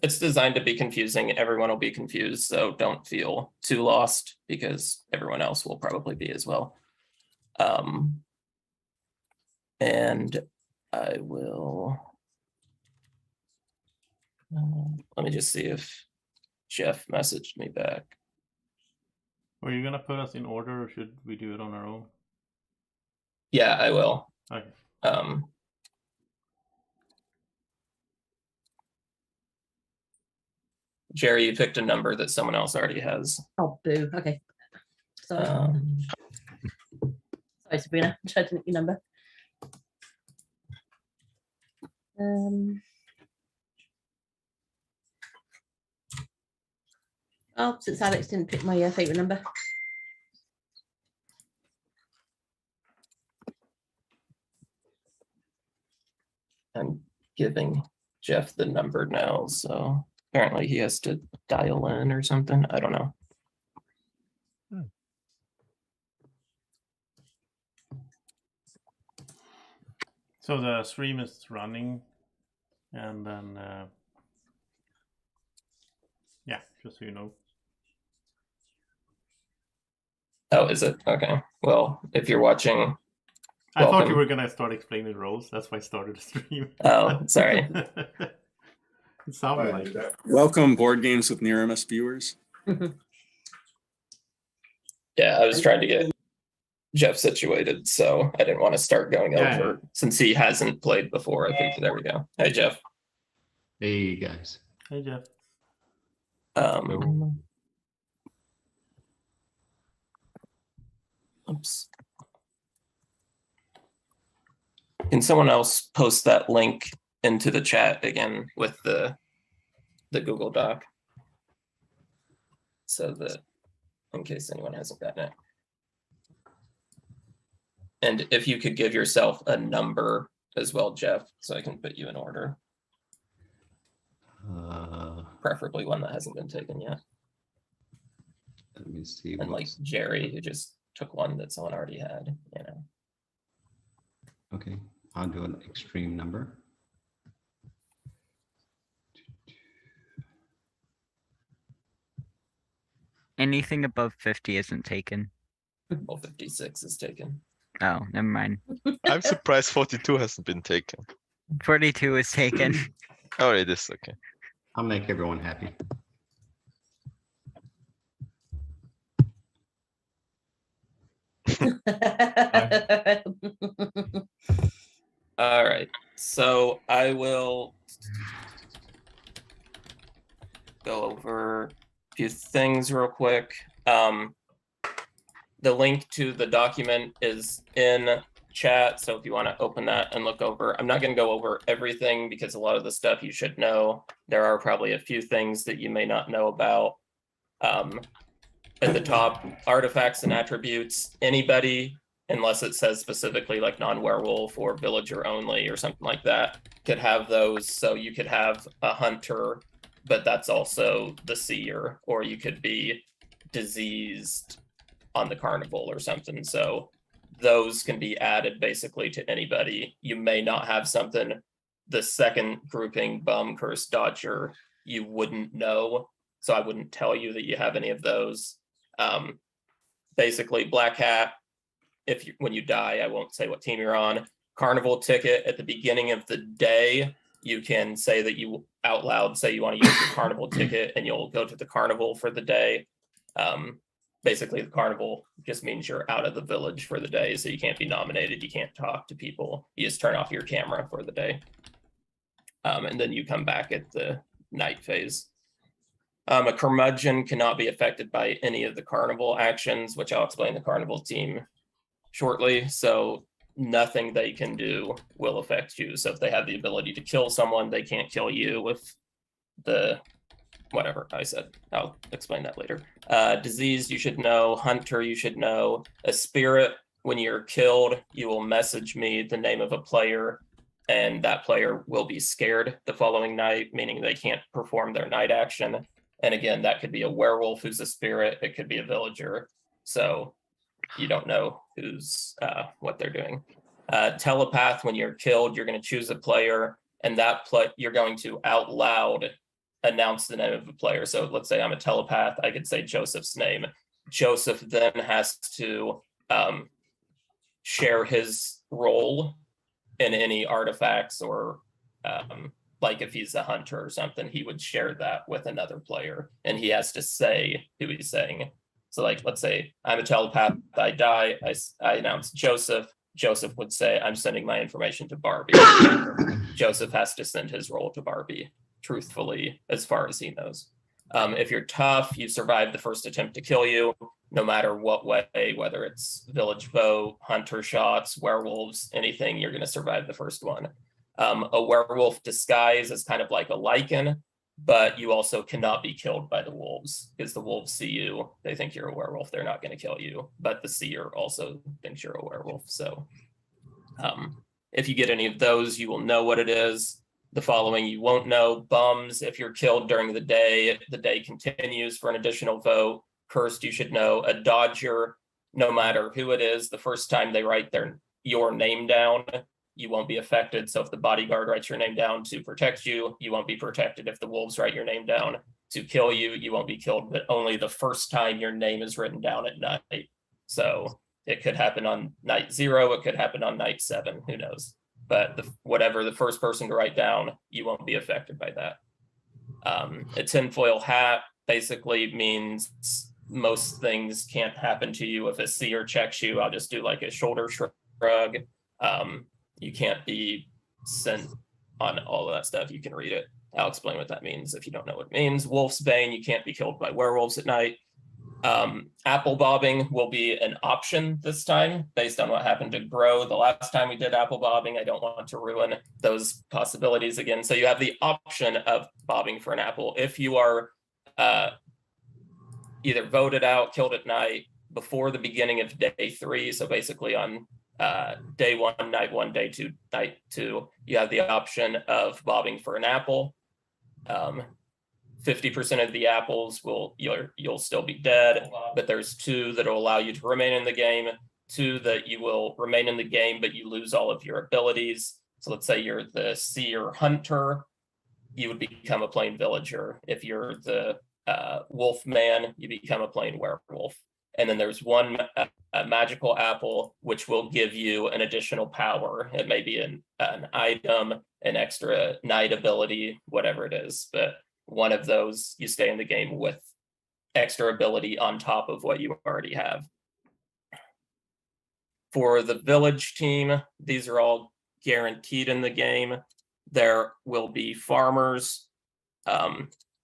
It's designed to be confusing. Everyone will be confused, so don't feel too lost because everyone else will probably be as well. And I will. Let me just see if Jeff messaged me back. Are you gonna put us in order, or should we do it on our own? Yeah, I will. Okay. Jerry, you picked a number that someone else already has. Oh, boo. Okay. Sorry. Sorry, Sabrina. I'm trying to make your number. Oh, since Alex didn't pick my favourite number. I'm giving Jeff the number now, so apparently he has to dial in or something. I don't know. So the stream is running, and then yeah, just so you know. Oh, is it? Okay. Well, if you're watching, I thought you were gonna start explaining roles. That's why I started the stream. Oh, sorry. It sounded like that. Welcome, Board Games with Niramas viewers. Yeah, I was trying to get Jeff situated, so I didn't want to start going over since he hasn't played before. I think there we go. Hey, Jeff. Hey guys. Hey, Jeff. Oops. Can someone else post that link into the chat again with the Google Doc, so that in case anyone hasn't gotten it. And if you could give yourself a number as well, Jeff, so I can put you in order. Preferably one that hasn't been taken yet. Let me see. And like Jerry, who just took one that someone already had, you know. Okay, I'll do an extreme number. Anything above 50 isn't taken. Well, 56 is taken. Oh, never mind. I'm surprised 42 hasn't been taken. 42 is taken. Oh, it is, okay. I'll make everyone happy. All right, so I will go over a few things real quick. The link to the document is in chat, so if you want to open that and look over. I'm not going to go over everything because a lot of the stuff you should know. There are probably a few things that you may not know about. At the top, artifacts and attributes. Anybody, unless it says specifically like non-werewolf or villager only or something like that, could have those. So you could have a hunter, but that's also the seer, or you could be diseased on the carnival or something. So those can be added basically to anybody. You may not have something. The second grouping, bum, curse, dodger, you wouldn't know. So I wouldn't tell you that you have any of those. Basically, black hat, when you die, I won't say what team you're on. Carnival ticket, at the beginning of the day, you can say that you out loud say you want to use your carnival ticket, and you'll go to the carnival for the day. Basically, the carnival just means you're out of the village for the day, so you can't be nominated, you can't talk to people, you just turn off your camera for the day. And then you come back at the night phase. A curmudgeon cannot be affected by any of the carnival actions, which I'll explain the carnival team shortly. So nothing they can do will affect you. So if they have the ability to kill someone, they can't kill you with the whatever I said. I'll explain that later. Disease, you should know. Hunter, you should know. A spirit, when you're killed, you will message me the name of a player, and that player will be scared the following night, meaning they can't perform their night action. And again, that could be a werewolf who's a spirit. It could be a villager. So you don't know who's what they're doing. Telepath, when you're killed, you're going to choose a player, and that you're going to out loud announce the name of a player. So let's say I'm a telepath, I could say Joseph's name. Joseph then has to share his role in any artifacts, or like if he's a hunter or something, he would share that with another player, and he has to say who he's saying. So like, let's say I'm a telepath, I die, I announce Joseph. Joseph would say, I'm sending my information to Barbie. Joseph has to send his role to Barbie, truthfully, as far as he knows. If you're tough, you survive the first attempt to kill you, no matter what way, whether it's village vote, hunter shots, werewolves, anything, you're going to survive the first one. A werewolf disguise is kind of like a lichen, but you also cannot be killed by the wolves, because the wolves see you, they think you're a werewolf, they're not going to kill you, but the seer also thinks you're a werewolf. So if you get any of those, you will know what it is. The following you won't know: bums, if you're killed during the day continues for an additional vote. Cursed, you should know. A dodger, no matter who it is, the first time they write your name down, you won't be affected. So if the bodyguard writes your name down to protect you, you won't be protected. If the wolves write your name down to kill you, you won't be killed, but only the first time your name is written down at night. So it could happen on night 0, it could happen on night 7, who knows? But whatever the first person to write down, you won't be affected by that. A tinfoil hat basically means most things can't happen to you. If a seer checks you, I'll just do like a shoulder shrug. You can't be sent on all of that stuff. You can read it. I'll explain what that means if you don't know what it means. Wolf's Bane, you can't be killed by werewolves at night. Apple bobbing will be an option this time based on what happened to Grow the last time we did apple bobbing. I don't want to ruin those possibilities again. So you have the option of bobbing for an apple if you are either voted out, killed at night, before the beginning of day 3. So basically on day 1, night 1, day 2, night 2, you have the option of bobbing for an apple. 50% of the apples you'll still be dead, but there's 2 that will allow you to remain in the game, 2 that you will remain in the game, but you lose all of your abilities. So let's say you're the seer hunter, you would become a plain villager. If you're the wolf man, you become a plain werewolf. And then there's one magical apple, which will give you an additional power. It may be an item, an extra night ability, whatever it is, but one of those, you stay in the game with extra ability on top of what you already have. For the village team, these are all guaranteed in the game. There will be farmers.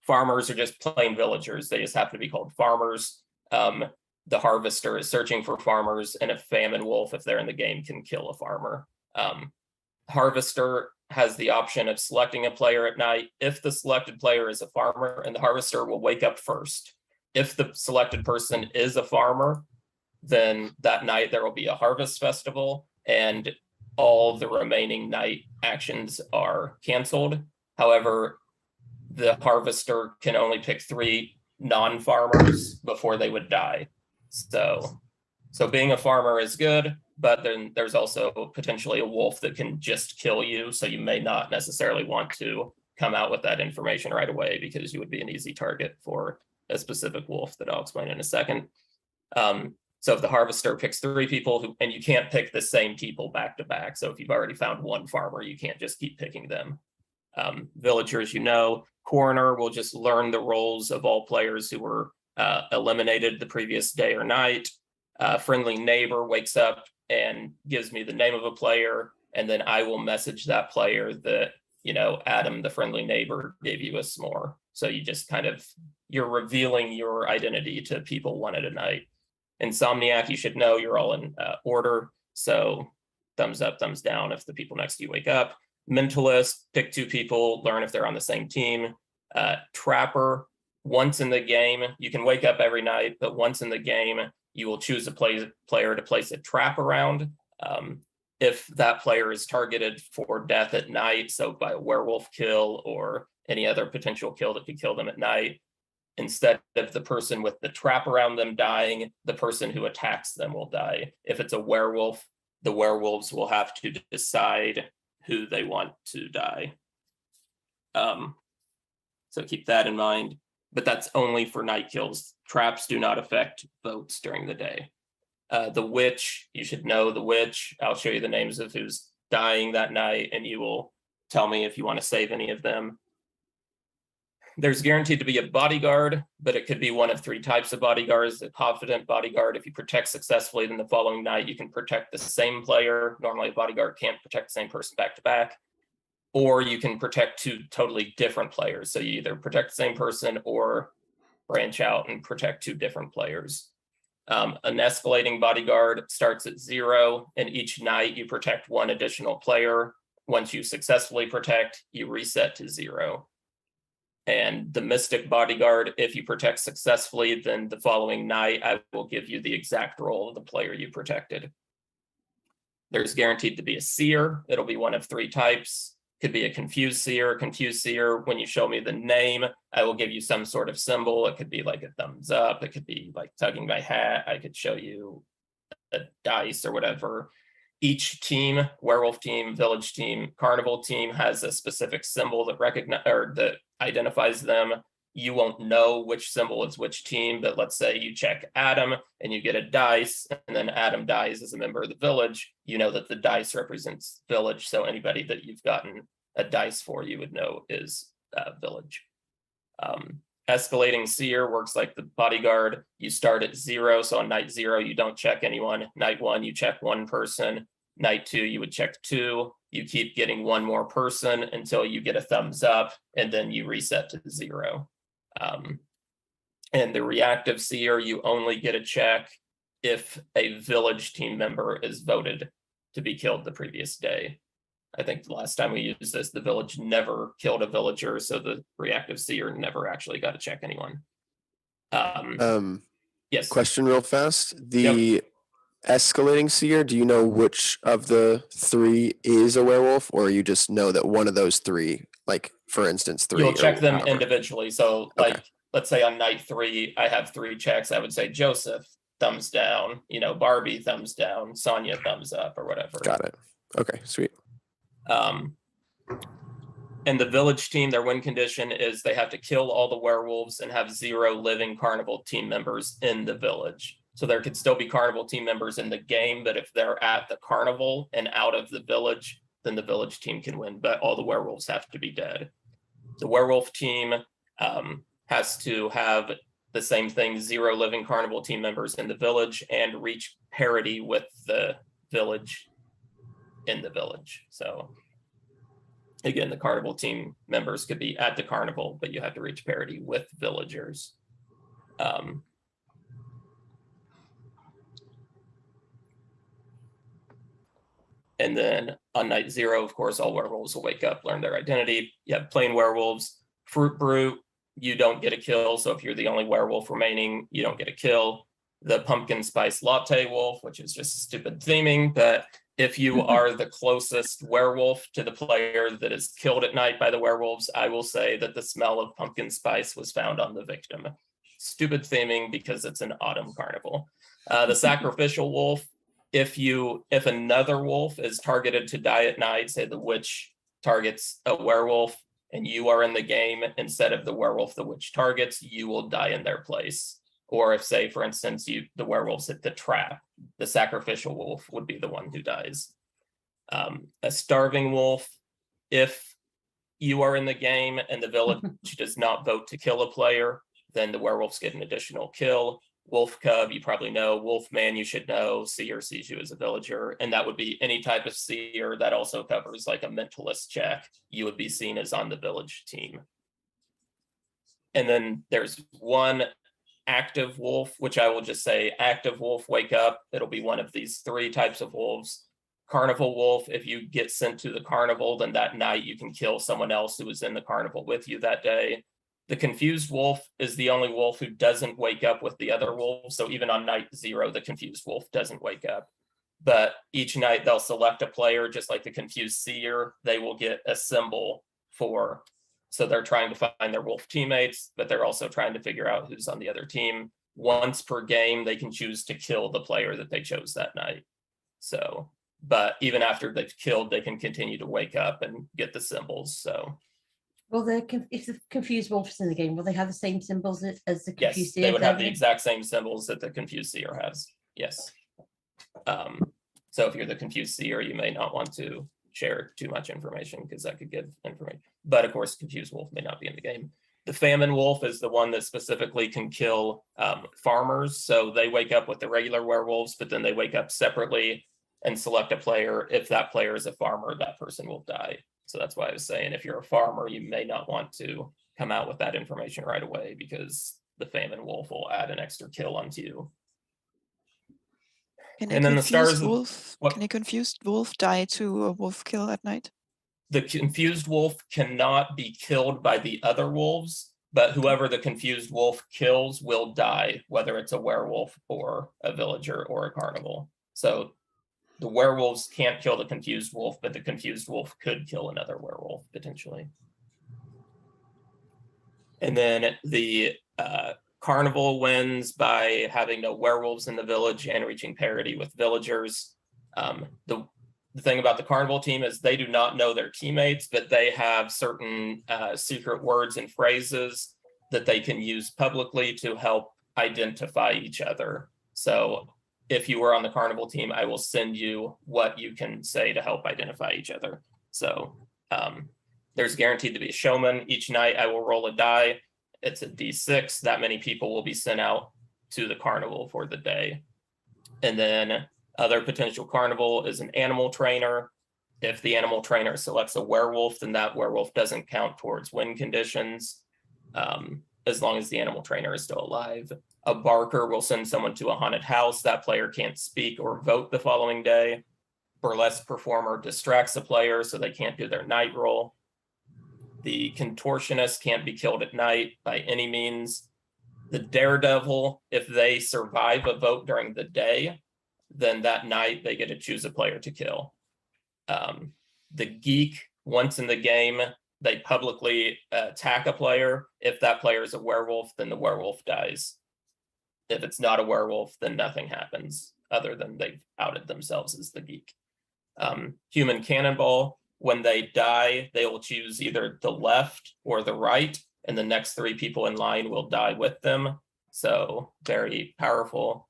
Farmers are just plain villagers. They just happen to be called farmers. The harvester is searching for farmers, and a famine wolf, if they're in the game, can kill a farmer. Harvester has the option of selecting a player at night if the selected player is a farmer, and the harvester will wake up first. If the selected person is a farmer, then that night there will be a harvest festival, and all the remaining night actions are canceled. However, the harvester can only pick 3 non-farmers before they would die. So being a farmer is good, but then there's also potentially a wolf that can just kill you. So you may not necessarily want to come out with that information right away, because you would be an easy target for a specific wolf that I'll explain in a second. So if the harvester picks 3 people and you can't pick the same people back to back. So if you've already found one farmer, you can't just keep picking them. Villagers, coroner will just learn the roles of all players who were eliminated the previous day or night. Friendly neighbor wakes up and gives me the name of a player, and then I will message that player that, Adam, the friendly neighbor, gave you a s'more. So you just you're revealing your identity to people one at a night. Insomniac, you should know you're all in order. So thumbs up, thumbs down if the people next to you wake up. Mentalist, pick 2 people, learn if they're on the same team. Trapper, once in the game, you can wake up every night, but once in the game, you will choose a player to place a trap around. If that player is targeted for death at night, so by a werewolf kill or any other potential kill that could kill them at night, instead of the person with the trap around them dying, the person who attacks them will die. If it's a werewolf, the werewolves will have to decide who they want to die. So So keep that in mind. But that's only for night kills. Traps do not affect votes during the day. The witch, you should know the witch. I'll show you the names of who's dying that night, and you will tell me if you want to save any of them. There's guaranteed to be a bodyguard, but it could be one of 3 types of bodyguards. A confident bodyguard, if you protect successfully, then the following night you can protect the same player. Normally a bodyguard can't protect the same person back to back. Or you can protect 2 totally different players. So you either protect the same person or branch out and protect 2 different players. An escalating bodyguard starts at 0, and each night you protect 1 additional player. Once you successfully protect, you reset to 0. And the mystic bodyguard, if you protect successfully, then the following night I will give you the exact role of the player you protected. There's guaranteed to be a seer. It'll be one of 3 types. Could be a confused seer. Confused seer, when you show me the name, I will give you some sort of symbol. It could be like a thumbs up. It could be like tugging my hat. I could show you a dice or whatever. Each team, werewolf team, village team, carnival team, has a specific symbol that that identifies them. You won't know which symbol is which team, but let's say you check Adam and you get a dice, and then Adam dies as a member of the village. You know that the dice represents village, so anybody that you've gotten a dice for, you would know is village. Escalating seer works like the bodyguard. You start at 0, so on night 0 you don't check anyone. Night 1 you check 1 person. Night 2 you would check 2. You keep getting 1 more person until you get a thumbs up, and then you reset to 0. And the reactive seer, you only get a check if a village team member is voted to be killed the previous day. I think the last time we used this, the village never killed a villager, so the reactive seer never actually got to check anyone. Yes. Question real fast. The escalating seer, do you know which of the 3 is a werewolf, or you just know that one of those 3, like for instance 3? You'll check them whatever? individually. So like, let's say on night 3, I have 3 checks. I would say Joseph, thumbs down, Barbie, thumbs down, Sonia, thumbs up, or whatever. Got it. Okay, sweet. And the village team, their win condition is they have to kill all the werewolves and have 0 living carnival team members in the village. So there could still be carnival team members in the game, but if they're at the carnival and out of the village, then the village team can win, but all the werewolves have to be dead. The werewolf team has to have the same thing, 0 living carnival team members in the village, and reach parity with the village in the village. So again, the carnival team members could be at the carnival, but you have to reach parity with villagers. And then on night 0, of course, all werewolves will wake up, learn their identity. You have plain werewolves. Fruit Brute, you don't get a kill. So if you're the only werewolf remaining, you don't get a kill. The pumpkin spice latte wolf, which is just stupid theming, but if you are the closest werewolf to the player that is killed at night by the werewolves, I will say that the smell of pumpkin spice was found on the victim. Stupid theming because it's an autumn carnival. The sacrificial wolf, if another wolf is targeted to die at night, say the witch targets a werewolf and you are in the game instead of the werewolf the witch targets, you will die in their place. Or if, say, for instance, the werewolves hit the trap, the sacrificial wolf would be the one who dies. A starving wolf, if you are in the game and the village does not vote to kill a player, then the werewolves get an additional kill. Wolf cub, you probably know. Wolf man, you should know. Seer sees you as a villager, and that would be any type of seer. That also covers like a mentalist check. You would be seen as on the village team. And then there's one active wolf, which I will just say active wolf, wake up. It'll be one of these 3 types of wolves. Carnival wolf, if you get sent to the carnival, then that night you can kill someone else who was in the carnival with you that day. The confused wolf is the only wolf who doesn't wake up with the other wolves. So even on night 0, the confused wolf doesn't wake up. But each night they'll select a player, just like the confused seer. They will get a symbol for. So they're trying to find their wolf teammates, but they're also trying to figure out who's on the other team. Once per game, they can choose to kill the player that they chose that night. So, but even after they've killed, they can continue to wake up and get the symbols. So Well, if the confused wolf's in the game, will they have the same symbols as the Yes, confused they seer? would have the exact same symbols that the confused seer has. Yes. So if you're the confused seer, you may not want to share too much information because that could give information. But of course, confused wolf may not be in the game. The famine wolf is the one that specifically can kill farmers. So they wake up with the regular werewolves, but then they wake up separately and select a player. If that player is a farmer, that person will die. So that's why I was saying, if you're a farmer, you may not want to come out with that information right away because the famine wolf will add an extra kill onto you. Can And then the stars of- wolf, what- can a confused wolf die to a wolf kill at night? The confused wolf cannot be killed by the other wolves, but whoever the confused wolf kills will die, whether it's a werewolf or a villager or a carnival. So the werewolves can't kill the confused wolf, but the confused wolf could kill another werewolf potentially. And then the carnival wins by having no werewolves in the village and reaching parity with villagers. The thing about the carnival team is they do not know their teammates, but they have certain secret words and phrases that they can use publicly to help identify each other. So if you were on the carnival team, I will send you what you can say to help identify each other. So there's guaranteed to be a showman. Each night I will roll a die. It's a D6. That many people will be sent out to the carnival for the day. And then other potential carnival is an animal trainer. If the animal trainer selects a werewolf, then that werewolf doesn't count towards win conditions, as long as the animal trainer is still alive. A barker will send someone to a haunted house. That player can't speak or vote the following day. Burlesque performer distracts a player so they can't do their night roll. The contortionist can't be killed at night by any means. The daredevil, if they survive a vote during the day, then that night they get to choose a player to kill. The geek, once in the game, they publicly attack a player. If that player is a werewolf, then the werewolf dies. If it's not a werewolf, then nothing happens other than they've outed themselves as the geek. Human cannonball, when they die, they will choose either the left or the right, and the next three people in line will die with them. So very powerful.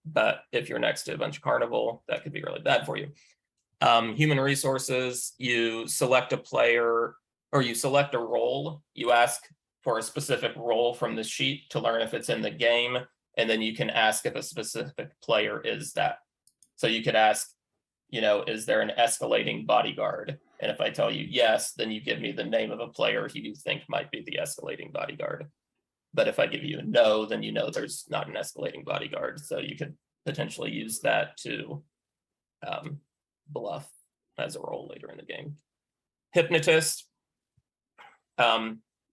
But if you're next to a bunch of carnival, that could be really bad for you. Human resources, you select a player or you select a role. You ask for a specific role from the sheet to learn if it's in the game. And then you can ask if a specific player is that. So you could ask, is there an escalating bodyguard? And if I tell you yes, then you give me the name of a player who you think might be the escalating bodyguard. But if I give you a no, then there's not an escalating bodyguard. So you could potentially use that to bluff as a role later in the game. Hypnotist,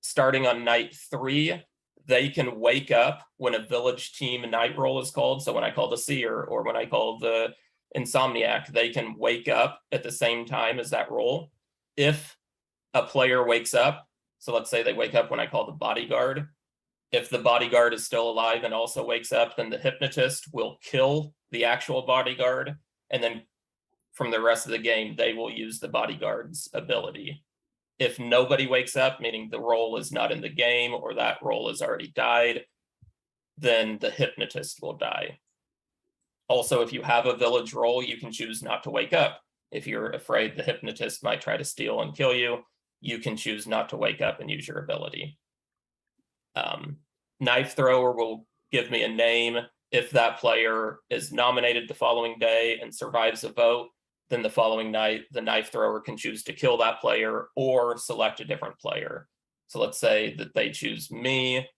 starting on night 3, they can wake up when a village team night roll is called. So when I call the seer or when I call the insomniac, they can wake up at the same time as that roll. If a player wakes up, so let's say they wake up when I call the bodyguard, if the bodyguard is still alive and also wakes up, then the hypnotist will kill the actual bodyguard. And then from the rest of the game, they will use the bodyguard's ability. If nobody wakes up, meaning the role is not in the game or that role has already died, then the hypnotist will die. Also, if you have a village role, you can choose not to wake up. If you're afraid the hypnotist might try to steal and kill you, you can choose not to wake up and use your ability. Knife thrower will give me a name. If that player is nominated the following day and survives a vote, then the following night, the knife thrower can choose to kill that player or select a different player. So let's say that they choose me,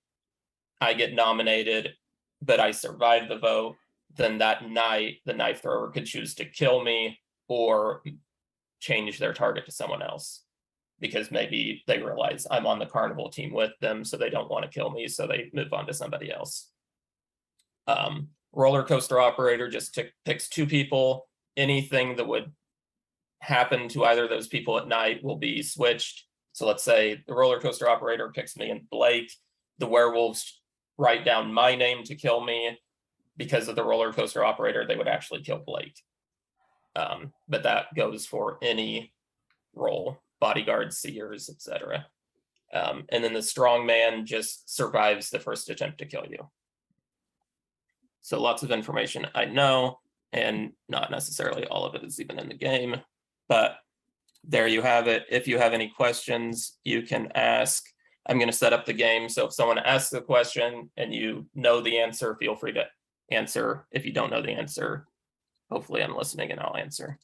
I get nominated, but I survive the vote. Then that night, the knife thrower could choose to kill me or change their target to someone else. Because maybe they realize I'm on the carnival team with them, so they don't want to kill me, so they move on to somebody else. Roller coaster operator just picks 2 people. Anything that would happen to either of those people at night will be switched. So let's say the roller coaster operator picks me and Blake. The werewolves write down my name to kill me. Because of the roller coaster operator, they would actually kill Blake. But that goes for any role. bodyguards, seers, etc. And then the strong man just survives the first attempt to kill you. So lots of information I know, and not necessarily all of it is even in the game, but there you have it. If you have any questions, you can ask. I'm going to set up the game, so if someone asks a question and you know the answer, feel free to answer. If you don't know the answer, hopefully I'm listening and I'll answer.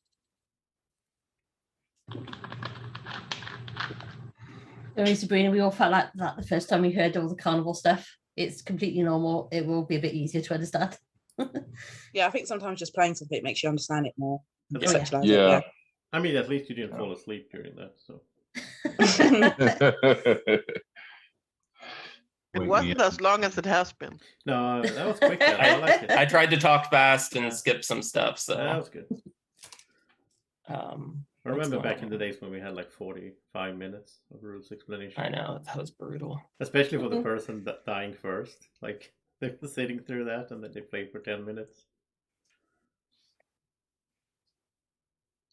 So Sabrina, we all felt like that the first time we heard all the carnival stuff. It's completely normal. It will be a bit easier to understand. Yeah, I think sometimes just playing something makes you understand it more. Yeah. Conceptualize Yeah. it, I mean, at least you didn't fall asleep during that. So It Wait, wasn't yeah. as long as it has been. no, that was quick. Then. I like it. I tried to talk fast and skip some stuff, so That was good. I remember what's back going in the on? days when we had like 45 minutes of rules explanation. I know, that was brutal. Especially for the person dying first. Like, they were sitting through that and then they played for 10 minutes.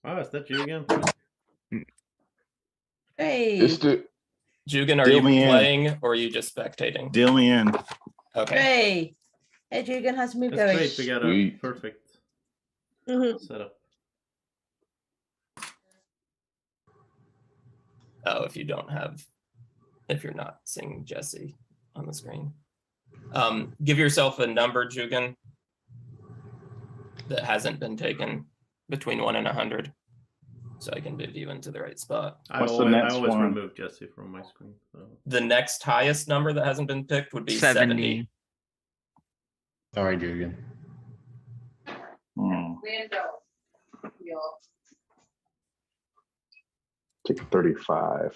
Oh, is that you again? Hey, It's the Jugan, are Deal you me in. playing or are you just spectating? deal me in. Okay. hey, hey, Jugan, how's the move That's going? great. We got a Sweet. perfect Mhm. setup. Oh, if you're not seeing Jesse on the screen. Give yourself a number, Jugan, that hasn't been taken between 1 and 100. So I can move you into the right spot. What's the I next always one? remove Jesse from my screen. So. The next highest number that hasn't been picked would be 70. All right, Jürgen. Take 35.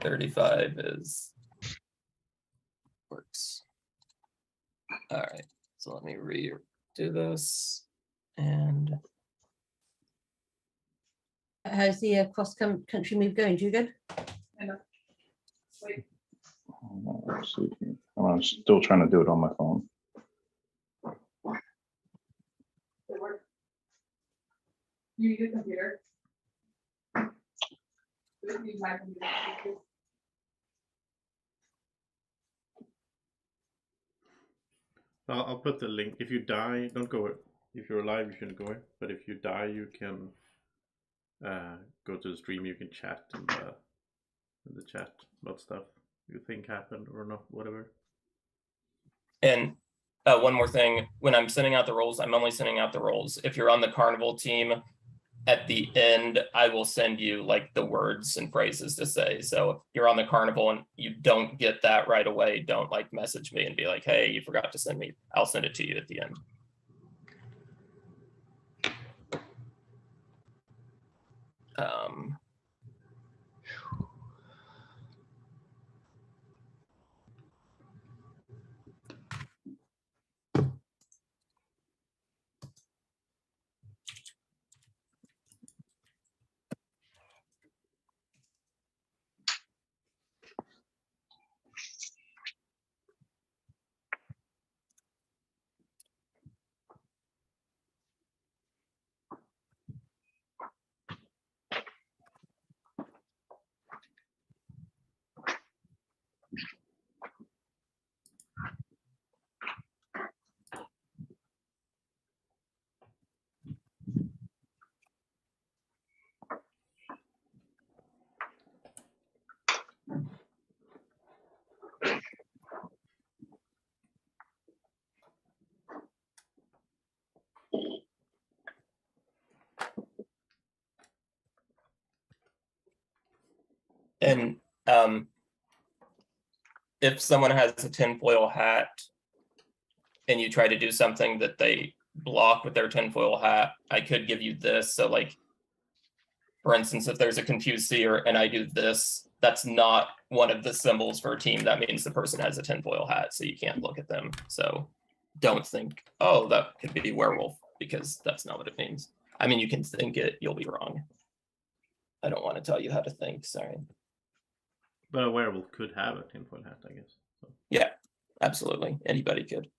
35 works. All right, so let me redo this. And How's the cross-country move going, Jugan? Let's see. I'm still trying to do it on my phone. You need a computer. I'll put the link. If you die, don't go. If you're alive, you shouldn't go. But if you die, you can go to the stream. You can chat in the chat about stuff you think happened or not, whatever. And one more thing, when I'm sending out the roles, I'm only sending out the roles. If you're on the Carnival team, at the end, I will send you like the words and phrases to say. So if you're on the Carnival and you don't get that right away, don't like message me and be like, hey, you forgot to send me. I'll send it to you at the end. And if someone has a tinfoil hat and you try to do something that they block with their tinfoil hat, I could give you this. So like, for instance, if there's a confused seer and I do this, that's not one of the symbols for a team. That means the person has a tinfoil hat, so you can't look at them. So don't think, oh, that could be werewolf, because that's not what it means. I mean, you can think it, you'll be wrong. I don't want to tell you how to think, sorry. But a werewolf could have a tinfoil hat, I guess. So. Yeah, absolutely. Anybody could.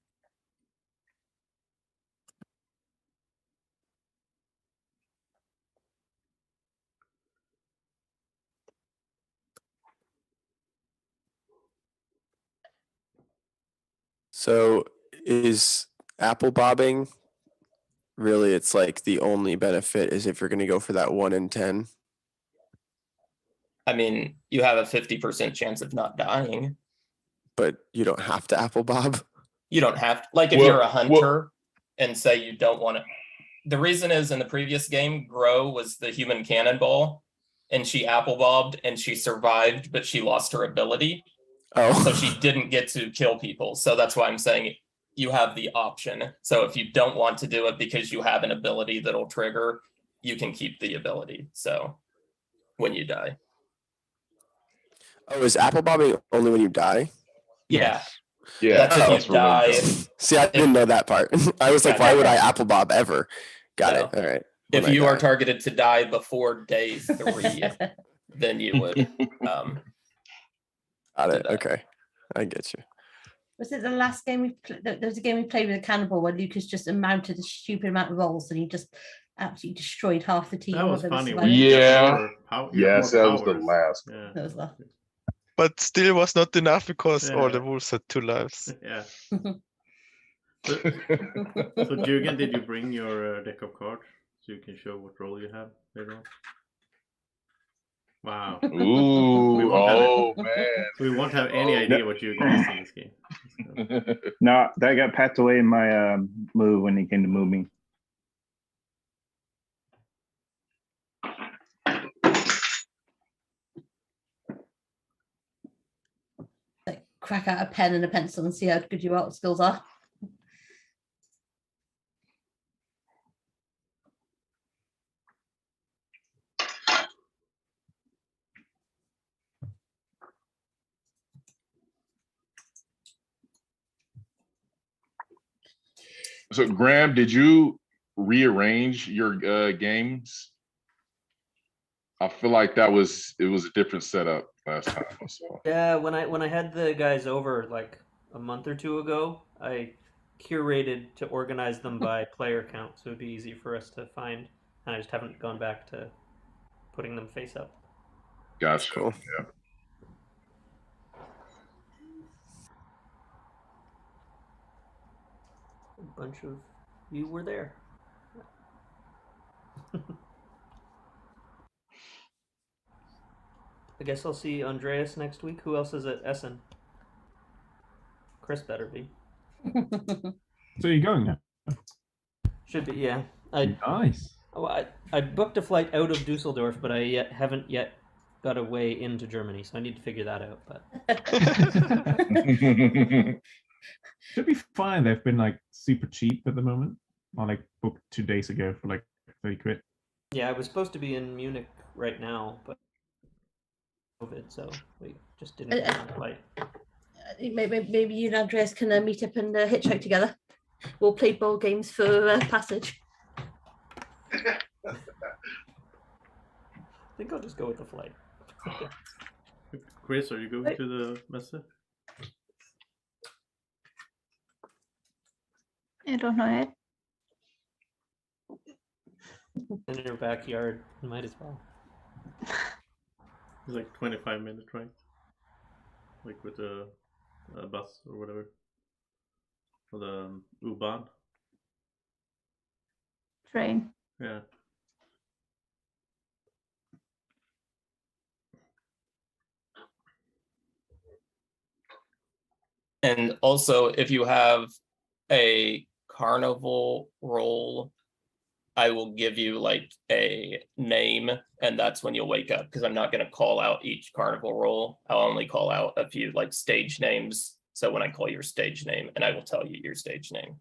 So is apple bobbing really? It's like the only benefit is if you're going to go for that 1 in 10. I mean, you have a 50% chance of not dying. But you don't have to apple bob. You don't have to, like if Well- you're a hunter and say you don't want to. The reason is in the previous game, Grow was the human cannonball, and she apple bobbed and she survived, but she lost her ability. Oh, So she didn't get to kill people. So that's why I'm saying you have the option. So if you don't want to do it because you have an ability that'll trigger, you can keep the ability. So when you die. Oh, is apple bobbing only when you die? Yeah. Yeah, That's if that's you really die. good. See, I didn't know that part. I was like, Gotcha. why would I apple bob ever? Got it. No. All right. If When I you are die. targeted to die before day 3, then you would Got do it. that. Okay. I get you. Was it the last game we played? There was a game we played with a cannibal where Lucas just mounted a stupid amount of rolls and he just absolutely destroyed half the team. That was while they were funny. surviving. You get Yeah. more Yes, more that was the powers. last. Yeah. That was that. But still was not enough because all the Yeah. wolves had 2 lives. Yeah. So Jürgen, did you bring your deck of cards so you can show what role you have later on? Wow. Ooh, We won't have oh man. We won't have any idea what Jürgen is in this game. So, No, that got packed away in my move when he came to move me. Like, crack out a pen and a pencil and see how good your art skills are. So Graham, did you rearrange your games? I feel like it was a different setup last time. So Yeah, when I had the guys over like a month or 2 ago, I curated to organize them by player count, so it'd be easy for us to find. And I just haven't gone back to putting them face up. gotcha. Cool. Yeah. A bunch of you were there. I guess I'll see Andreas next week. Who else is at Essen? Chris better be. So you're going now? Should be, yeah. Nice. I booked a flight out of Dusseldorf, but I haven't yet got a way into Germany, so I need to figure that out. But should be fine. They've been like super cheap at the moment. I like booked 2 days ago for like 30 quid. yeah, I was supposed to be in Munich right now, but COVID, so we just didn't get on the flight. Maybe you and Andreas can meet up and hitchhike together. We'll play bowl games for passage. I think I'll just go with the flight. Chris, are you going to the messe? I don't know yet. In your backyard, you might as well. It's like 25 minutes, right? Like with a bus or whatever. Or the U-Bahn. Train. Yeah. And also, if you have a carnival role, I will give you like a name, and that's when you'll wake up, because I'm not going to call out each carnival role. I'll only call out a few like stage names. So when I call your stage name, and I will tell you your stage name.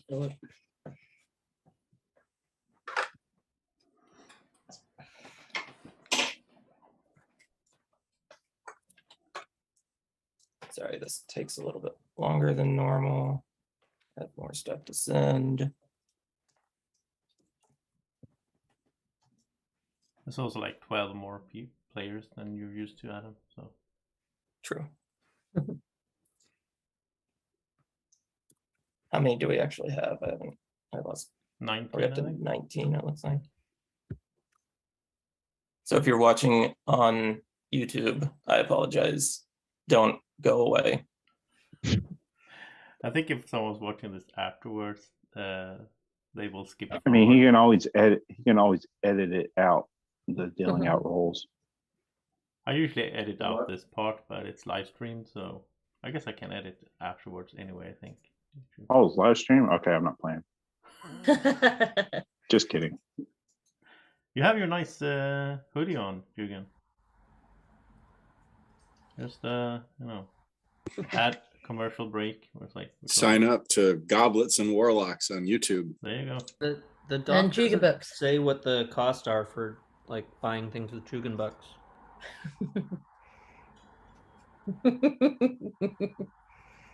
do it. Sorry, this takes a little bit longer than normal. Have more stuff to send. There's also like 12 more players than you're used to, Adam. So True. How many do we actually have? I lost. 19. We're up I to think. 19, it looks like. So if you're watching on YouTube, I apologize. Don't go away. I think if someone's watching this afterwards, they will skip. I mean, he can always edit. He can always edit it out. The dealing out roles. I usually edit out this part, but it's live streamed, so I guess I can edit afterwards anyway. I think. Oh, it's live stream. Okay, I'm not playing. Just kidding. You have your nice hoodie on, Jugan. Just add commercial break. With like Sign up to Goblets and Warlocks on YouTube. There you go. The doc Jugan doesn't bucks. say what the costs are for like buying things with Jugan bucks.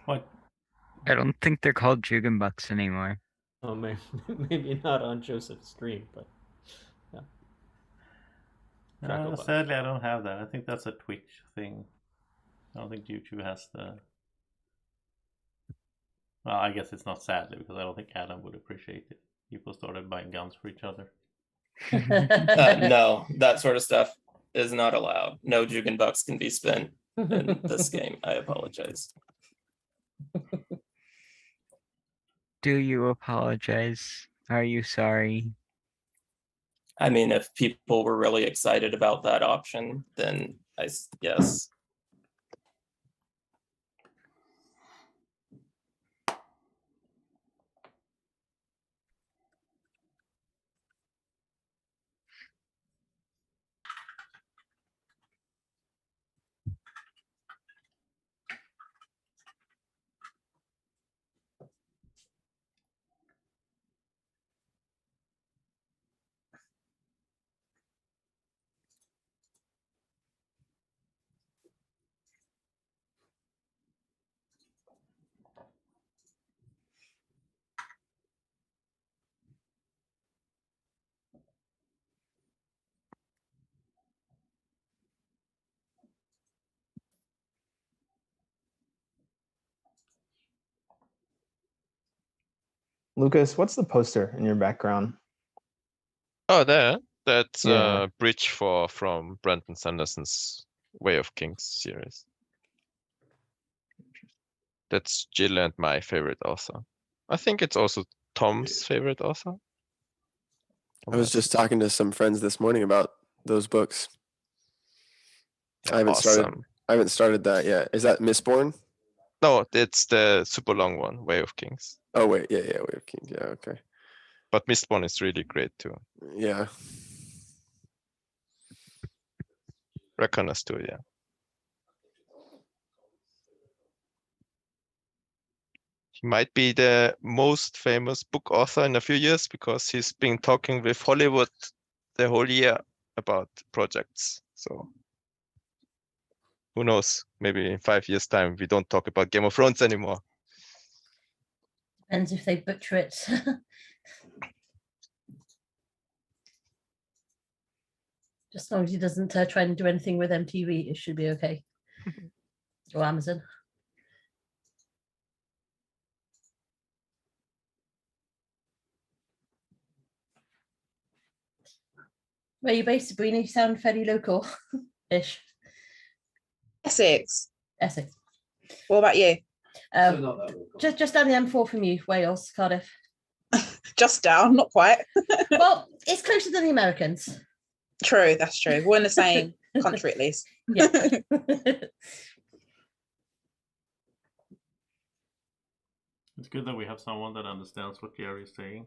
What? I don't think they're called Jugan Bucks anymore. Oh, maybe not on Joseph's stream, but yeah. Sadly, I don't have that. I think that's a Twitch thing. I don't think YouTube has the. Well, I guess it's not sadly because I don't think Adam would appreciate it. People started buying guns for each other. No, that sort of stuff is not allowed. No Jugan bucks can be spent in this game. I apologize. Do you apologize? Are you sorry? I mean, if people were really excited about that option, then yes. Lucas, what's the poster in your background? Oh, that's Yeah. a bridge from Brandon Sanderson's Way of Kings series. That's Jill and my favorite author. I think it's also Tom's favorite author. I was just talking to some friends this morning about those books. I haven't started that yet. Is that Mistborn? No, it's the super long one, Way of Kings. Oh wait, yeah, Way of Kings. Yeah, okay. But Mistborn is really great too. Yeah. Reckoners too, yeah. He might be the most famous book author in a few years because he's been talking with Hollywood the whole year about projects. So who knows? Maybe in 5 years' time we don't talk about Game of Thrones anymore. Depends if they butcher it. Just as long as he doesn't try and do anything with MTV, it should be okay. Or Amazon. Where are you based, Sabrina? You sound fairly local-ish. Essex. Essex. What about you? Just down the M4 from you, Wales, Cardiff. Just down, not quite. Well, it's closer than the Americans. True, that's true. We're in the same country at least. Yeah. It's good that we have someone that understands what Jerry is saying.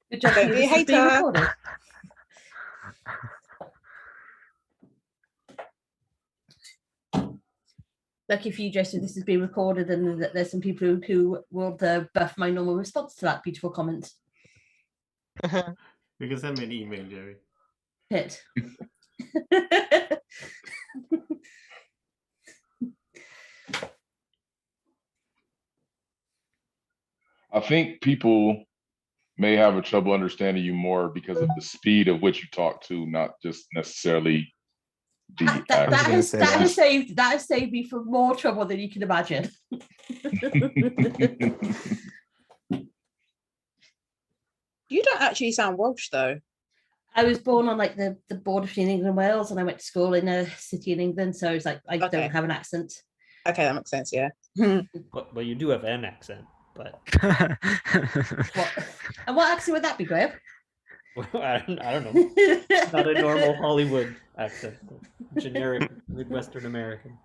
Good job. Don't be a hater. Like if you just this is being recorded and there's some people who will buff my normal response to that beautiful comment. You can send me an email, Jerry. Hit. I think people may have a trouble understanding you more because of the speed of which you talk to, not just necessarily the that accent. has saved me from more trouble than you can imagine. You don't actually sound Welsh though. I was born on like the border between England and Wales, and I went to school in a city in England, so it's like I don't have an accent. Okay, that makes sense. Yeah. Well, you do have an accent, but And what accent would that be, Graham? I don't know. Not a normal Hollywood accent. Generic Midwestern American.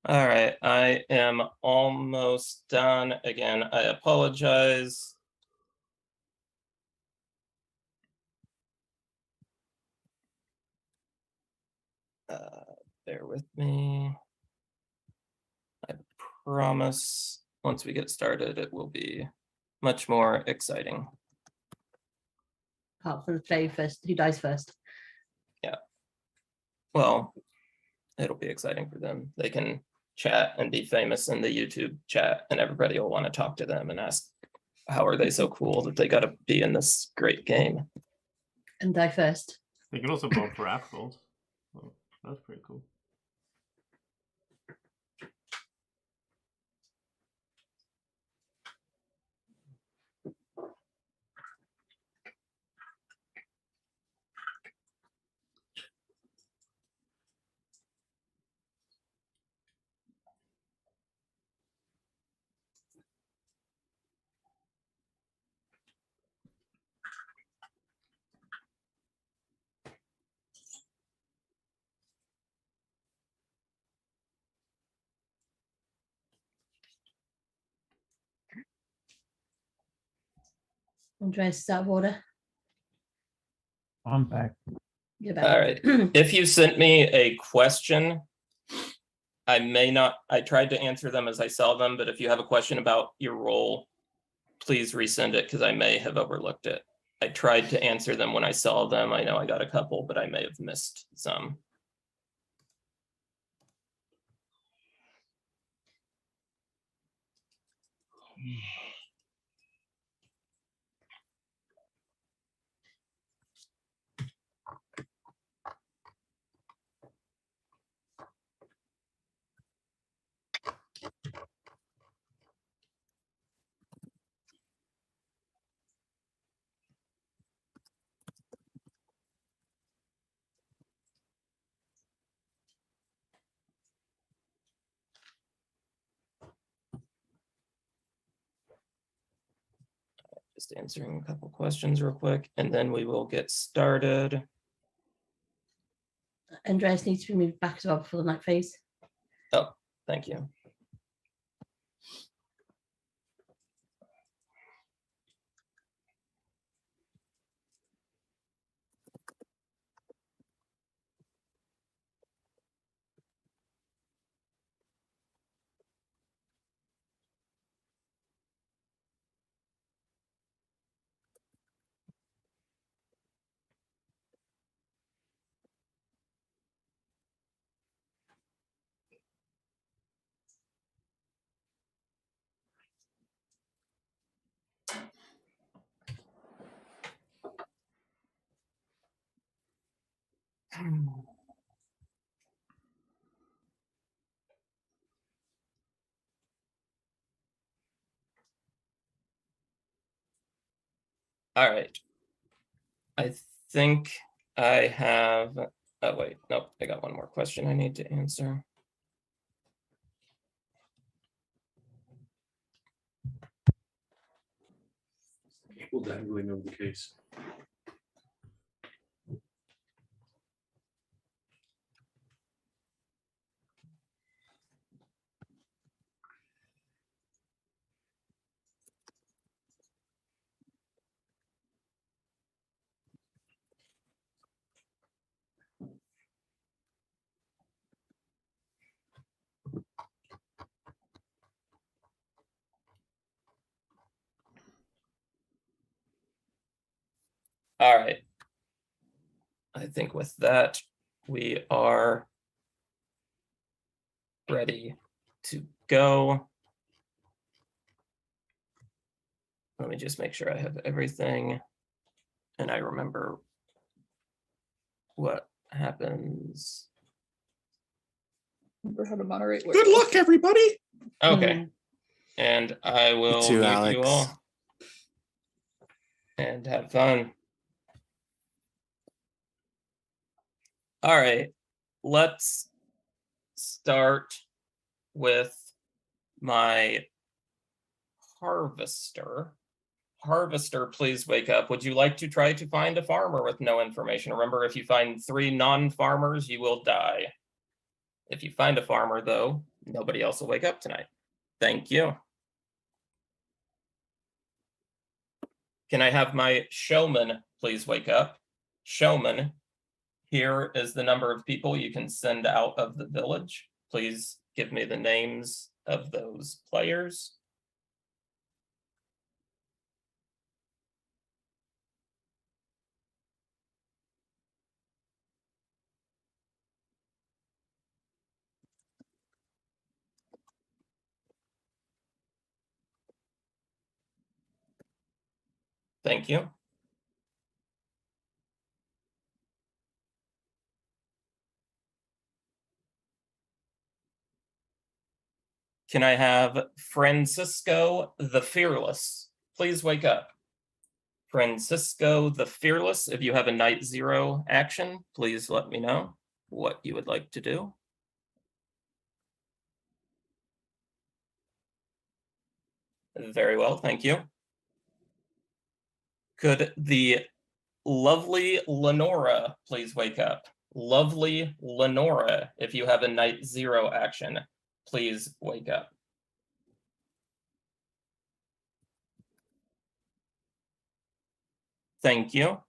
All right, I am almost done. Again, I apologize. Bear with me. I promise once we get started, it will be much more exciting. Apart from the play first, who dies first? Yeah. Well, it'll be exciting for them. They can chat and be famous in the YouTube chat, and everybody will want to talk to them and ask, how are they so cool that they got to be in this great game? And die first. They can also vote for apples. Oh, that's pretty cool. Andreas is out of order. I'm back. You're back. All right. If you sent me a question, I may not, I tried to answer them as I saw them, but if you have a question about your role, please resend it because I may have overlooked it. I tried to answer them when I saw them. I know I got a couple, but I may have missed some. Just answering a couple questions real quick, and then we will get started. Andreas needs to be moved back as well before the night phase. Oh, thank you. All right. I think I have, oh wait, nope, I got one more question I need to answer. People dangling over the case. All right. I think with that, we are ready to go. Let me just make sure I have everything and I remember what happens. Remember how to moderate. Good luck, everybody. Okay. And I will too, mute you Alex. all. And have fun. All right. Let's start with my harvester. Harvester, please wake up. Would you like to try to find a farmer with no information? Remember, if you find 3 non-farmers, you will die. If you find a farmer, though, nobody else will wake up tonight. Thank you. Can I have my showman please wake up? Showman, here is the number of people you can send out of the village. Please give me the names of those players. Thank you. Can I have Francisco the Fearless? Please wake up. Francisco the Fearless, if you have a night 0 action, please let me know what you would like to do. Very well, thank you. Could the lovely Lenora please wake up? Lovely Lenora, if you have a night 0 action, please wake up. Thank you.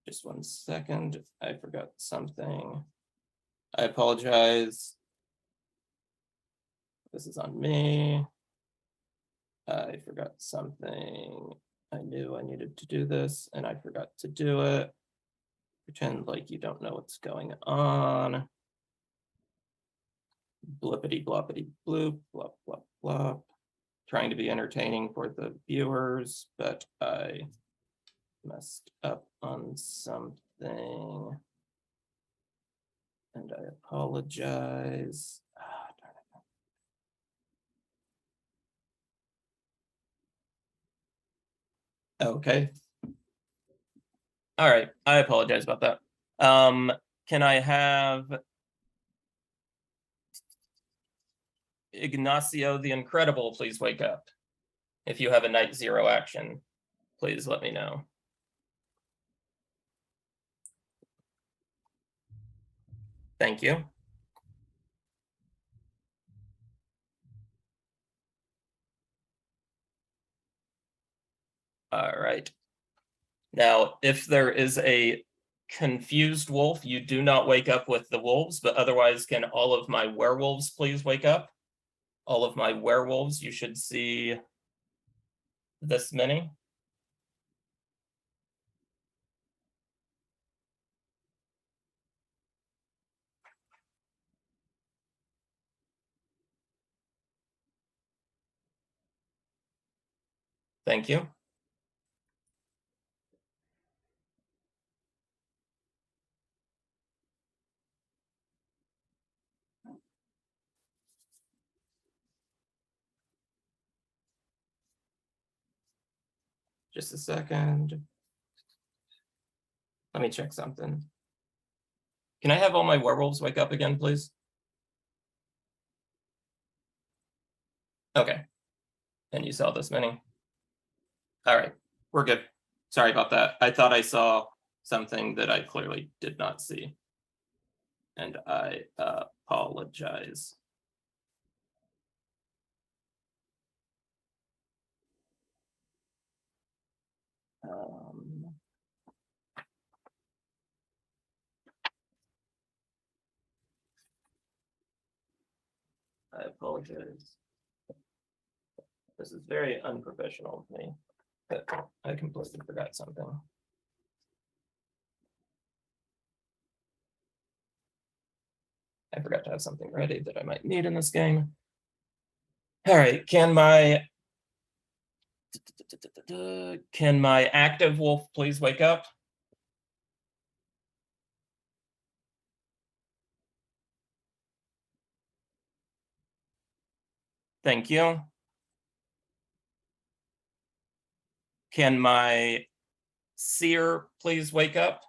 Just 1 second, I forgot something. I apologize. This is on me. I forgot something. I knew I needed to do this and I forgot to do it. Pretend like you don't know what's going on. Blippity bloppity bloop, blop, blop, blop. Trying to be entertaining for the viewers, but I messed up on something. And I apologize. Darn it. Okay. All right, I apologize about that. Can I have Ignacio the Incredible please wake up? If you have a night 0 action, please let me know. Thank you. All right. Now, if there is a confused wolf, you do not wake up with the wolves, but otherwise can all of my werewolves please wake up? All of my werewolves, you should see this many. Thank you. Just a second. Let me check something. Can I have all my werewolves wake up again, please? Okay. And you saw this many? All right, we're good. Sorry about that. I thought I saw something that I clearly did not see. And I apologize. I apologize. This is very unprofessional of me. But I completely forgot something. I forgot to have something ready that I might need in this game. All right, can my active wolf please wake up? Thank you. Can my seer please wake up?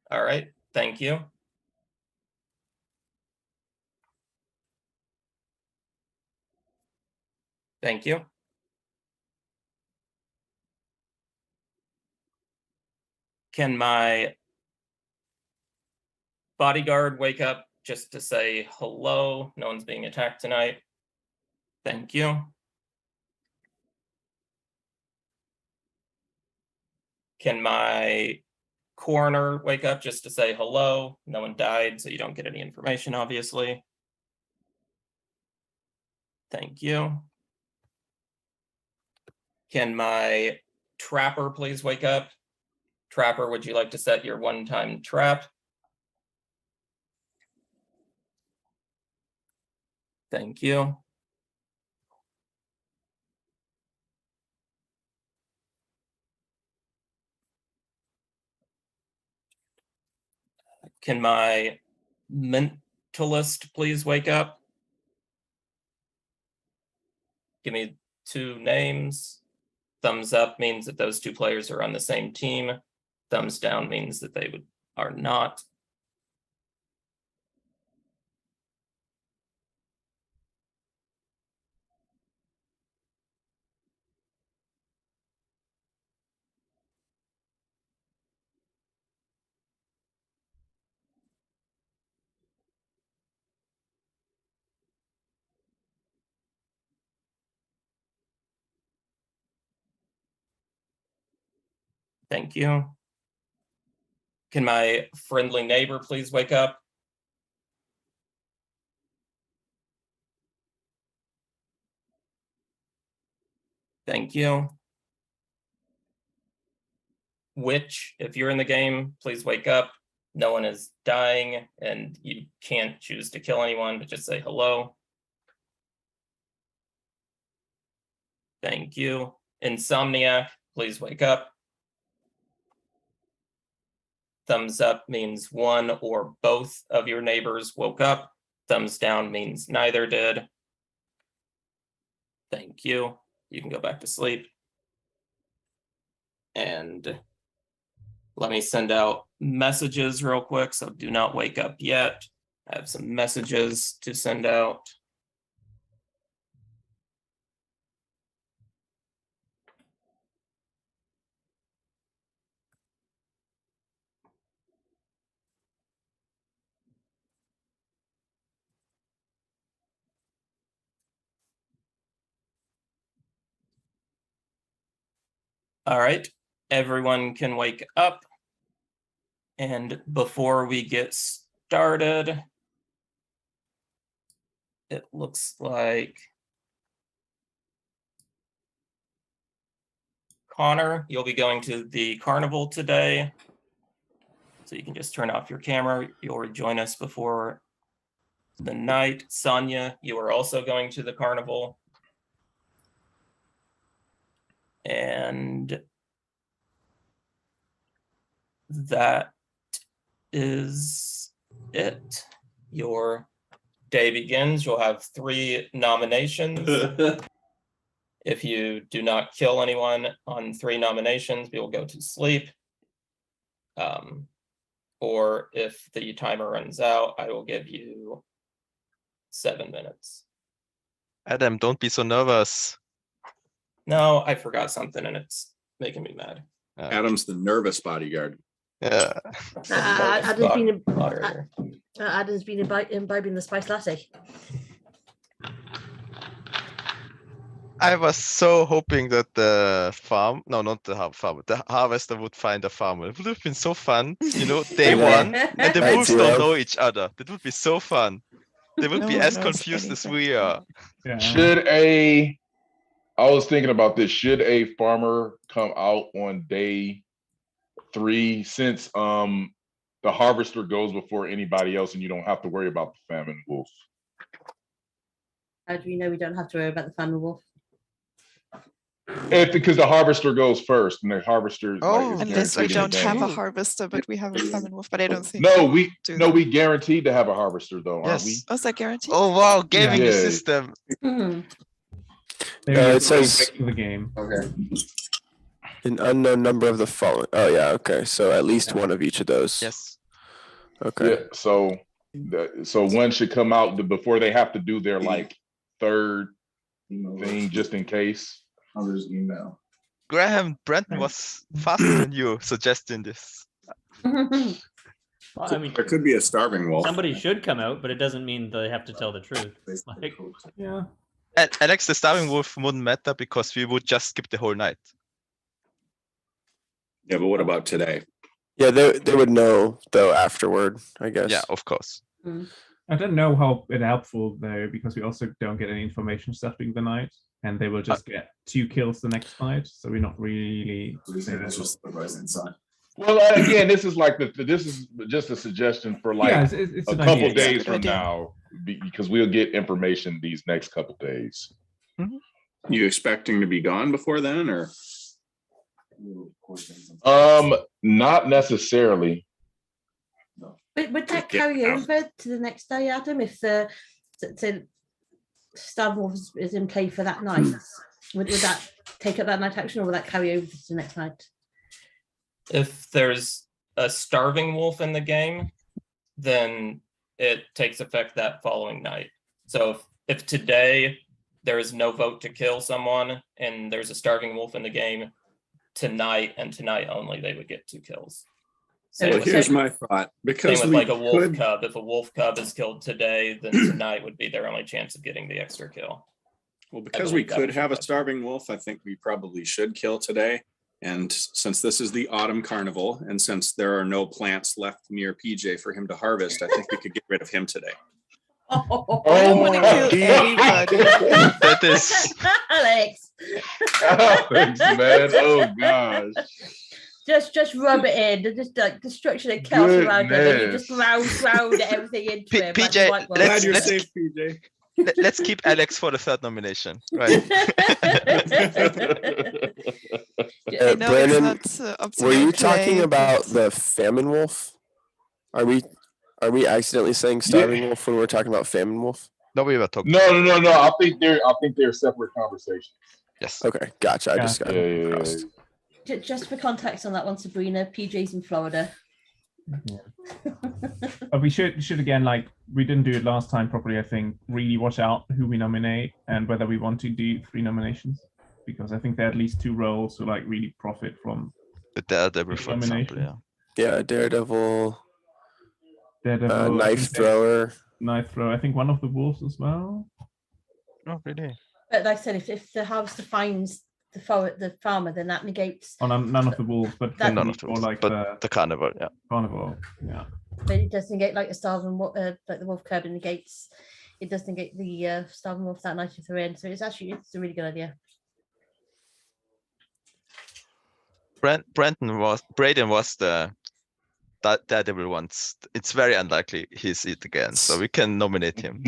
All right, thank you. Thank you. Can my bodyguard wake up just to say hello? No one's being attacked tonight. Thank you. Can my coroner wake up just to say hello? No one died, so you don't get any information, obviously. Thank you. Can my trapper please wake up? Trapper, would you like to set your one-time trap? Thank you. Can my mentalist please wake up? Give me 2 names. Thumbs up means that those 2 players are on the same team. Thumbs down means that they are not. Thank you. Can my friendly neighbor please wake up? Thank you. Witch, if you're in the game, please wake up. No one is dying, and you can't choose to kill anyone, but just say hello. Thank you. Insomniac, please wake up. Thumbs up means one or both of your neighbors woke up. Thumbs down means neither did. Thank you. You can go back to sleep. And let me send out messages real quick, so do not wake up yet. I have some messages to send out. All right, everyone can wake up. And before we get started, it looks like Connor, you'll be going to the carnival today. So you can just turn off your camera. You'll rejoin us before the night. Sonia, you are also going to the carnival. And that is it. Your day begins. You'll have 3 nominations. If you do not kill anyone on 3 nominations, we will go to sleep. Or if the timer runs out, I will give you 7 minutes. Adam, don't be so nervous. No, I forgot something and it's making me mad. Adam's the nervous bodyguard. Yeah. Adam's been imbibing the spice latte. I was so hoping that the farm, no, not the farmer, the harvester would find a farmer. It would have been so fun, day Yeah. one, and the Night wolves don't zero. know each other. That would be so fun. They would No be one as knows confused as anything. we are. Yeah. I was thinking about this. Should a farmer come out on day 3 since the harvester goes before anybody else and you don't have to worry about the famine wolf? How do you know we don't have to worry about the family wolf? Because the harvester goes first and the harvester is Unless we guaranteed in the don't have a game. harvester, but we have a famine wolf. But I don't think. No, we we guaranteed to have a harvester though, aren't we? Yes. Oh, is that guaranteed? Oh wow, gaming the Yeah. system. It says the game. Okay. an unknown number of the following. Oh yeah, okay. So at least one of each of those. Yes. Okay. Yeah, so one should come out before they have to do their third thing just in case. Others email. Graham, Brenton was faster than you suggesting this. Well, I mean, There could be a starving wolf. somebody should come out, but it doesn't mean they have to tell the truth. Like, Yeah. Alex, the starving wolf wouldn't matter because we would just skip the whole night. Yeah, but what about today? Yeah, they would know though afterward, I guess. Yeah, of course. I don't know how helpful though, because we also don't get any information starting the night, and they will just get 2 kills the next night. So we're not really. That's just the rise inside. Well, again, this is this is just a suggestion for Yeah, it's a an couple idea. days Good from idea. now, because we'll get information these next couple days. You expecting to be gone before then, or? Not necessarily. Would that Get carry out. over to the next day, Adam? If the Star Wars is in play for that night, would that take up that night action, or will that carry over to the next night? If there's a starving wolf in the game, then it takes effect that following night. So if today there is no vote to kill someone and there's a starving wolf in the game, tonight and tonight only, they would get 2 kills. Well, here's my thought. Because Same with we a wolf could- cub. If a wolf cub is killed today, then tonight would be their only chance of getting the extra kill. Well, because we could have a starving wolf, I think we probably should kill today. And since this is the autumn carnival, and since there are no plants left near PJ for him to harvest, I think we could get rid of him today. Oh my God. That is Alex. Thanks, man. Oh gosh. Just rub it in, just like destruction and chaos around him, and you just ground everything into him. like PJ, white let's- wine. let's- safe, PJ. Let's keep Alex for the 3rd nomination. Right. I know Brandon, it's not up to were my you talking play, about but- the famine wolf? Are we accidentally saying starving wolf when we're talking about famine wolf? No, we were talking. No. I think they're separate conversations. Yes. Okay, gotcha. I just got Yeah. crossed. Just for context on that one, Sabrina, PJ's in Florida. But we should again, like we didn't do it last time properly. I think really watch out who we nominate and whether we want to do 3 nominations, because I think there are at least 2 roles who like really profit from The Daredevil, for example. Yeah. Yeah, Daredevil, Daredevil, knife thrower. Knife thrower. I think one of the wolves as well. Oh, really? But like I said, if the harvester finds the farmer, then that negates. Oh, none of the wolves, but That- None of or those. like But the carnival, yeah. carnival. Yeah. But it does negate like a starving, like the wolf cub negates. It does negate the starving wolf that night if they're in. So it's a really good idea. Braden was the Daredevil once. It's very unlikely he's it again, so we can nominate him.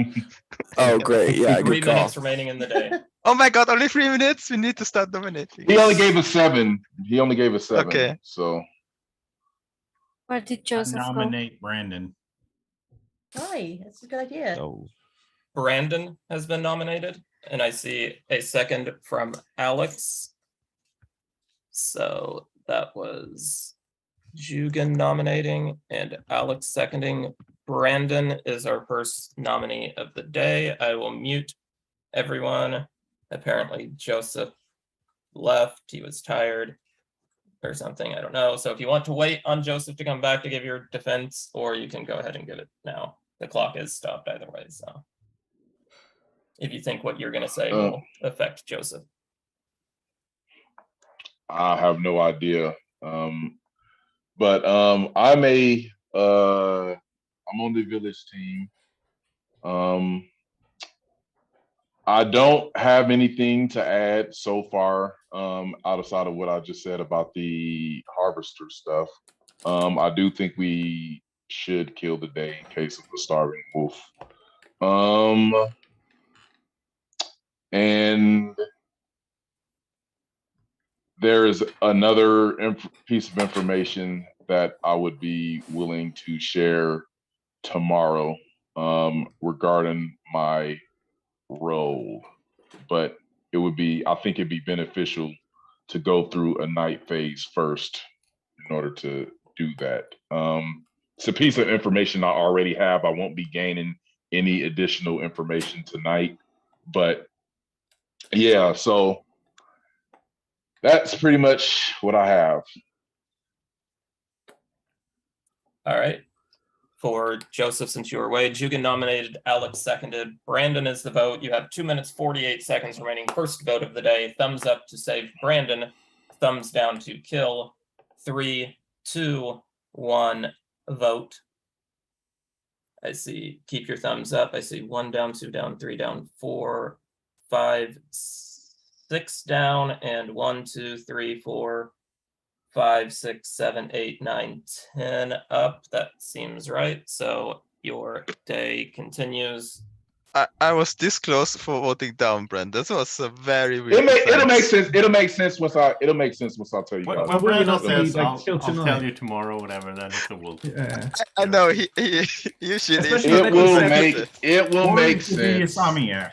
Oh, great! Yeah, 3 good call. minutes remaining in the day. Oh my God! Only 3 minutes. We need to start nominating. He only gave us 7. Okay. So Where did Joseph Nominate Brandon. Why? That's a good idea. No. Brandon has been nominated, and I see a second from Alex. So that was Jugan nominating and Alex seconding. Brandon is our first nominee of the day. I will mute everyone. Apparently Joseph left. He was tired or something. I don't know. So if you want to wait on Joseph to come back to give your defense, or you can go ahead and give it now. The clock is stopped either way. So if you think what you're going to say will affect Joseph. I have no idea. But I'm on the village team. I don't have anything to add so far, outside of what I just said about the harvester stuff. I do think we should kill the day in case of the starving wolf. And there is another piece of information that I would be willing to share tomorrow, regarding my role, but I think it'd be beneficial to go through a night phase first in order to do that. It's a piece of information I already have. I won't be gaining any additional information tonight, but yeah, so that's pretty much what I have. All right. For Joseph, since you were away, Jugan nominated, Alex seconded. Brandon is the vote. You have 2 minutes, 48 seconds remaining. First vote of the day. Thumbs up to save Brandon. Thumbs down to kill. 3, 2, 1, vote. I see. Keep your thumbs up. I see 1 down, 2 down, 3 down, 4, 5, 6 down, and 1, 2, 3, 4, 5, 6, 7, 8, 9, 10 up. That seems right. So your day continues. I was this close for voting down, Brent. This was a very weird. It'll make sense. It'll make sense once I tell you guys. When Brandon says, like, I'll till tell tonight. you tomorrow, whatever, then it's the wolf. Yeah. I know he usually. It will make Or it could be a sense. Samiak.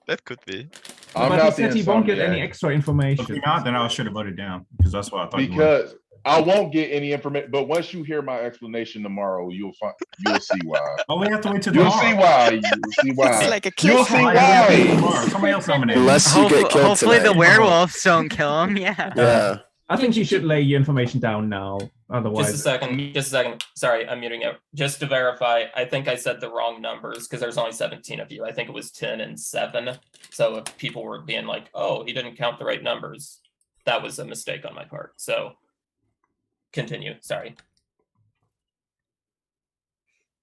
That could be. I'm But not he said the he won't get any insomniac. extra information. If you're not, then I should have voted down because that's what I thought. Because I won't get any information. But once you hear my explanation tomorrow, you'll see why. Oh, we have to wait till You'll tomorrow. see why. You'll see why. It's like a You'll see cliffhanger. why. Somebody else nominated. Unless you get killed Hopefully the tonight. werewolves don't kill him. Yeah. Yeah. I think you should lay your information down now. Otherwise, Just a second. Sorry, I'm muting it. Just to verify, I think I said the wrong numbers because there's only 17 of you. I think it was 10 and 7. So if people were being like, oh, he didn't count the right numbers, that was a mistake on my part. So continue. Sorry.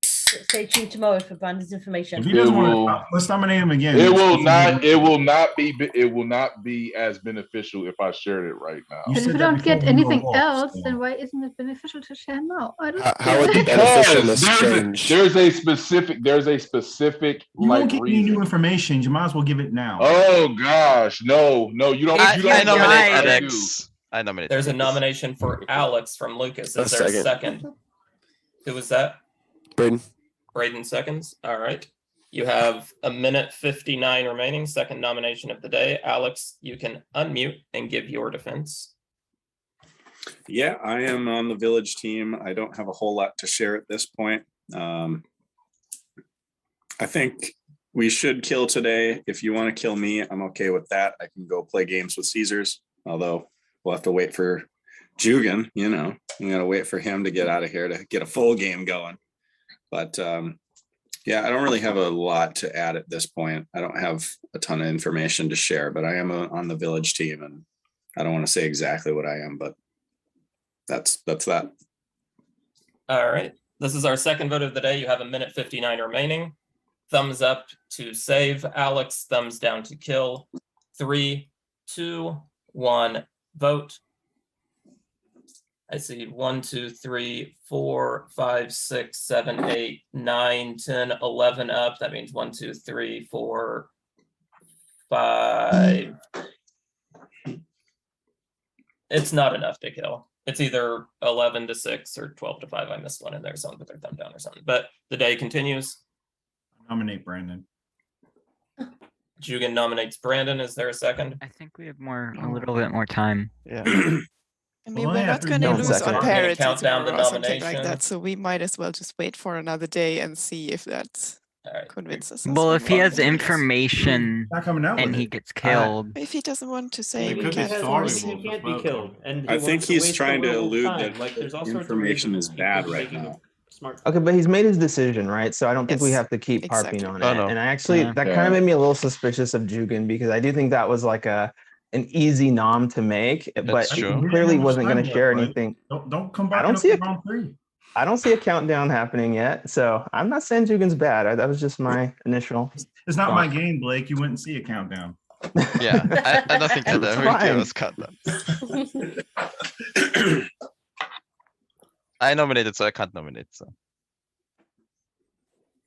Stay tuned tomorrow for Brandon's information. If he doesn't want to, let's nominate him again. It will not be as beneficial if I shared it right now. You But if said we that don't before get we anything were else, wolves, then why isn't it beneficial to share now? I don't How would the Because beneficialness change? there's a specific You like won't get any reason. new information. You might as well give it now. Oh gosh, no, you don't. I you don't nominate I do. Alex. I nominate. There's a Alex. nomination for Alex from Lucas. A Is there a second. second? Who was that? Braden. Braden seconds. All right. You have 1 minute 59 remaining. Second nomination of the day. Alex, you can unmute and give your defense. Yeah, I am on the village team. I don't have a whole lot to share at this point. I think we should kill today. If you want to kill me, I'm okay with that. I can go play games with Caesars, although we'll have to wait for Jugan, we gotta wait for him to get out of here to get a full game going. But yeah, I don't really have a lot to add at this point. I don't have a ton of information to share, but I am on the village team, and I don't want to say exactly what I am, but that's that. All right. This is our second vote of the day. You have 1 minute 59 remaining. Thumbs up to save Alex. Thumbs down to kill. 3, 2, 1, vote. I see 1, 2, 3, 4, 5, 6, 7, 8, 9, 10, 11 up. That means 1, 2, 3, 4, 5. It's not enough to kill. It's either 11 to 6 or 12 to 5. I missed one in there. Someone put their thumb down or something. But the day continues. Nominate Brandon. Jugan nominates Brandon. Is there a second? I think we have a little bit more time. Yeah. I mean, we're not going to lose on We're gonna parity count down the tomorrow or something like nomination. that, so we might as well just wait for another day and see if that right. convinces us. Well, if he has Yes. information Not coming out and with he it. gets killed, If he doesn't want to say, Maybe we he can has force Werewolf He as can't well. be killed. And he I think wants to he's waste the trying to werewolf allude time. that Like, there's all sorts of information reasons is he bad could be right making now. Smart. Okay, but he's made his decision, right? So I don't think we Yes, have to keep harping exactly. on Oh, it. no. And I actually Yeah. that kind of made me a little suspicious of Jugan because I do think that was like an easy nom to make, but That's he true. clearly wasn't going to Decide share yet, Blake. anything. Don't come I barking don't up see the a wrong tree. I don't see a countdown happening yet. So I'm not saying Jugan's bad. That was just my initial. It's not my thought. game, Blake. You wouldn't see a countdown. Yeah, I don't think that It's every game fine. was cut down. I nominated, so I can't nominate. So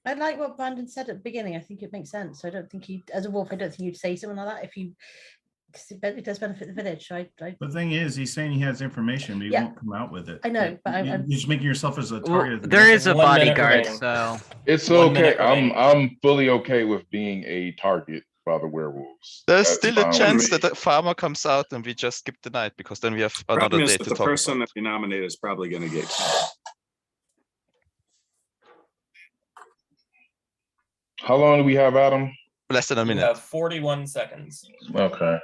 I like what Brandon said at the beginning. I think it makes sense. I don't think he, as a wolf, I don't think you'd say something like that if you, because it does benefit the village. So The thing is, he's saying he has information, but he Yeah. won't come out with it. I know, but You're I'm just making yourself as a Well, target. of the there is a 1 minute bodyguard, remaining. so It's 1 okay. minute remaining. I'm fully okay with being a target by the werewolves. there's That's still fine a with chance me. that the farmer comes out and we just skip the night because then we have another Problem is day that to the talk person about. that we nominate is probably going to get killed. How long do we have, Adam? Less than a You minute. have 41 seconds. Okay.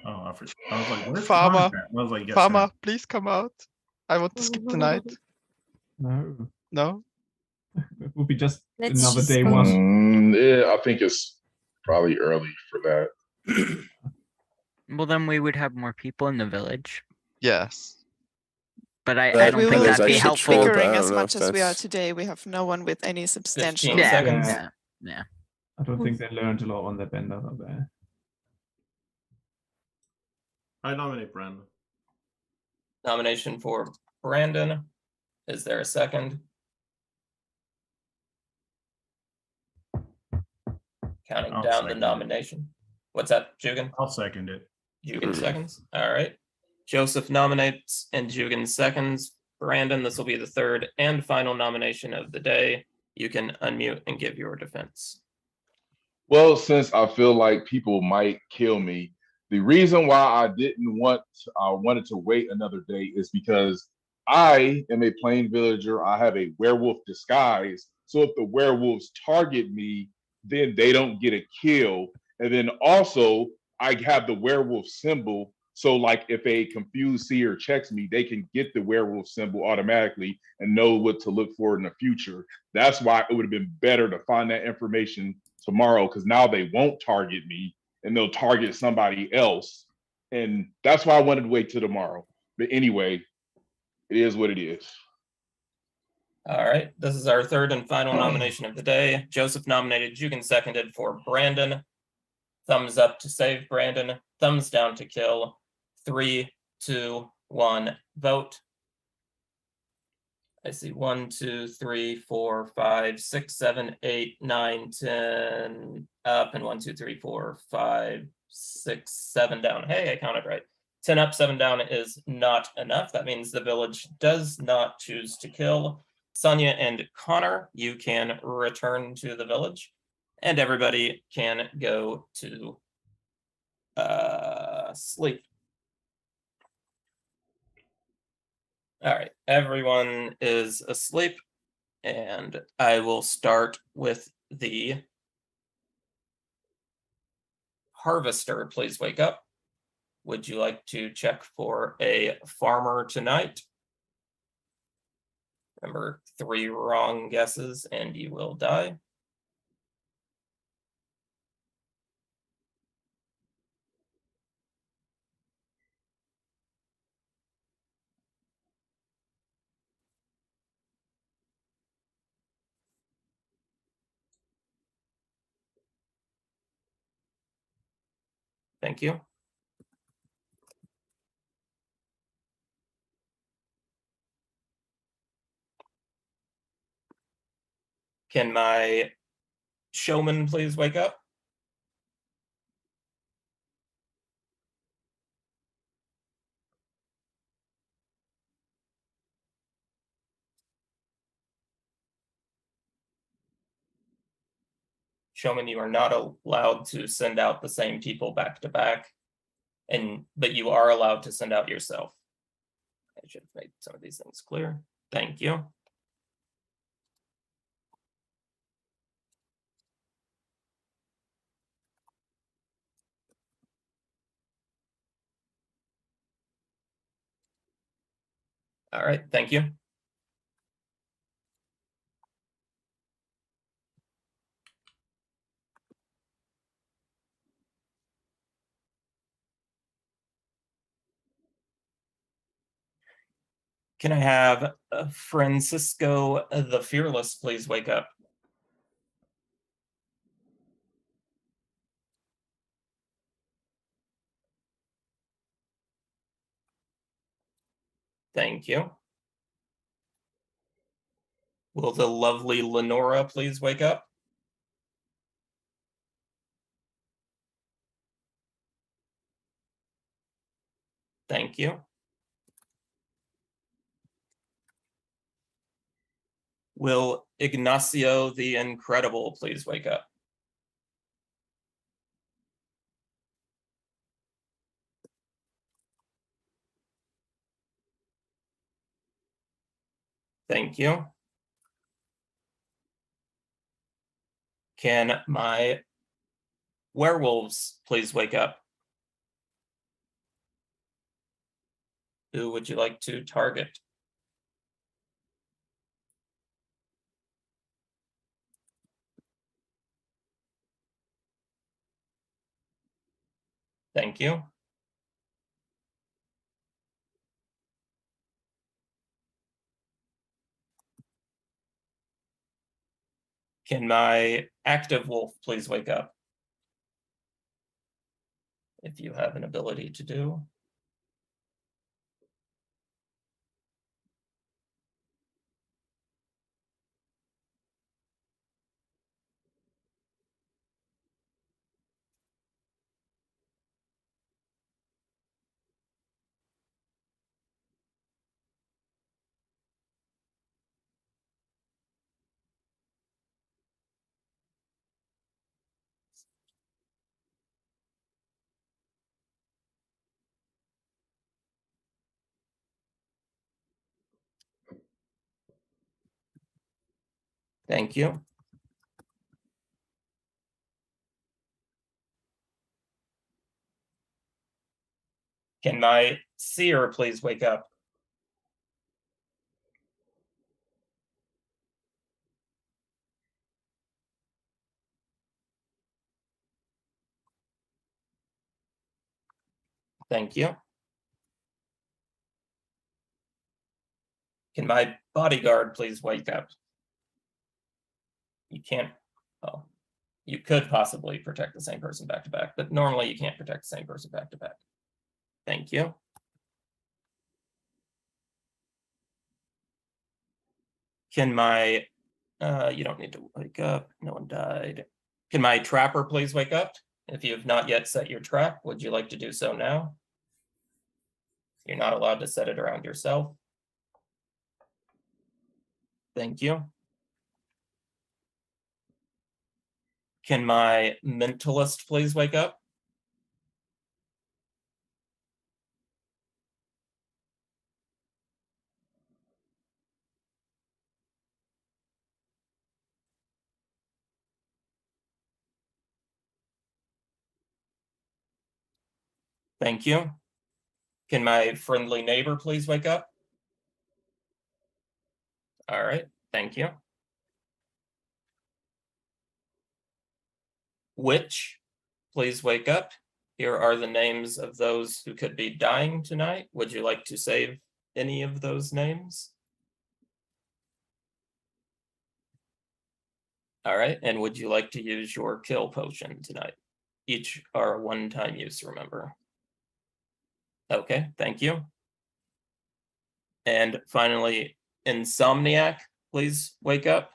Oh, I was like, where's Farmer, Connor at? I was like, yes, farmer, sir. please come out. I want to skip the night. No, No? it would be just Let's another just day go. one. Yeah, I think it's probably early for that. well then we would have more people in the village. Yes. But I That don't We think will is that'd be actually helpful. true, but I triggering don't as know much if as we are that's today. We have no one with any substantial. 15 Yeah, seconds. yeah. I don't think they learned a lot on their bender up there. I nominate Brandon. Nomination for Brandon. Is there a second? Counting I'll down the second it. nomination. What's that, Jugan? I'll second it. Jugan seconds. All right. Joseph nominates and Jugan seconds. Brandon, this will be the third and final nomination of the day. You can unmute and give your defense. Well, since I feel like people might kill me, the reason why I wanted to wait another day is because I am a plain villager. I have a werewolf disguise. So if the werewolves target me, then they don't get a kill. And then also I have the werewolf symbol. So like if a confused seer checks me, they can get the werewolf symbol automatically and know what to look for in the future. That's why it would have been better to find that information tomorrow, because now they won't target me and they'll target somebody else. And that's why I wanted to wait till tomorrow. But anyway, it is what it is. All right. This is our third and final nomination of the day. Joseph nominated, Jugan seconded for Brandon. Thumbs up to save Brandon. Thumbs down to kill. 3, 2, 1, vote. I see 1, 2, 3, 4, 5, 6, 7, 8, 9, 10 up, and 1, 2, 3, 4, 5, 6, 7 down. Hey, I counted right. 10 up, 7 down is not enough. That means the village does not choose to kill. Sonia and Connor, you can return to the village, and everybody can go to sleep. All right, everyone is asleep, and I will start with the harvester. Please wake up. Would you like to check for a farmer tonight? Remember, 3 wrong guesses and you will die. Thank you. Can my showman please wake up? Showman, you are not allowed to send out the same people back to back, but you are allowed to send out yourself. I should have made some of these things clear. Thank you. All right, thank you. Can I have Francisco the Fearless please wake up? Thank you. Will the lovely Lenora please wake up? Thank you. Will Ignacio the Incredible please wake up? Thank you. Can my werewolves please wake up? Who would you like to target? Thank you. Can my active wolf please wake up? If you have an ability to do. Thank you. Can my seer please wake up? Thank you. Can my bodyguard please wake up? You can't, oh, you could possibly protect the same person back to back, but normally you can't protect the same person back to back. Thank you. Can my, you don't need to wake up, no one died. Can my trapper please wake up? If you have not yet set your trap, would you like to do so now? You're not allowed to set it around yourself. Thank you. Can my mentalist please wake up? Thank you. Can my friendly neighbor please wake up? All right, thank you. Witch, please wake up. Here are the names of those who could be dying tonight. Would you like to save any of those names? All right, and would you like to use your kill potion tonight? Each are a one-time use, remember. Okay, thank you. And finally, Insomniac, please wake up.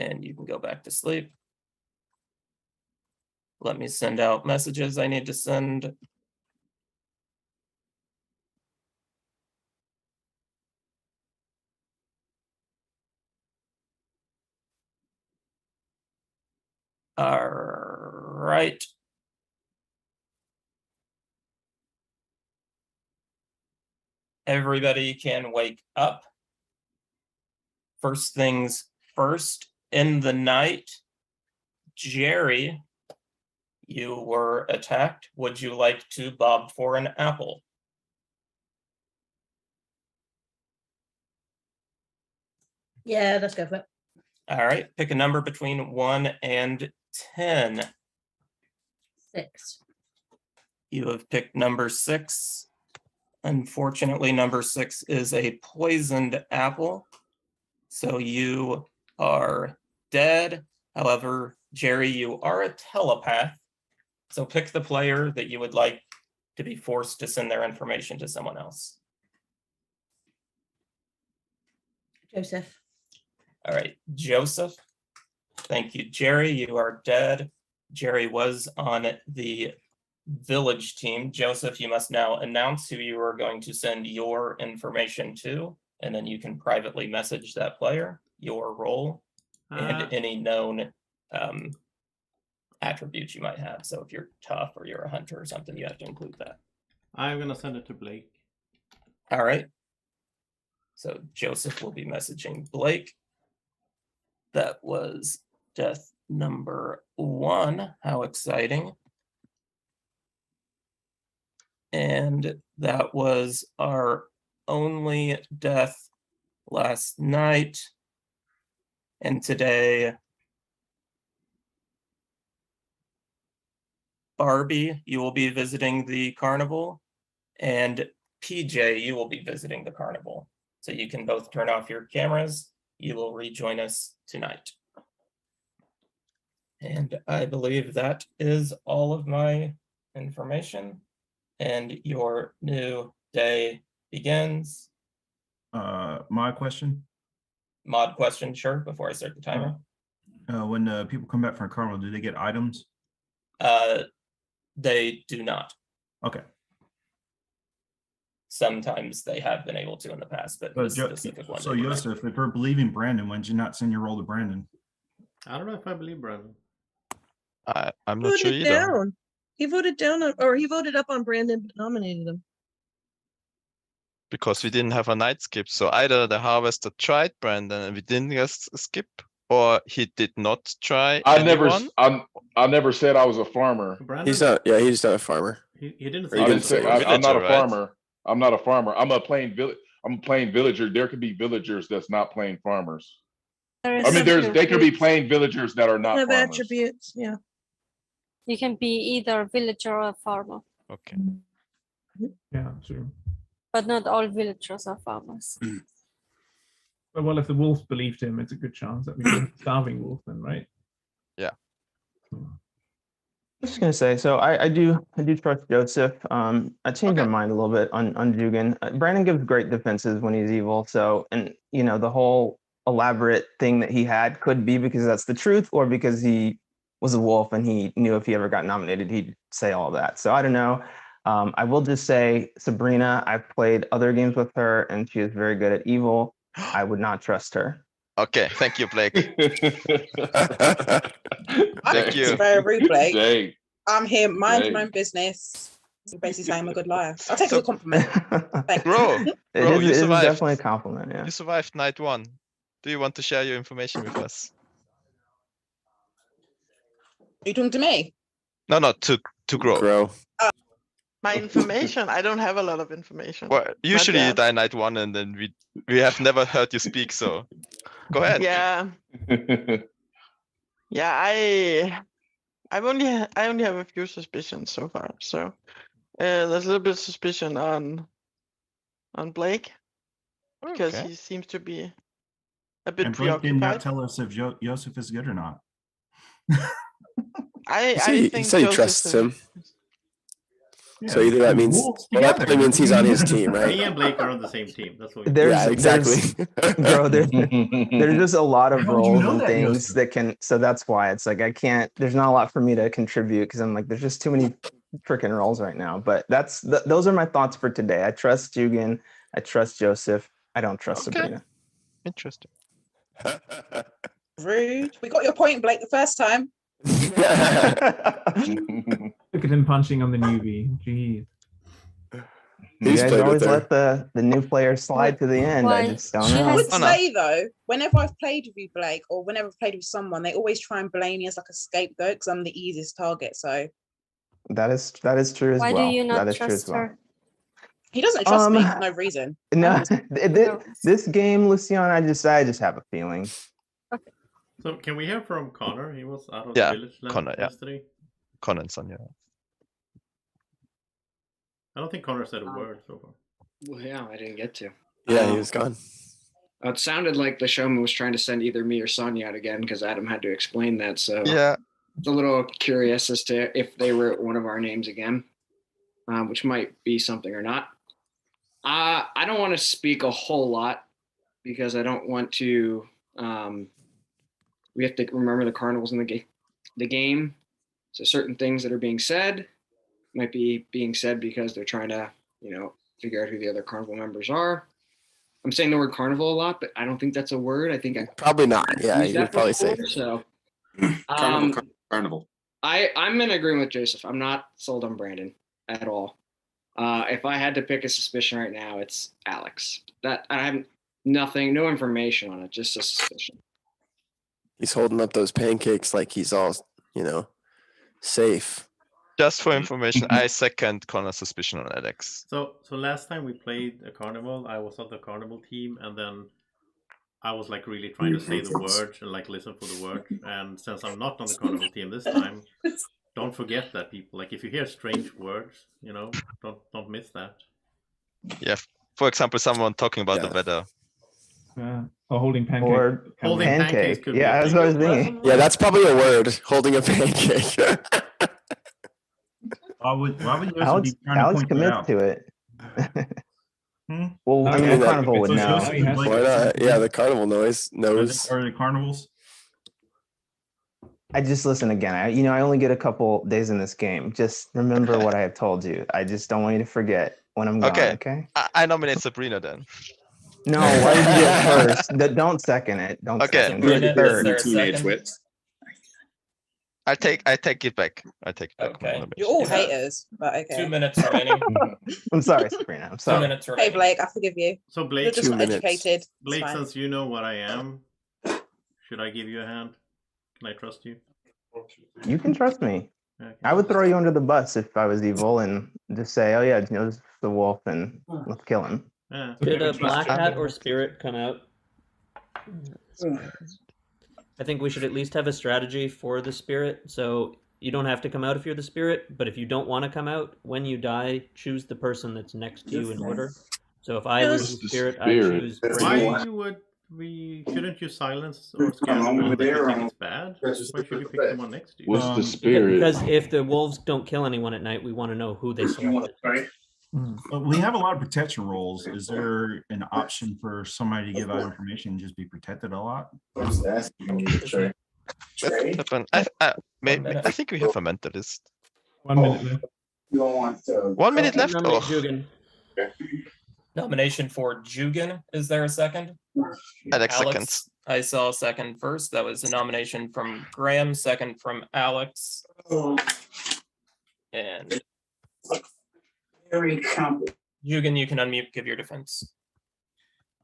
And you can go back to sleep. Let me send out messages I need to send. All right. Everybody can wake up. First things first, in the night, Jerry, you were attacked. Would you like to bob for an apple? Yeah, let's go for it. All right, pick a number between 1 and 10. 6. You have picked number 6. Unfortunately, number 6 is a poisoned apple. So you are dead. However, Jerry, you are a telepath. So pick the player that you would like to be forced to send their information to someone else. Joseph. All right, Joseph. Thank you, Jerry. You are dead. Jerry was on the village team. Joseph, you must now announce who you are going to send your information to, and then you can privately message that player, your role, and any known attributes you might have. So if you're tough or you're a hunter or something, you have to include that. I'm gonna send it to Blake. All right. So Joseph will be messaging Blake. That was death number 1. How exciting. And that was our only death last night. And today, Barbie, you will be visiting the carnival, and PJ, you will be visiting the carnival. So you can both turn off your cameras. You will rejoin us tonight. And I believe that is all of my information. And your new day begins. My question. Mod question, sure, before I start the timer. When people come back from Carnival, do they get items? They do not. Okay. Sometimes they have been able to in the past, but this specific one. So Joseph, if we're believing Brandon, why did you not send your role to Brandon? I don't know if I believe Brandon. I'm not sure Voted either. down. He voted down, or he voted up on Brandon, but nominated him. Because we didn't have a night skip. So either the harvester tried Brandon and we didn't get a skip, or he did not try anyone. I never said I was a farmer. He's not. Yeah, he's not a farmer. He didn't Or say. he didn't say. I'm not a Villager, right? farmer. I'm not a farmer. I'm a plain villager. There could be villagers that's not plain farmers. I mean, they could be plain villagers that are not Have farmers. attributes, yeah. You can be either a villager or a farmer, Okay. Yeah, true. but not all villagers are farmers. But well, if the wolf believed him, it's a good chance that we can starving wolf then, right? Yeah. I was just gonna say, so I do trust Joseph. I changed my mind a little bit on Jugan. Brandon gives great defenses when he's evil. So, and you know, the whole elaborate thing that he had could be because that's the truth, or because he was a wolf and he knew if he ever got nominated, he'd say all that. So I don't know. I will just say Sabrina, I've played other games with her and she is very good at evil. I would not trust her. Okay, thank you, Blake. Thank you. It's very rude, Blake. Jay. I'm here, mind Jay. my own business. You're basically saying I'm a good liar. I'll take it as a compliment. Thanks. Bro, It you is survived. definitely a compliment. Yeah. You survived night 1. Do you want to share your information with us? Are you talking to me? No, to grow. My information, I don't have a lot of information. Well, usually you yet. die night 1 and then we have never heard you speak, so go ahead. Yeah. Yeah, I only have a few suspicions so far. So there's a little bit of suspicion on Blake because Okay. he seems to be a bit And Blake did not preoccupied. tell us if Joseph is good or not. I He think said he Joseph trusts is- him. Yeah, So either that means wolves well, that together. probably means he's on his team, Me right? and Blake are on the same team. That's what. Yeah, exactly. Bro, there's just a lot of How would you roles know and that, things Joseph? that can. So that's why it's like I can't. There's not a lot for me to contribute because I'm like there's just too many freaking roles right now. But those are my thoughts for today. I trust Jugan. I trust Joseph. I don't trust Sabrina. Interesting. Rude. We got your point, Blake, the first time. Look at him punching on the newbie. Jeez. You guys always let the new player slide to the end. I just don't know. I would say though, whenever I've played with you, Blake, or whenever I've played with someone, they always try and blame me as like a scapegoat because I'm the easiest target. So That is true as Why well. do you not that is true as trust well. her? he doesn't trust me for no reason. No, this game, Lucian, I just have a feeling. So can we hear from Connor? He was out of Yeah, the village Connor, yeah. yesterday. Connor and Sonia. I don't think Connor said a word so far. Well, yeah, I didn't get to. Yeah, he was gone. It sounded like the showman was trying to send either me or Sonya out again because Adam had to explain that. So Yeah. it's a little curious as to if they wrote one of our names again, which might be something or not. I don't want to speak a whole lot because I don't want to. We have to remember the carnivals in the game. So certain things that are being said might be being said because they're trying to, figure out who the other carnival members are. I'm saying the word carnival a lot, but I don't think that's a word. I think I Probably not. Yeah, used you would that probably say. before, so. Carnival. I'm in agreement with Joseph. I'm not sold on Brandon at all. If I had to pick a suspicion right now, it's Alex. That I have no information on it, just a suspicion. He's holding up those pancakes like he's all, safe. Just for information, I second Connor's suspicion on Alex. So last time we played a carnival, I was on the carnival team, and then I was like really trying to say the words and like listen for the words. And since I'm not on the carnival team this time, don't forget that, people. Like if you hear strange words, don't miss that. Yeah. For example, someone talking about the weather. Or holding pancake. Or holding pancakes could be yeah, a that's thing. what I was thinking. Yeah, that's probably a word. Holding a pancake. Why would you Alex, be trying to Alex point that commits out? to it. Hmm? Well, I mean, the carnival would So know. Joseph and Blake Why not? Yeah, the carnival knows. Are the carnivals? I just listen again. I only get a couple days in this game. Just remember what I have told you. I just don't want you to forget when I'm gone. Okay. I nominate Sabrina then. No, why did you do it first? Don't second it. Don't second. Do it third. Teenage wits. I take it back. I take it back. Okay. You're all haters, but okay. 2 minutes remaining. I'm sorry, Sabrina. I'm 2 sorry. minutes Hey remaining. Blake, I forgive you. So You're Blake, just not educated. It's Blake, fine. since you know what I am, should I give you a hand? Can I trust you? You can trust me. Okay. I would throw you under the bus if I was evil and just say, "Oh yeah, this is the wolf, and let's kill him." Yeah. Could a black hat or spirit come out? I think we should at least have a strategy for the spirit. So you don't have to come out if you're the spirit, but if you don't want to come out, when you die, choose the person that's next to you in order. So if I lose the spirit, I choose Why Brandon. shouldn't you silence or scare the one that you think is bad? Why should you pick the one next to you? What's the spirit? Because if the wolves don't kill anyone at night, we want to know who they selected. We have a lot of protection roles. Is there an option for somebody to give out information and just be protected a lot? That could happen. I think we have a mentalist. 1 minute left. 1 minute left. Nominate Oh, Jugan. Nomination for Jugan. Is there a second? Alex seconds. I saw second first. That was a nomination from Graham, second from Alex. And Jugan, you can unmute, give your defense.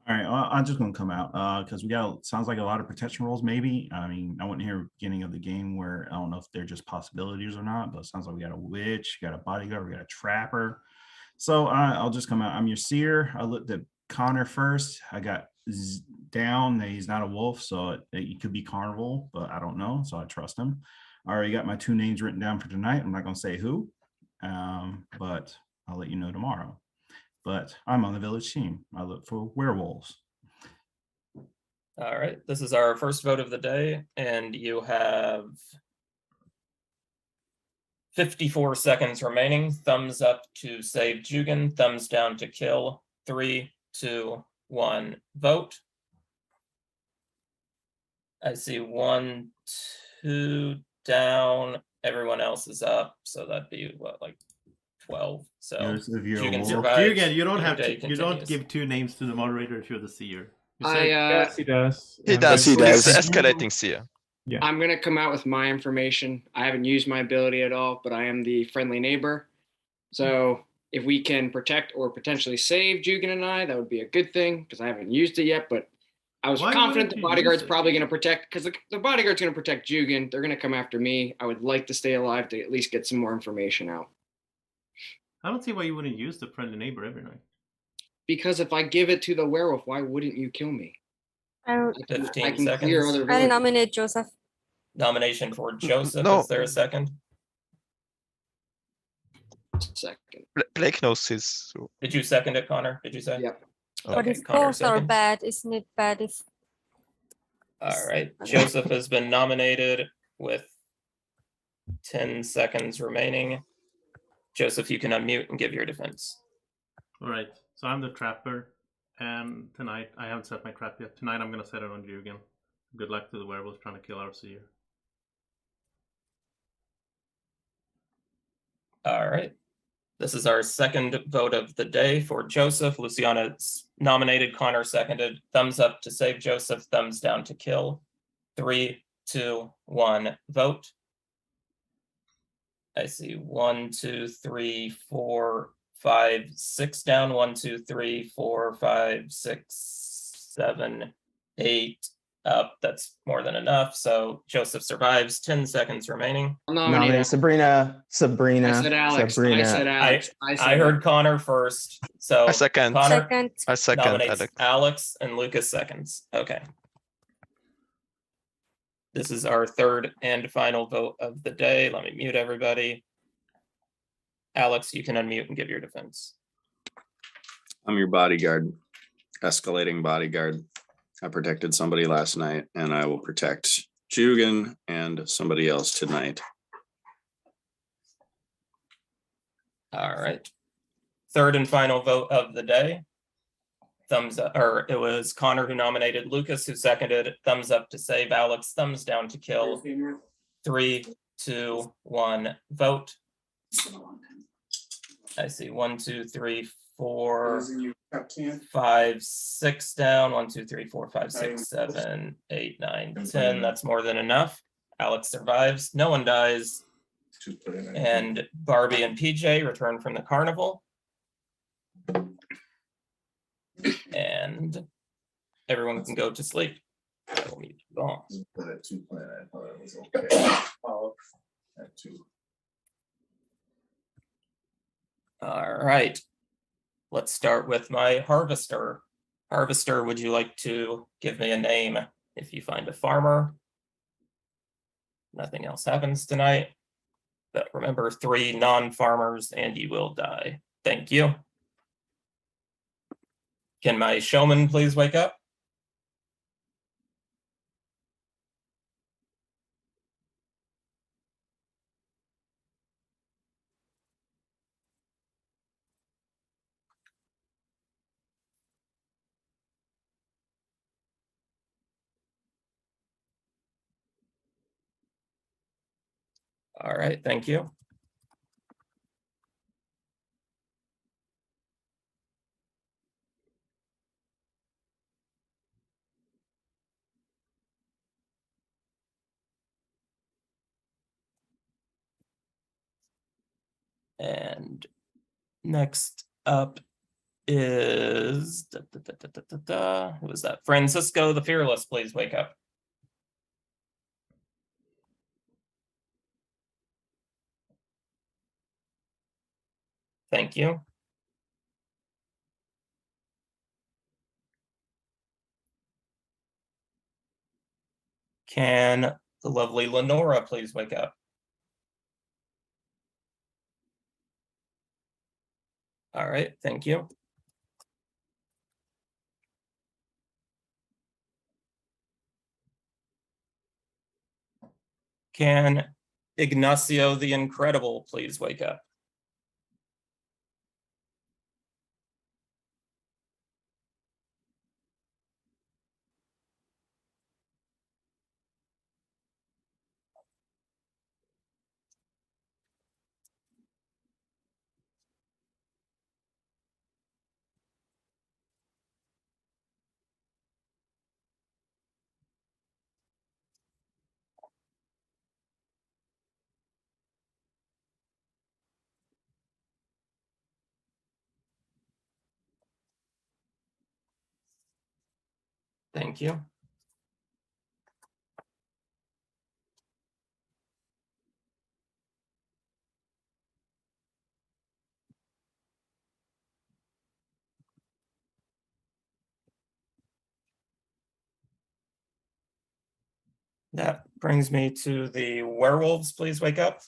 All right, well, I'm just gonna come out because we got sounds like a lot of protection roles. Maybe I mean I wouldn't hear beginning of the game where I don't know if they're just possibilities or not, but it sounds like we got a witch, we got a bodyguard, we got a trapper. So I'll just come out. I'm your seer. I looked at Connor first. I got down that he's not a wolf, so it could be carnival, but I don't know, so I trust him. I already got my 2 names written down for tonight. I'm not gonna say who, but I'll let you know tomorrow. But I'm on the village team. I look for werewolves. All right, this is our first vote of the day, and you have 54 seconds remaining. Thumbs up to save Jugan, thumbs down to kill. 3, 2, 1, vote. I see 1, 2 down. Everyone else is up, so that'd be what, like 12. So Jugan survives. Jugan, you don't Your have day to. You don't continues. give 2 names to the moderator if you're the seer. You I, said- Yes, he does. He does. He's the escalating seer. Yeah. I'm gonna come out with my information. I haven't used my ability at all, but I am the friendly neighbor. So if we can protect or potentially save Jugan and I, that would be a good thing because I haven't used it yet. But I was Why confident wouldn't the you bodyguard's use it? probably gonna protect because the bodyguard's gonna protect Jugan. They're gonna come after me. I would like to stay alive to at least get some more information out. I don't see why you wouldn't use the friendly neighbor every night. Because if I give it to the werewolf, why wouldn't you kill me? I, 15 can clear seconds. other I villagers. nominate Joseph. Nomination for Joseph. no. Is there a second? Second. Blake knows his. So. Did you second it, Connor? Did you say? Yep. But Okay, if Connor both are seconds. bad, isn't it bad if All right. Joseph has been nominated with 10 seconds remaining. Joseph, you can unmute and give your defense. All right. So I'm the trapper, and tonight I haven't set my trap yet. Tonight I'm gonna set it on you again. Good luck to the werewolf trying to kill our seer. All right. This is our second vote of the day for Joseph. Luciana's nominated, Connor seconded. Thumbs up to save Joseph, thumbs down to kill. 3, 2, 1, vote. I see 1, 2, 3, 4, 5, 6 down. 1, 2, 3, 4, 5, 6, 7, 8 up. That's more than enough. So Joseph survives. 10 seconds remaining. Nominate Sabrina. I said Alex. Sabrina. I said Alex. I heard Connor first. So I second. Connor I second nominates Alex. Alex and Lucas seconds. Okay. This is our third and final vote of the day. Let me mute everybody. Alex, you can unmute and give your defense. I'm your bodyguard, escalating bodyguard. I protected somebody last night, and I will protect Jugan and somebody else tonight. All right. Third and final vote of the day. Thumbs up, or it was Connor who nominated Lucas, who seconded. Thumbs up to save Alex, thumbs down to kill. 3, 2, 1, vote. I see 1, 2, 3, 4, 5, 6 down. 1, 2, 3, 4, 5, 6, 7, 8, 9, 10. That's more than enough. Alex survives. No one dies. And Barbie and PJ return from the carnival. And everyone can go to sleep. I will mute you all. Put a 2 plan. I thought it was okay. At 2. All right. Let's start with my harvester. Harvester, would you like to give me a name if you find a farmer? Nothing else happens tonight. But remember, 3 non-farmers and you will die. Thank you. Can my showman please wake up? All right, thank you. And next up is who is that? Francisco the Fearless, please wake up. Thank you. Can the lovely Lenora please wake up? All right, thank you. Can Ignacio the Incredible please wake up? Thank you. That brings me to the werewolves. Please wake up.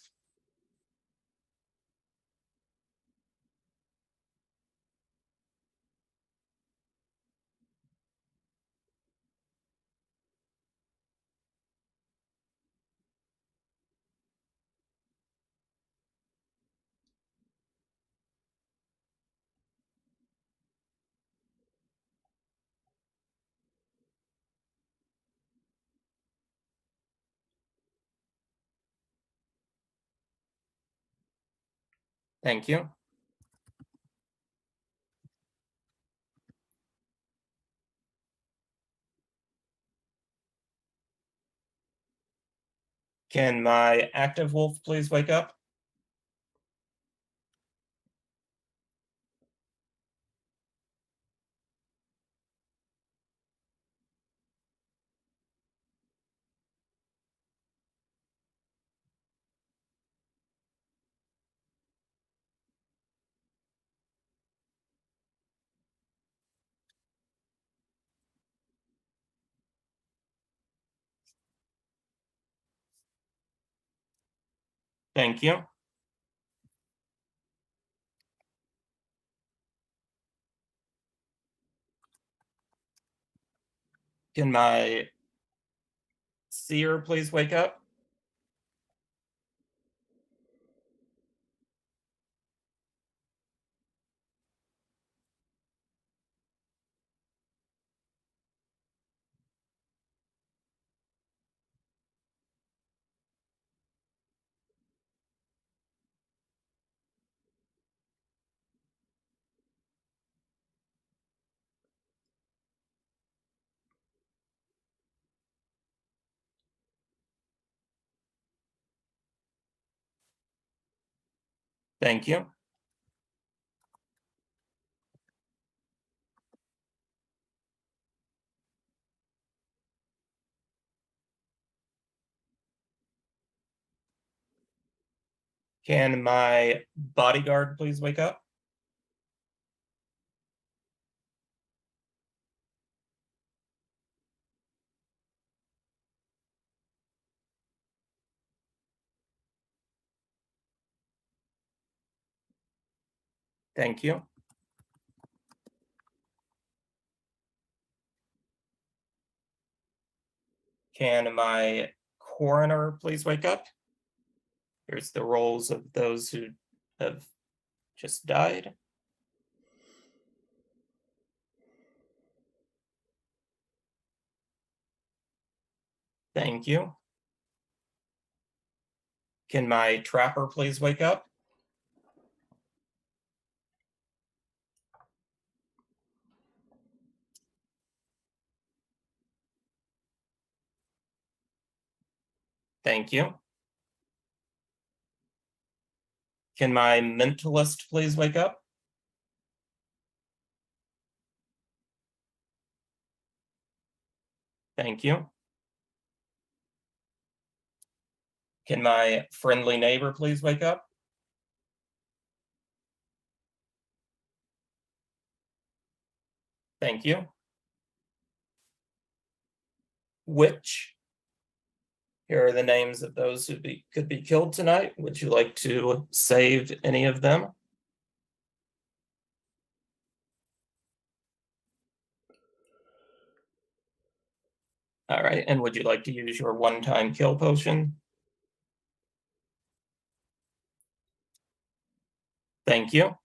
Thank you. Can my active wolf please wake up? Thank you. Can my seer please wake up? Thank you. Can my bodyguard please wake up? Thank you. Can my coroner please wake up? Here's the rolls of those who have just died. Thank you. Can my trapper please wake up? Thank you. Can my mentalist please wake up? Thank you. Can my friendly neighbor please wake up? Thank you. Witch. Here are the names of those who could be killed tonight. Would you like to save any of them? All right, and would you like to use your one-time kill potion? Thank you.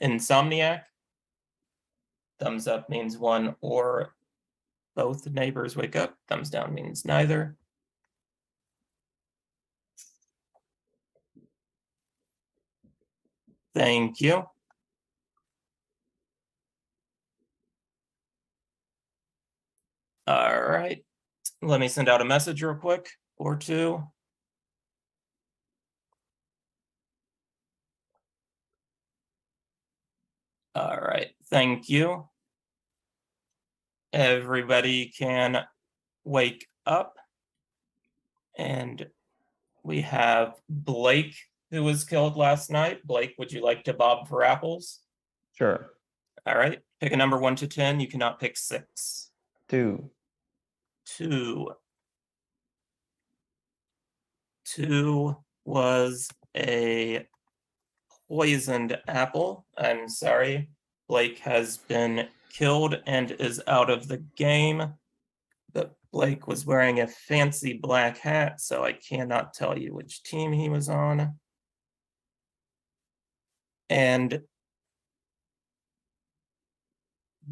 Insomniac. Thumbs up means one or both neighbors wake up. Thumbs down means neither. Thank you. All right, let me send out a message real quick or two. All right, thank you. Everybody can wake up. And we have Blake, who was killed last night. Blake, would you like to bob for apples? Sure. All right, pick a number 1 to 10. You cannot pick 6. 2. 2. 2 was a poisoned apple. I'm sorry. Blake has been killed and is out of the game. But Blake was wearing a fancy black hat, so I cannot tell you which team he was on. And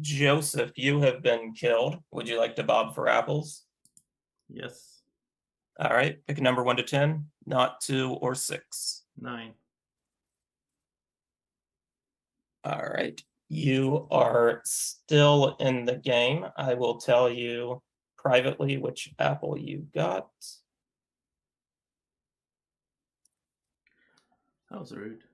Joseph, you have been killed. Would you like to bob for apples? Yes. All right, pick a number 1 to 10, not 2 or 6. 9. All right, you are still in the game. I will tell you privately which apple you got. That was rude.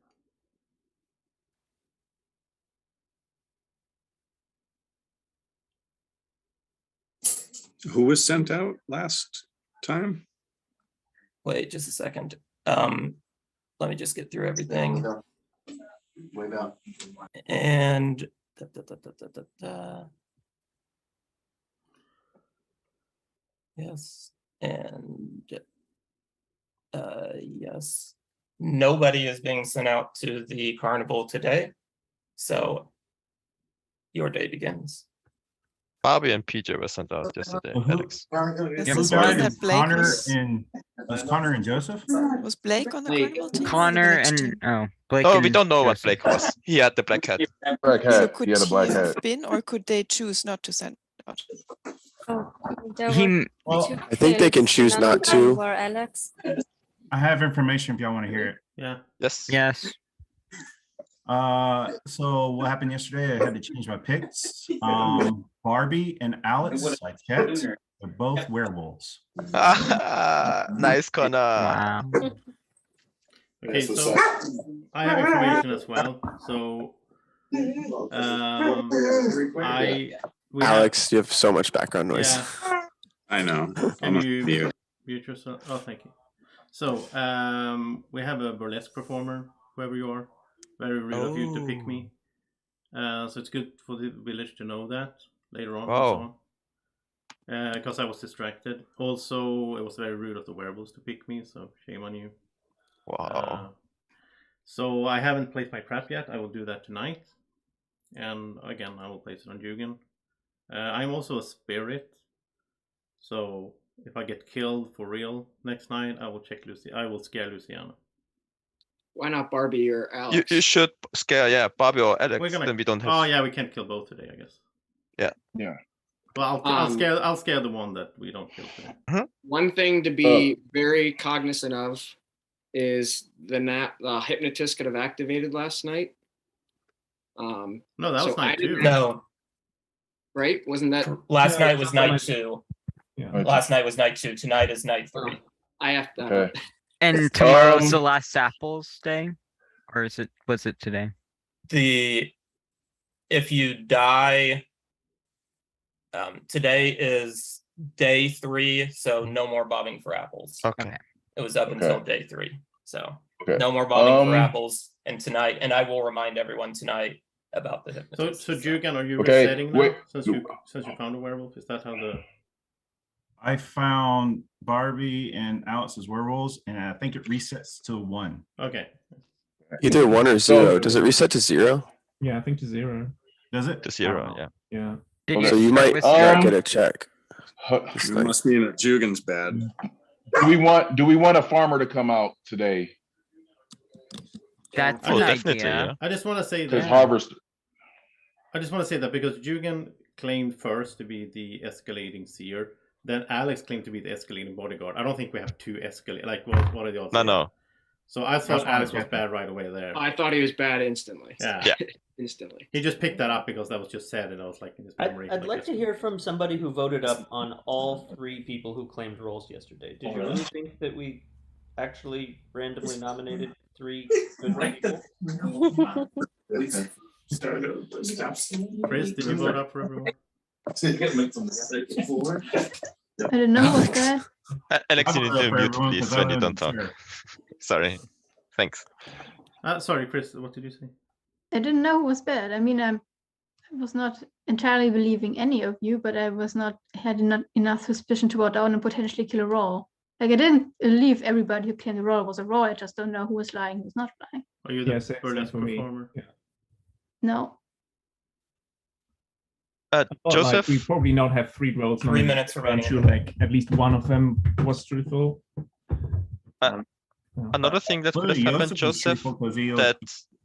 Who was sent out last time? Wait just a second. Let me just get through everything. Way down. And yes, and yes, nobody is being sent out to the carnival today, so your day begins. Barbie and PJ were sent out yesterday, Alex. Was Connor and Joseph? Was Blake on the carnival team? Connor and Blake. Oh, we don't know what Blake was. He had the black hat. Black So hat. could He had a black hat. have been, or could they choose not to send out? Oh, there He- were Well, two I think they can players choose on not the to. carnival, Alex. I have information if y'all want to hear it. Yeah. Yes. Yes. So what happened yesterday? I had to change my picks. Barbie and Alex, I checked. They're both werewolves. Nice, Connor. Wow. Okay, so I have information as well. So Alex, you have so much background noise. Yeah. I know. Can I'm you mute. mute yourself? Oh, thank you. So we have a burlesque performer, whoever you are. Very rude of you to pick me. So it's good for the village to know that later on. Wow. Because I was distracted. Also, it was very rude of the werewolves to pick me, so shame on you. Wow. So I haven't placed my trap yet. I will do that tonight. And again, I will place it on Jugen. I'm also a spirit. So if I get killed for real next night, I will check Lucy. I will scare Luciana. Why not Barbie or Alex? You should scare, yeah, Barbie or Alex. We're gonna... Then we don't have. Oh yeah, we can't kill both today, I guess. Yeah. Yeah. Well, I'll scare the one that we don't kill today. One thing to be very cognizant of is the hypnotist could have activated last night. No, that was night 2. No. Right? Wasn't that last night was night 2? Yeah. Last night was night 2. Tonight is night 3. I have to. Okay. And tomorrow's the last apples day, or was it today? If you die, today is day 3, so no more bobbing for apples. Okay. It was up until day 3, so Okay. no more bobbing for apples. And tonight, and I will remind everyone tonight about the hypnotist. So Jugan, are you Okay, resetting now? wait. Since you found a werewolf, is that how the? I found Barbie and Alex as werewolves, and I think it resets to 1. Okay. Either 1 or 0. Does it reset to 0? Yeah, I think to 0. Does it? To 0, yeah. Yeah. So you might get a check. It must mean that Jugen's bad. Do we want a farmer to come out today? That's Oh, an definitely, idea. yeah. I just want to say Because that. harvest. I just want to say that because Jugan claimed first to be the escalating seer, then Alex claimed to be the escalating bodyguard. I don't think we have 2 escalate. Like, what are the odds? No. So I thought Alex was bad right away there. I thought he was bad instantly. Yeah. Instantly. He just picked that up because that was just said, and I was like in his memory. I'd like to hear from somebody who voted up on all 3 people who claimed roles yesterday. Did you really think that we actually randomly nominated 3 good people? Chris, did you vote up for everyone? I didn't know what that. Alex, you need to mute, everyone, please, 'cause when I you don't wasn't talk. sure. Sorry. Thanks. Sorry, Chris. What did you say? I didn't know it was bad. I mean, I was not entirely believing any of you, but I was not had not enough suspicion to go down and potentially kill a roll. Like I didn't believe everybody who claimed the roll was a roll. I just don't know who was lying, who's not lying. Are you the Yeah, same burlesque for me. performer? Yeah. No. But, like, we Joseph, probably not have 3 rolls. 3 minutes I'm remaining. sure like at least one of them was truthful. another thing that could have happened, Joseph, that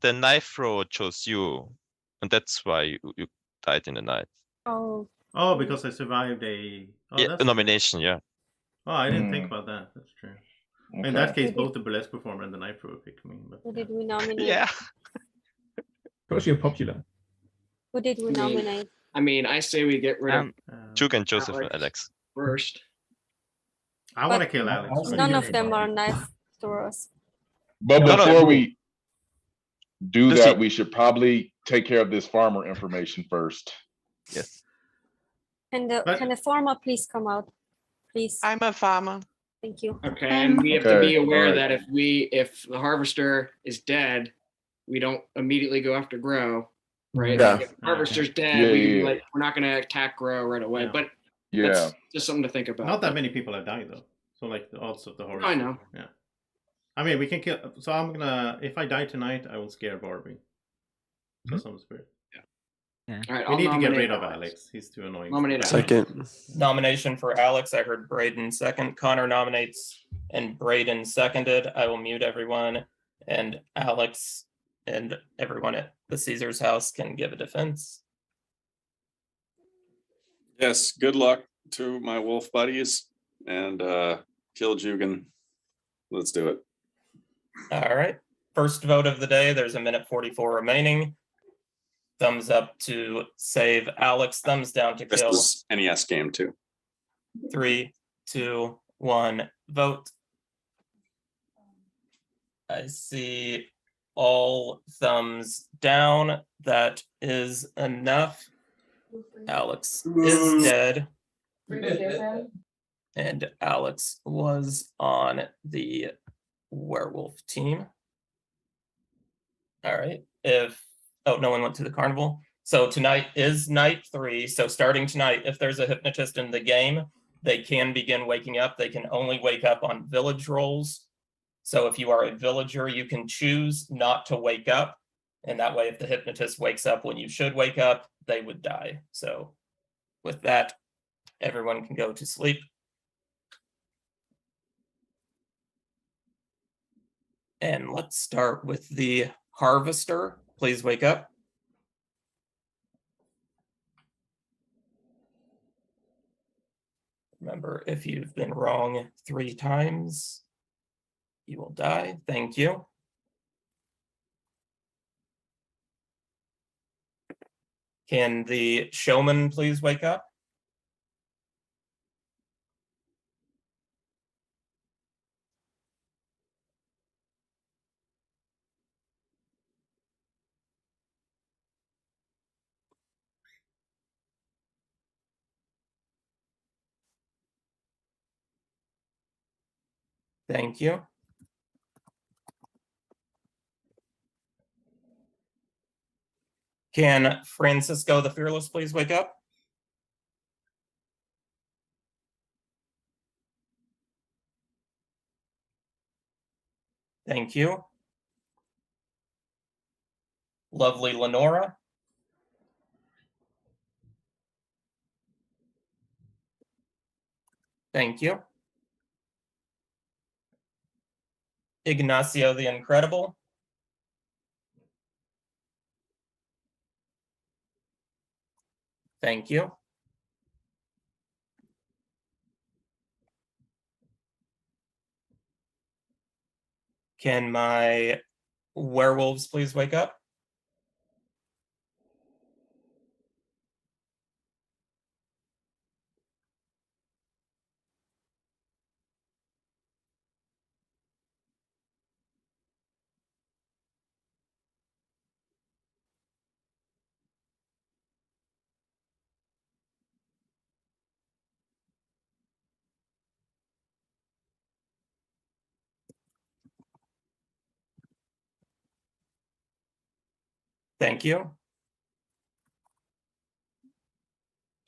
the knife roll chose you, and that's why you died in the night. Oh. Oh, because I survived a. Oh, Yeah, that's a nomination, yeah. Oh, I didn't think about that. That's true. In Okay. that case, both the burlesque performer and the knife thrower picked me. But Who did we nominate? Yeah. Because you're popular. Who did we nominate? I mean, I say we get rid of Duke and Joseph and Alex Alex. first. I want to kill Alex. None of them are knife throwers. But No, no, before we do Lucy. that, we should probably take care of this farmer information first. Yes. Can the farmer please come out? Please. I'm a farmer. Thank you. Okay, and we have to be Okay, aware alright. that if the harvester is dead, we don't immediately go after Grow, right? Yeah. Like, if the harvester's dead, Yeah, we can be yeah. like, we're not gonna attack Grow right away. Yeah. But Yeah. that's just something to think about. Not that many people have died though. So like the odds of the horror. I know. Yeah. I mean, we can kill. So I'm gonna. If I die tonight, I will scare Barbie. So some spirit. All right, We I'll need to get nominate rid of Alex. He's too annoying. Nominate Second. Nomination for Alex. I heard Braden second. Connor nominates and Braden seconded. I will mute everyone. And Alex and everyone at the Caesar's house can give a defense. Yes, good luck to my wolf buddies and kill Jugan. Let's do it. All right. First vote of the day. There's 1:44 remaining. Thumbs up to save Alex. Thumbs down to This kill. is NES game too. 3, 2, 1, vote. I see all thumbs down. That is enough. Alex is dead. And Alex was on the werewolf team. All right. Oh, no one went to the carnival. So tonight is night 3. So starting tonight, if there's a hypnotist in the game, they can begin waking up. They can only wake up on village rolls. So if you are a villager, you can choose not to wake up. And that way, if the hypnotist wakes up when you should wake up, they would die. So with that, everyone can go to sleep. And let's start with the harvester. Please wake up. Remember, if you've been wrong 3 times, you will die. Thank you. Can the showman please wake up? Thank you. Can Francisco the Fearless please wake up? Thank you. Lovely Lenora. Thank you. Ignacio the Incredible. Thank you. Can my werewolves please wake up? Thank you.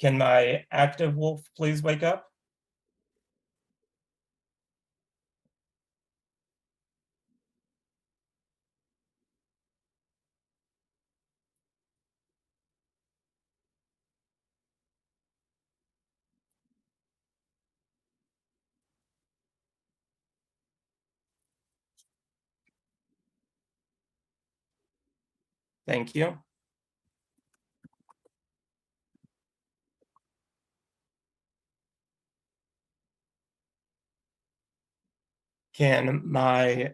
Can my active wolf please wake up? Thank you. Can my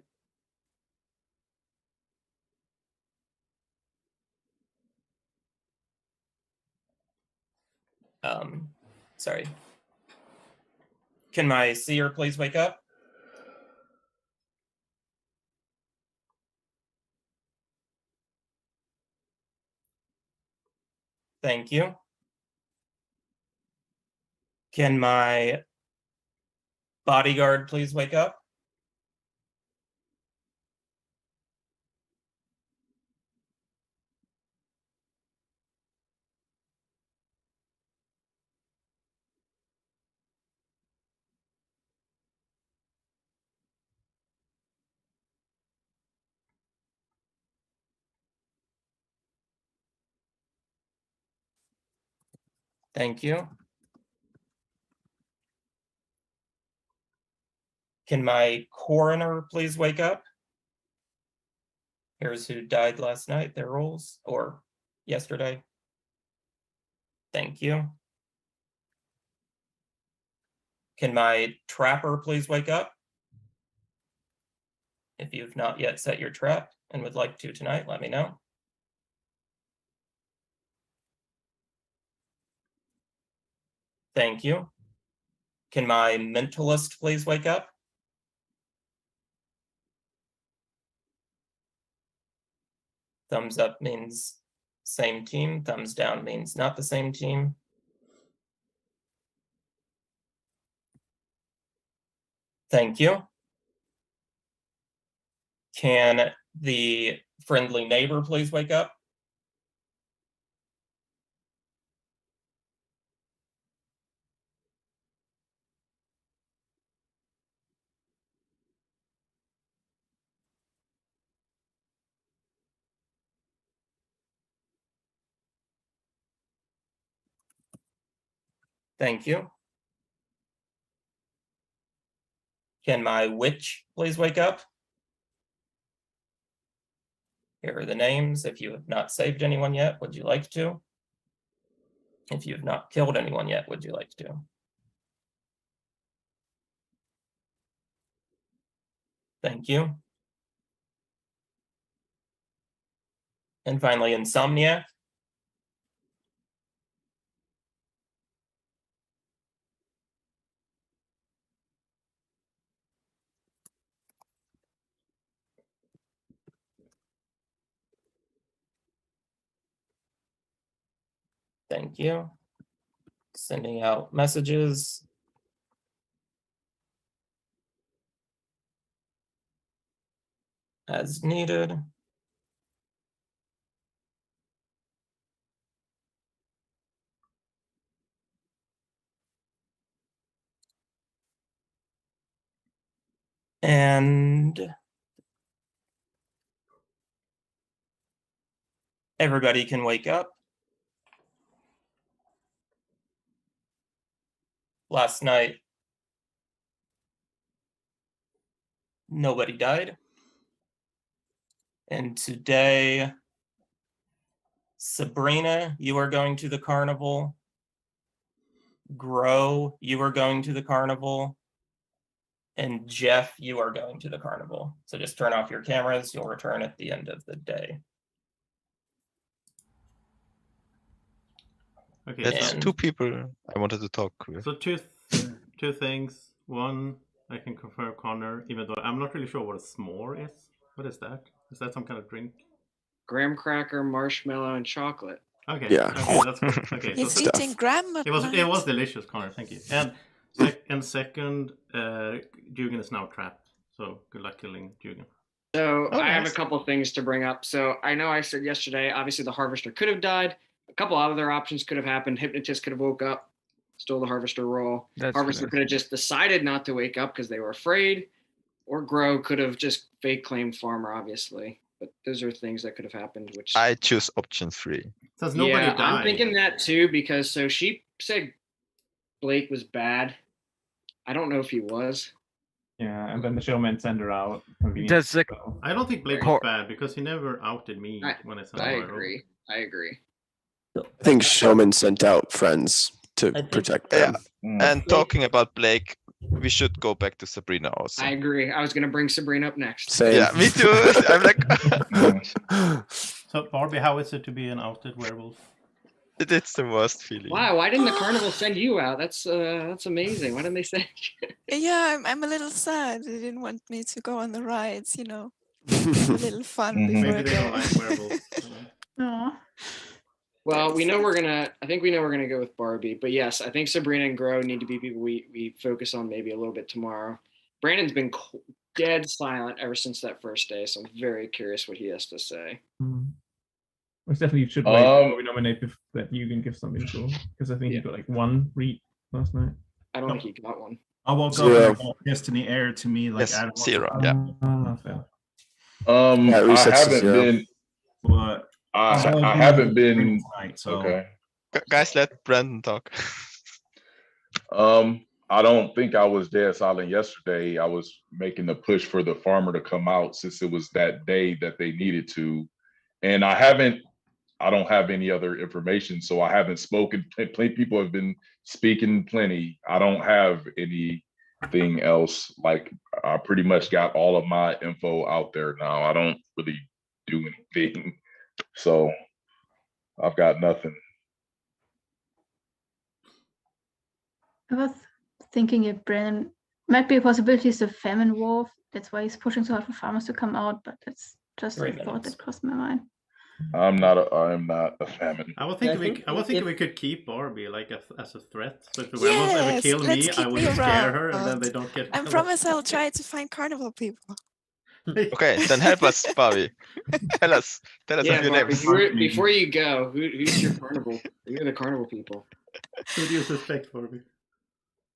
sorry. Can my seer please wake up? Thank you. Can my bodyguard please wake up? Thank you. Can my coroner please wake up? Here's who died last night, their roles, or yesterday. Thank you. Can my trapper please wake up? If you've not yet set your trap and would like to tonight, let me know. Thank you. Can my mentalist please wake up? Thumbs up means same team. Thumbs down means not the same team. Thank you. Can the friendly neighbor please wake up? Thank you. Can my witch please wake up? Here are the names. If you have not saved anyone yet, would you like to? If you have not killed anyone yet, would you like to? Thank you. And finally, Insomniac. Thank you. Sending out messages. As needed. And everybody can wake up. Last night, nobody died. And today, Sabrina, you are going to the carnival. Grow, you are going to the carnival. And Jeff, you are going to the carnival. So just turn off your cameras. You'll return at the end of the day. Okay, That's so, two people I wanted to talk with. so two things. One, I can confirm Connor, even though I'm not really sure what a s'more is. What is that? Is that some kind of drink? Graham cracker, marshmallow, and chocolate. Okay. Yeah. Okay, that's cool. Okay. He's so eating graham at it was night. delicious, Connor. Thank you. And second, Jugen is now trapped. So good luck killing Jugen. So Oh, I have a nice. couple things to bring up. So I know I said yesterday, obviously the harvester could have died. a couple other options could have happened. Hypnotist could have woke up, stole the Harvester role. That's Harvester what could have just decided not to wake up because they were afraid, or Grow could have just fake claimed Farmer, obviously. But those are things that could have happened, which I choose option 3. Does nobody yeah, die? I'm thinking that too, because so she said Blake was bad. I don't know if he was. Yeah, and then the showman send her out. Does the I don't think Blake was bad because he never outed me when I said I my role. agree. I agree. I think Showman sent out friends to protect them. And talking about Blake, we should go back to Sabrina also. I agree. I was gonna bring Sabrina up next. Same. Yeah, me too. I'm like, So Barbie, how is it to be an outed werewolf? it's the worst feeling. Wow, why didn't the carnival send you out? That's amazing. Why didn't they send you? Yeah, I'm a little sad. They didn't want me to go on the rides, you know. Have a little fun before I Maybe they don't go. like werewolves. No. Well, we know we're gonna. I think we know we're gonna go with Barbie, but yes, I think Sabrina and Grow need to be people we focus on maybe a little bit tomorrow. Brandon's been dead silent ever since that first day, so I'm very curious what he has to say. Most definitely should wait before we nominate that you can give some info, because I think you got like 1 read last night. I don't think he got one. I woke Zero. up and Fist in the air to me like Yes, Adam was 0. like, Yeah. Fair. Yeah, it I resets to haven't 0. been. But I haven't been. tonight, so Okay. Guys, let Brandon talk. I don't think I was dead silent yesterday. I was making the push for the farmer to come out since it was that day that they needed to. And I don't have any other information, so I haven't spoken. Plenty people have been speaking plenty. I don't have anything else. Like, I pretty much got all of my info out there now. I don't really do anything. So I've got nothing. I was thinking if Brandon might be a possibility is a famine wolf. That's why he's pushing so hard for farmers to come out, but that's just a thought that crossed my mind. I am not a famine. I was thinking we could keep Barbie like as a threat. So if the werewolves ever Yes, kill let's me, keep I will me scare her, and then around. they don't get. I promise I'll try to find carnival people. Okay, then help us, Barbie. Tell us Yeah, a few Barbie, names. before you go, who's your carnival? Who are the carnival people? Who do you suspect, Barbie?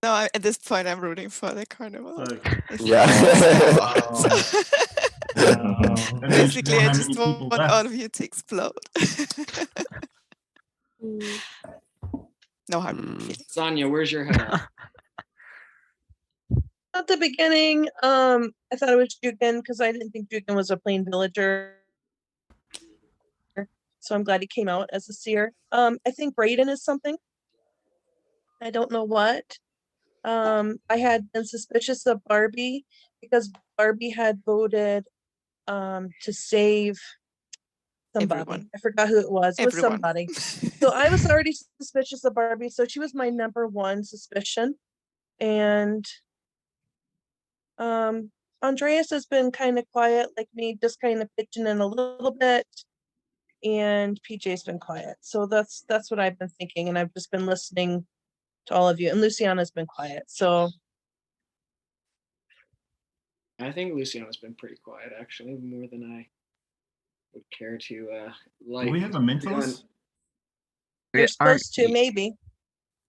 No, at this point I'm rooting for the carnival. Okay. Yeah. Basically, I just want all of you to explode. No hard feelings. Sonia, where's your head at? At the beginning, I thought it was Jukin because I didn't think Jukin was a plain villager. So I'm glad he came out as a seer. I think Brayden is something. I don't know what. I had been suspicious of Barbie because Barbie had voted to save somebody. Everyone. I forgot who it was. It was Everyone. somebody. So I was already suspicious of Barbie. So she was my number one suspicion. And Andreas has been kind of quiet, like me, just kind of pitching in a little bit. And PJ's been quiet. So that's what I've been thinking. And I've just been listening to all of you. And Luciana's been quiet. So I think Luciana's been pretty quiet, actually, more than I would care to like. Do we have a mentalist? you're supposed to, maybe.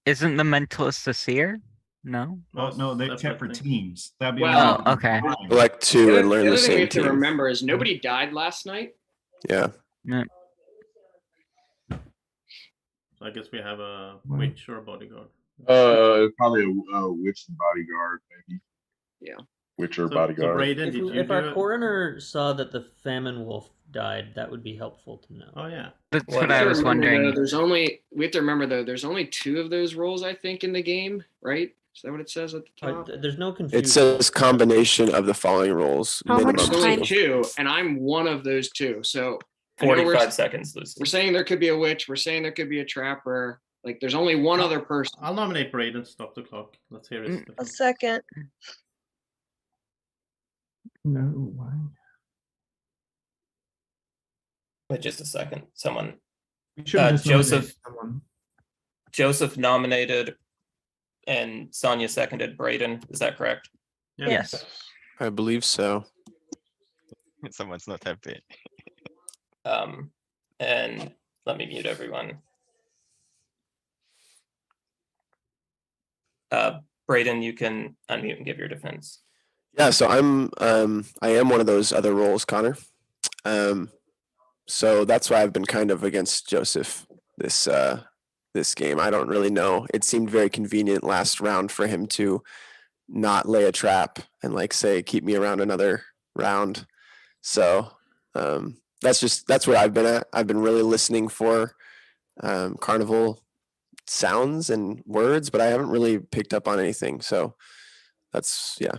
Isn't the mentalist a seer? No. Well, no, they kept for teams. That'd be Well, Oh, okay. Select 2 and learn the the other thing we same have to team. remember is nobody died last night. Yeah. Yeah. So I guess we have a witch or a bodyguard. Probably a witch and bodyguard, maybe. Yeah. Witch or So bodyguard. Brayden, did you If do our it? coroner saw that the famine wolf died, that would be helpful to know. Oh yeah. That's Well, what we have I to was remember, wondering. though, we have to remember though, there's only 2 of those roles, I think, in the game, right? Is that what it says at the top? There's no confusion. It says combination of the following roles. How much minimum only 2. 2, and I'm one of those 2. So I know 45 seconds, Lucy. We're saying there could be a witch. We're saying there could be a trapper. Like, there's only one other person. I'll nominate Brayden. Stop the clock. Let's hear his. A second. No, why? Wait just a second. Someone. We should just nominate Joseph. someone. Joseph nominated, and Sonia seconded Brayden. Is that correct? Yes. I believe so. Someone's not happy. And let me mute everyone. Brayden, you can unmute and give your defense. Yeah, so I am one of those other roles, Connor. So that's why I've been kind of against Joseph this game. I don't really know. It seemed very convenient last round for him to not lay a trap and like say keep me around another round. So that's where I've been at. I've been really listening for Carnival sounds and words, but I haven't really picked up on anything. So that's yeah.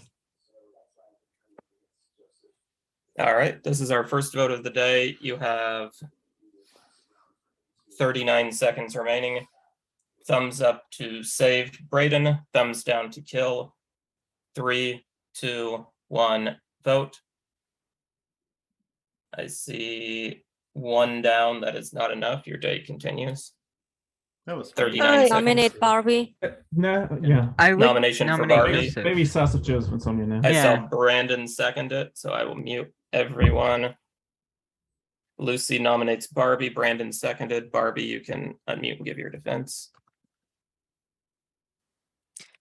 All right, this is our first vote of the day. You have 39 seconds remaining. Thumbs up to save Brayden, thumbs down to kill. 3, 2, 1, vote. I see 1 down. That is not enough. Your day continues. That was 39 I seconds. nominate Barbie. No, yeah. I would Nomination for nominate Barbie. Joseph. Maybe Sasa Joseph and Sonia now. I Yeah. saw Brandon second it, so I will mute everyone. Lucy nominates Barbie. Brandon seconded. Barbie, you can unmute and give your defense.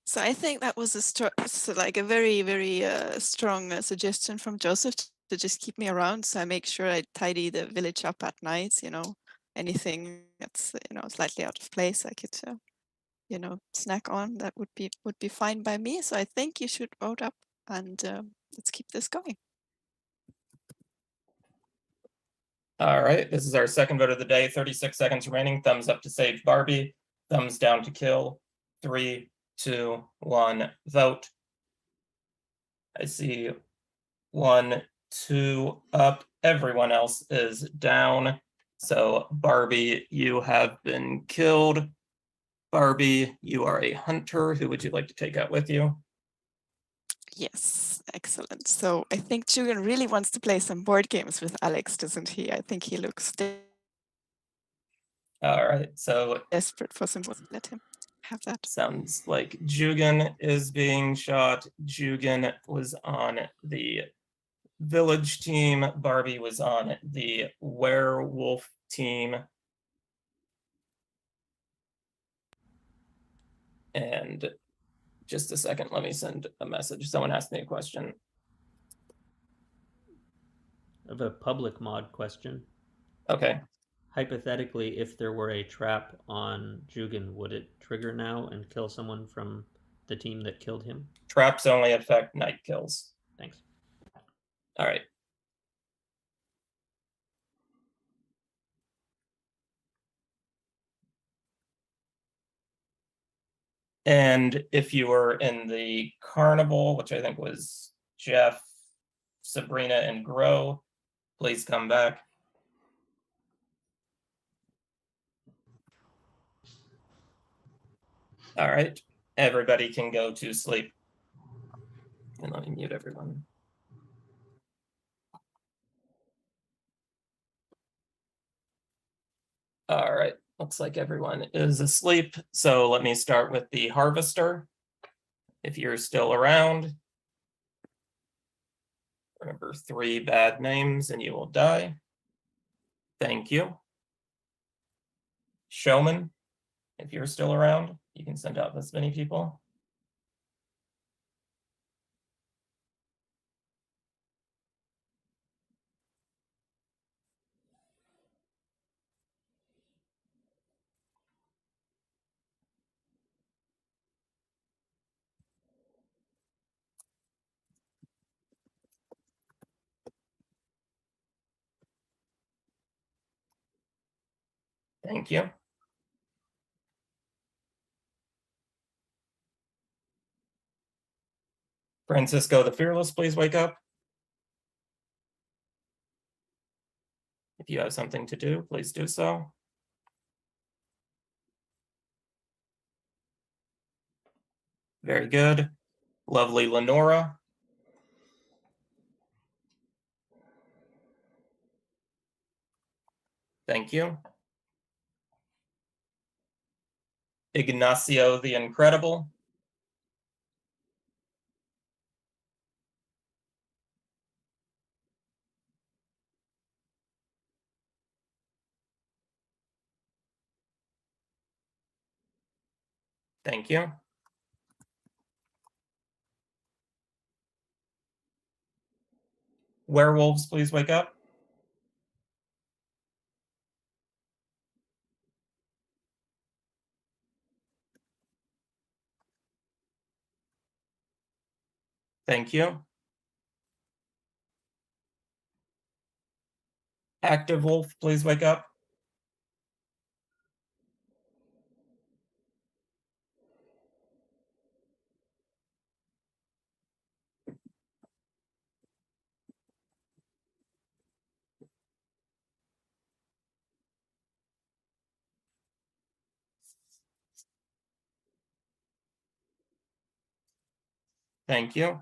So I think that was a very, very strong suggestion from Joseph to just keep me around. So I make sure I tidy the village up at night. Anything that's slightly out of place, I could snack on. That would be fine by me. So I think you should vote up and let's keep this going. All right, this is our second vote of the day. 36 seconds remaining. Thumbs up to save Barbie. Thumbs down to kill. 3, 2, 1, vote. I see 1, 2 up. Everyone else is down. So Barbie, you have been killed. Barbie, you are a hunter. Who would you like to take out with you? Yes, excellent. So I think Julian really wants to play some board games with Alex, doesn't he? I think he looks All right, so desperate for some. Let him have that. sounds like Jugan is being shot. Jugan was on the village team. Barbie was on the werewolf team. And just a second, let me send a message. Someone asked me a question. I have a public mod question. Okay. Hypothetically, if there were a trap on Jugan, would it trigger now and kill someone from the team that killed him? Traps only affect night kills. Thanks. All right. And if you were in the carnival, which I think was Jeff, Sabrina, and Grow, please come back. All right, everybody can go to sleep. And let me mute everyone. All right, looks like everyone is asleep. So let me start with the harvester. If you're still around, remember 3 bad names and you will die. Thank you. Showman, if you're still around, you can send out this many people. Thank you. Francisco the Fearless, please wake up. If you have something to do, please do so. Very good. Lovely Lenora. Thank you. Ignacio the Incredible. Thank you. Werewolves, please wake up. Thank you. Active wolf, please wake up. Thank you.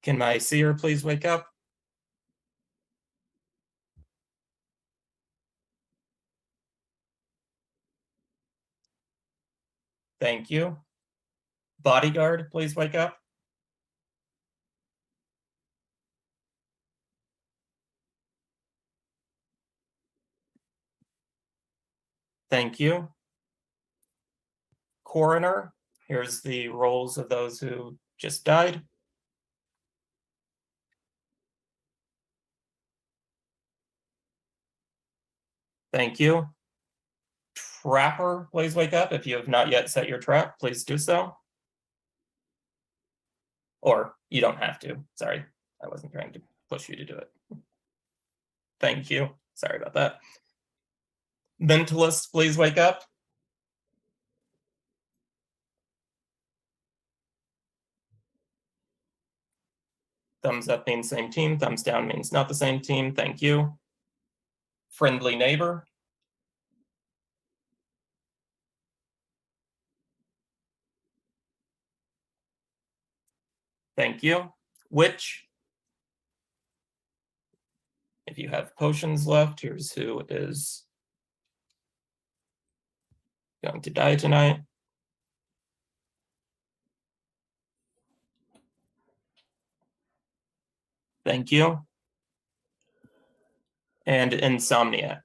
Can my seer please wake up? Thank you. Bodyguard, please wake up. Thank you. Coroner, here's the rolls of those who just died. Thank you. Trapper, please wake up. If you have not yet set your trap, please do so. Or you don't have to. Sorry, I wasn't trying to push you to do it. Thank you. Sorry about that. Mentalist, please wake up. Thumbs up means same team. Thumbs down means not the same team. Thank you. Friendly neighbor. Thank you. Witch. If you have potions left, here's who is going to die tonight. Thank you. And Insomniac.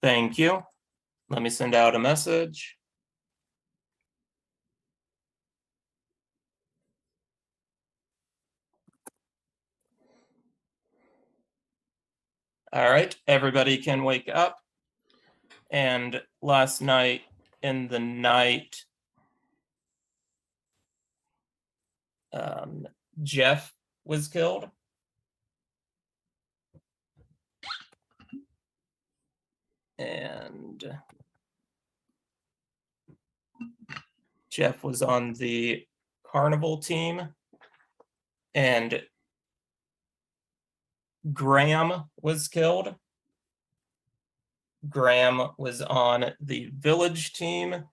Thank you. Let me send out a message. All right, everybody can wake up. And last night in the night, Jeff was killed. And Jeff was on the Carnival team. And Graham was killed. Graham was on the village team.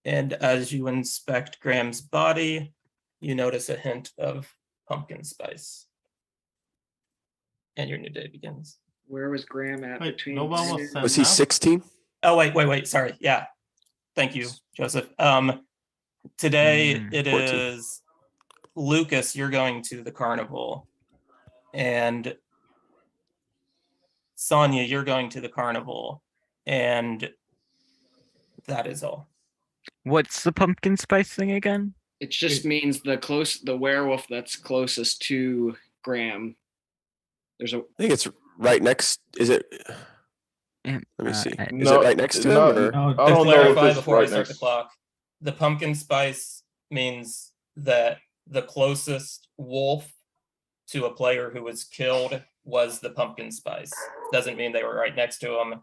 And as you inspect Graham's body, you notice a hint of pumpkin spice. And your new day begins. Where was Graham at between? Was he 16? Oh, wait. Sorry. Yeah. Thank you, Joseph. Today it 14. is Lucas, you're going to the carnival. And Sonia, you're going to the carnival. And that is all. What's the pumpkin spice thing again? It just means the werewolf that's closest to Graham. I think it's right next. Is it? Let me see. Is No, it right next to no, him? Or? I To don't know if clarify it's before I right start next. the clock, the pumpkin spice means that the closest wolf to a player who was killed was the pumpkin spice. Doesn't mean they were right next to him.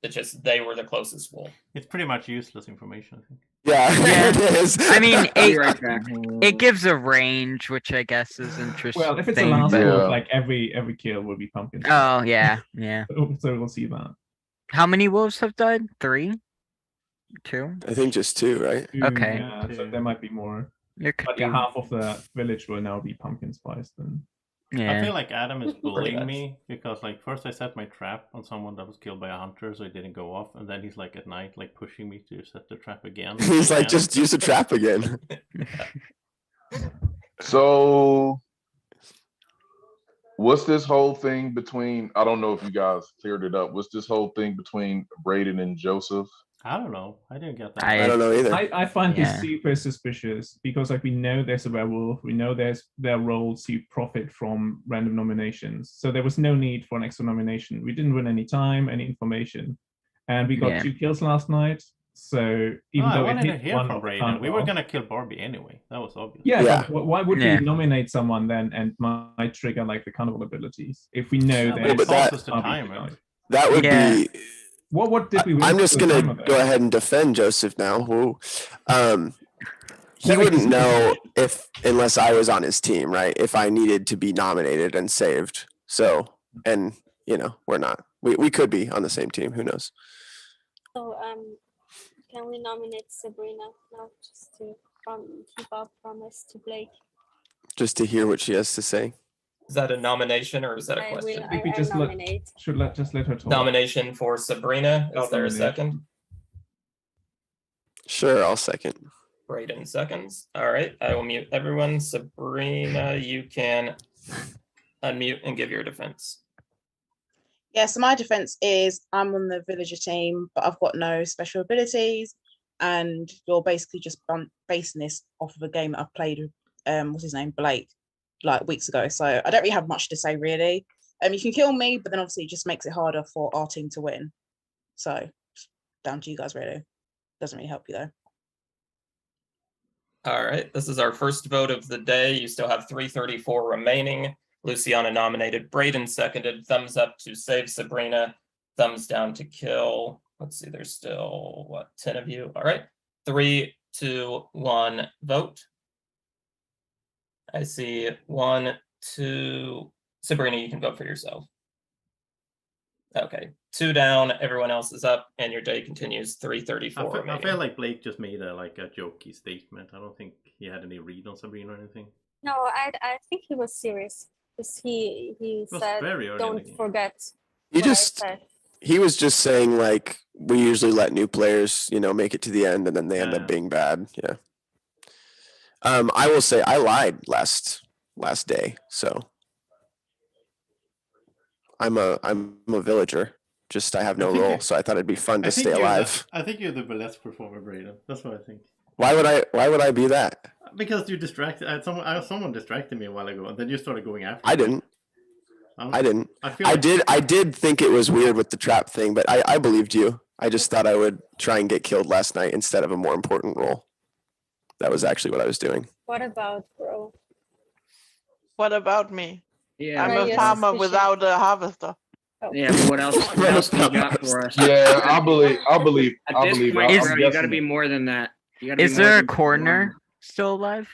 It's just they were the closest wolf. It's pretty much useless information, I think. Yeah, it is. I mean, Be right back. it gives a range, which I guess is interesting. Well, if it's the last but- wolf, like every kill will be pumpkin. Oh yeah. So we'll see that. How many wolves have died? 3? 2? I think just 2, right? Okay. Yeah, so there might be more. There could But yeah, be- half of the village will now be pumpkin spiced. Then. I feel like Adam is Pretty bullying much. me because like first I set my trap on someone that was killed by a hunter so it didn't go off, and then he's like at night like pushing me to set the trap again. He's like, just use the trap again. So what's this whole thing between, I don't know if you guys cleared it up. What's this whole thing between Braden and Joseph? I don't know. I didn't get that. I don't know either. I find Yeah. this super suspicious because like we know there's a werewolf, we know there's their roles who profit from random nominations. So there was no need for an extra nomination. We didn't win any time, any information. And we got Yeah. 2 kills last night. So even I though it wanted to hit hear one from of the Braden. We were Carnival- gonna kill Barbie anyway. That was obvious. Yeah, Yeah. but why would Yeah. we nominate someone then and might trigger like the carnival abilities if we know Yeah, but there's it costs that- us the Barbie time, tonight? right? That would Yeah. be. What did we win? I'm just for the gonna time of go it? ahead and defend Joseph now. Whoa. He That makes wouldn't me know unless I was on his team, right? If I needed to be nominated and saved. So, and we're not. We could be on the same team. Who knows? So can we nominate Sabrina now just to keep our promise to Blake? Just to hear what she has to say. Is that a nomination or is that a I question? will. think we I just nominate. should just let her talk. Nomination for Sabrina. Is there a Nomination. second? Sure, I'll second. Braden seconds. All right, I will mute everyone. Sabrina, you can unmute and give your defense. Yeah, so my defense is I'm on the villager team, but I've got no special abilities, and you're basically just basing this off of a game that I played with what's his name, Blake, like weeks ago. So I don't really have much to say really. You can kill me, but then obviously it just makes it harder for our team to win. So down to you guys really. Doesn't really help you though. All right, this is our first vote of the day. You still have 334 remaining. Luciana nominated, Braden seconded, thumbs up to save Sabrina, thumbs down to kill. Let's see, there's still, 10 of you? All right, 3, 2, 1, vote. I see 1, 2, Sabrina, you can vote for yourself. Okay, 2 down, everyone else is up, and your day continues, 334 I remaining. feel like Blake just made a jokey statement. I don't think he had any read on Sabrina or anything. No, I think he was serious because he was said, very early in the "Don't game." forget." He what I just said." he was just saying like we usually let new players, make it to the end and then they end up being bad. Yeah. I will say I lied last day, so I'm a villager. Just I have no think role, you- so I thought it'd be fun I to think stay you're alive. I think you're the best performer, Braden. That's what I think. Why would I be that? Because you distracted. Someone distracted me a while ago, and then you started going after. I me. didn't. I didn't. I feel I like- did. I did think it was weird with the trap thing, but I believed you. I just thought I would try and get killed last night instead of a more important role. That was actually what I was doing. What about bro? What about me? Yeah. I'm What are a your farmer suspicions? without a harvester. Yeah, but what else do you got for us? Yeah, I believe. At this point, I'm bro, you got to guessing be that. more than that. You gotta be Is more there a than coroner still alive?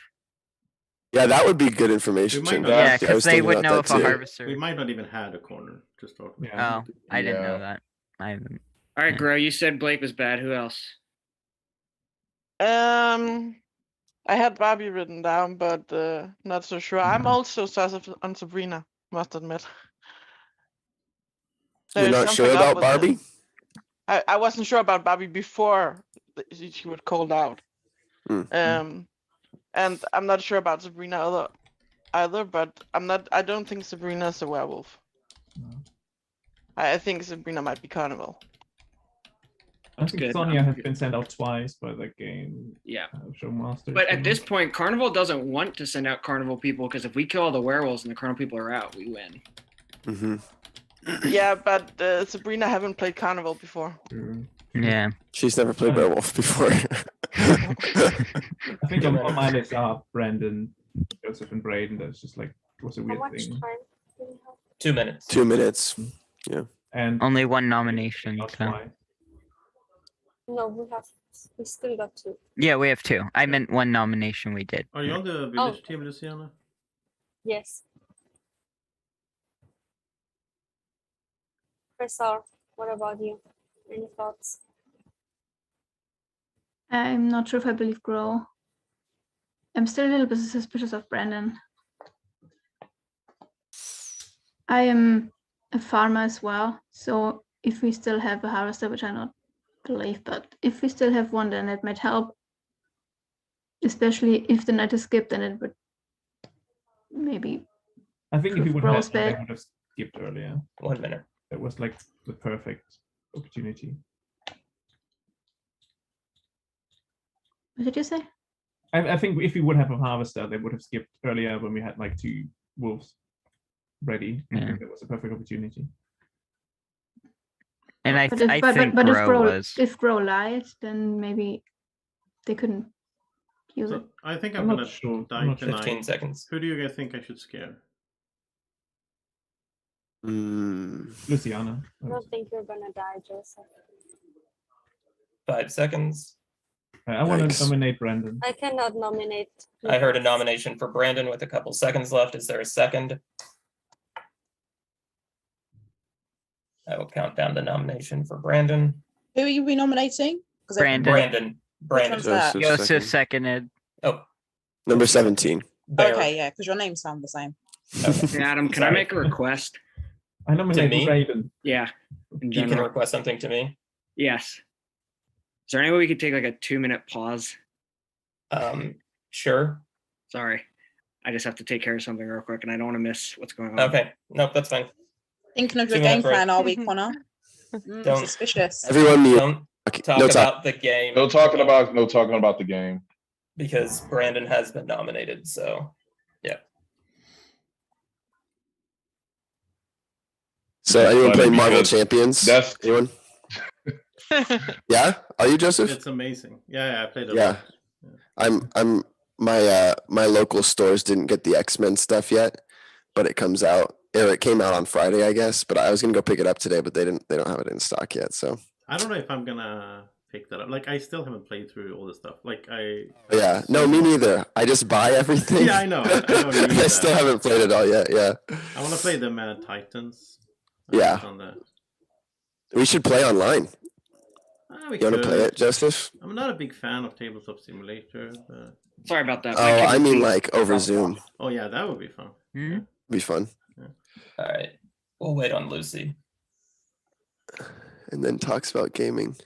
Yeah, that would be good information. We might Jim. not- Yeah, I was because they thinking would about know that if a too. harvester. We might not even had a corner to start with. Yeah. Oh, I didn't know Yeah. that. I haven't. All right, Gro, you said Blake was bad. Who else? I had Barbie written down, but not so sure. I'm also sus on Sabrina, must admit. You're There's not sure something up about with it. Barbie? I wasn't sure about Barbie before she was called out. Mm. And I'm not sure about Sabrina either, but I don't think Sabrina's a werewolf. I think Sabrina might be Carnival. I think good. Sonia has been sent out twice by the game. Yeah. Showmaster. But at this point, Carnival doesn't want to send out Carnival people because if we kill all the werewolves and the Carnival people are out, we win. Mm-hmm. Yeah, but Sabrina haven't played Carnival before. Yeah. She's never played werewolf before. I think on my list are Brandon, Joseph, and Braden. That's just like it was a How weird much thing. time do we have? 2 minutes. 2 minutes. Yeah. And Only one nomination. not So. twice. No, we still got 2. Yeah, we have 2. I meant one nomination we did. Are you on the village team, Luciana? Yes. Crystal, what about you? Any thoughts? I'm not sure if I believe Gro. I'm still a little bit suspicious of Brandon. I am a farmer as well, so if we still have a harvester, which I don't believe, but if we still have one, then it might help. especially if the night is skipped, then it would maybe. I think if he prove would have Rose had, they bad. would have skipped earlier. 1 minute. That was like the perfect opportunity. What did you say? I think if we would have a harvester, they would have skipped earlier when we had like 2 wolves ready. I think that was a perfect opportunity. And I But think Grow if Grow lied, then maybe they couldn't use it. I think I'm I'm not gonna sure. die I'm not tonight. 15 seconds. Who do you guys think I should scare? Luciana. I don't think you're gonna die, Joseph. 5 seconds. I want to nominate Brandon. I cannot nominate. I heard a nomination for Brandon with a couple seconds left. Is there a second? I will count down the nomination for Brandon. Who are you nominating? Brandon. Which one's that? Joseph seconded. Oh. Number 17. Okay, yeah, because your names sound the same. Hey, Adam, can I make a request? I nominate me? Brandon. Yeah. in You can general. request something to me. Yes. Is there any way we could take like a 2-minute pause? Sure. Sorry. I just have to take care of something real quick and I don't want to miss what's going on. Okay. Nope, that's fine. Thinking of your 2 game minute break. plan, are we, Connor? Don't- Suspicious. Everyone mute. Don't talk no time. about the game No talking about the game. because Brandon has been nominated. So, yeah. So anyone Funny play Marvel because Champions? that's- Anyone? Yeah? Are you, Joseph? It's amazing. Yeah, I played a Yeah. lot. I'm my local stores didn't get the X-Men stuff yet, but it comes out, or it came out on Friday, I guess. But I was gonna go pick it up today, but they don't have it in stock yet. So I don't know if I'm gonna pick that up. Like, I still haven't played through all the stuff. Like, yeah, no, me neither. I just buy everything. Yeah, I know. I don't need I that. still haven't played it all yet. Yeah. I want to play the Mad Titans. Yeah. On the... We should play online. we You want to play could. it, Joseph? I'm not a big fan of Tabletop Simulator. But... Sorry about that. Oh, I mean like over Zoom. Oh yeah, that would be fun. Be fun. All right. We'll wait on Lucy. And then talks about gaming.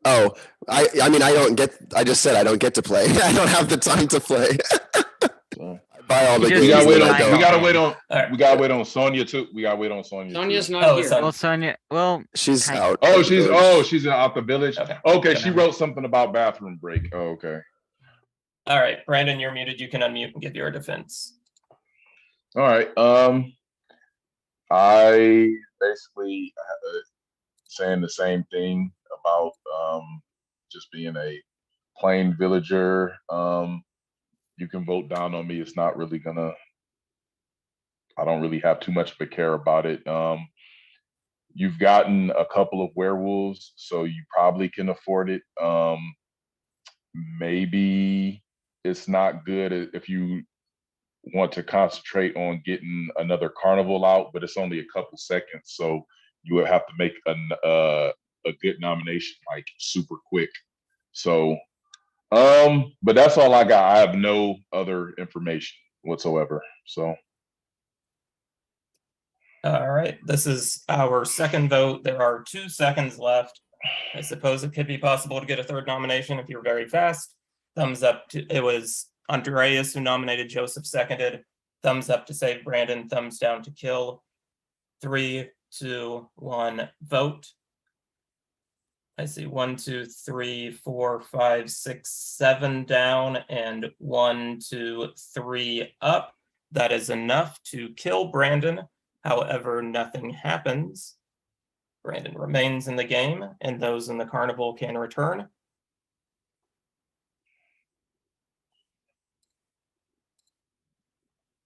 Oh, I mean I just said I don't get to play. I don't have the time to play. I buy all the games. We gotta that wait on Sonya too. We gotta wait on Sonya. Sonya's too. not here. Well, Sonya. Well, she's out. Oh, she's out the village. Okay, she wrote something about bathroom break. Oh, okay. All right, Brandon, you're muted. You can unmute and give your defense. All right. I basically saying the same thing about just being a plain villager. You can vote down on me. It's not really gonna. I don't really have too much of a care about it. You've gotten a couple of werewolves, so you probably can afford it. Maybe it's not good if you want to concentrate on getting another carnival out, but it's only a couple seconds, so you would have to make a good nomination like super quick. So, but that's all I got. I have no other information whatsoever. So. All right. This is our second vote. There are 2 seconds left. I suppose it could be possible to get a third nomination if you're very fast. Thumbs up to, it was Andreas who nominated, Joseph seconded. Thumbs up to save Brandon, thumbs down to kill. 3, 2, 1, vote. I see 1, 2, 3, 4, 5, 6, 7 down and 1, 2, 3 up. That is enough to kill Brandon. However, nothing happens. Brandon remains in the game, and those in the carnival can return.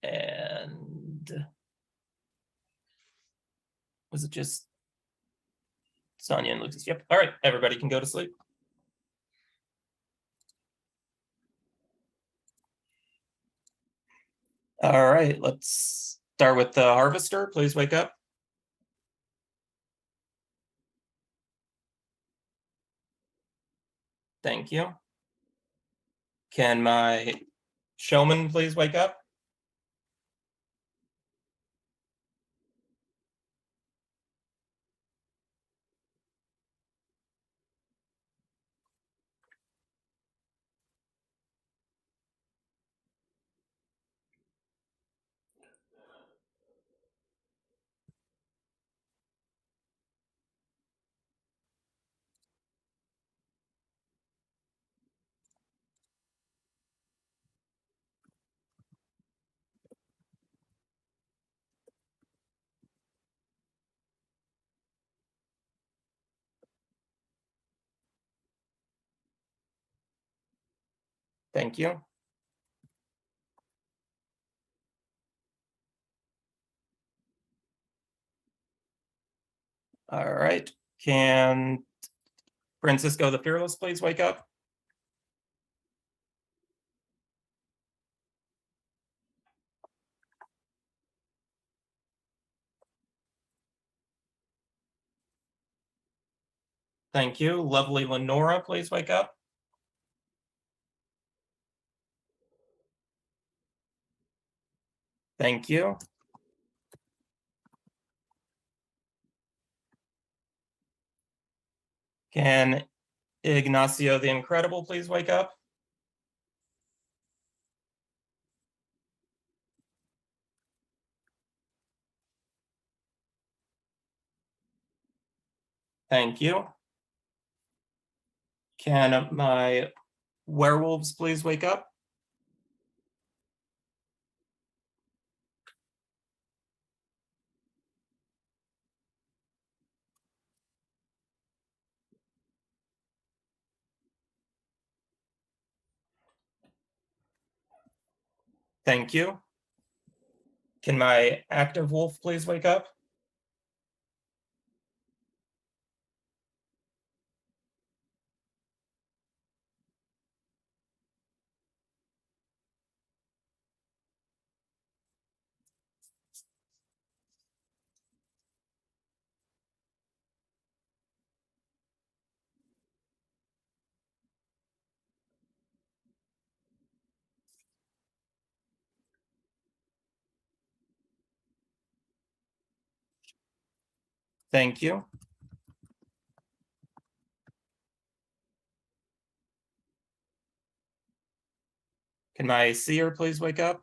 And was it just Sonya and Lucas? Yep. All right, everybody can go to sleep. All right, let's start with the harvester. Please wake up. Thank you. Can my showman please wake up? Thank you. All right. Can Francisco the Fearless please wake up? Thank you. Lovely Lenora, please wake up. Thank you. Can Ignacio the Incredible please wake up? Thank you. Can my werewolves please wake up? Thank you. Can my active wolf please wake up? Thank you. Can my seer please wake up?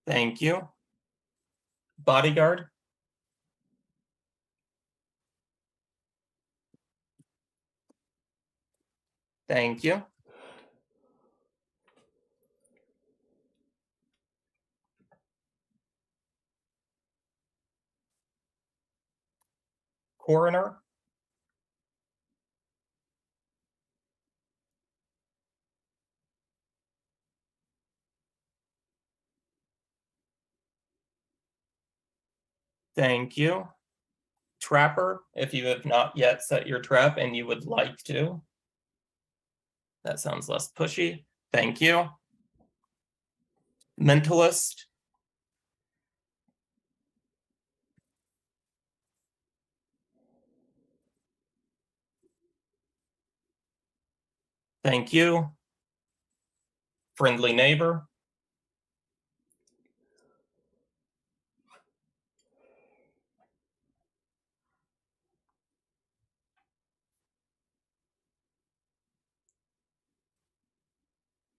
Thank you. Bodyguard? Thank you. Coroner? Thank you. Trapper, if you have not yet set your trap and you would like to. That sounds less pushy. Thank you. Mentalist? Thank you. Friendly neighbor?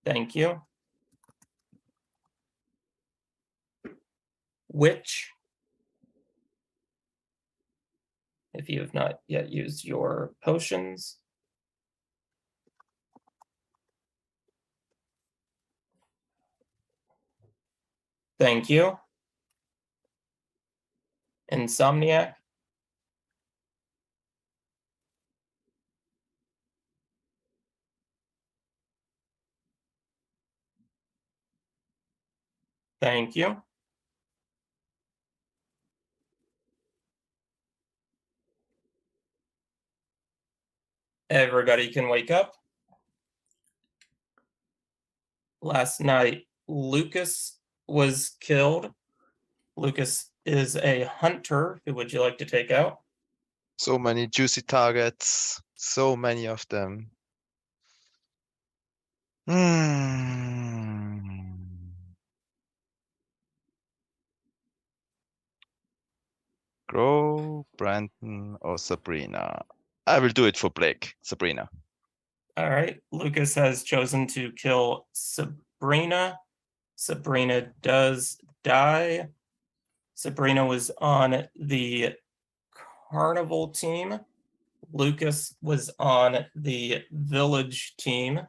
Thank you. Witch? If you have not yet used your potions. Thank you. Insomniac? Thank you. Everybody can wake up. Last night, Lucas was killed. Lucas is a hunter. Who would you like to take out? So many juicy targets, so many of them. Grow, Brandon, or Sabrina? I will do it for Blake. Sabrina. All right. Lucas has chosen to kill Sabrina. Sabrina does die. Sabrina was on the Carnival team. Lucas was on the Village team.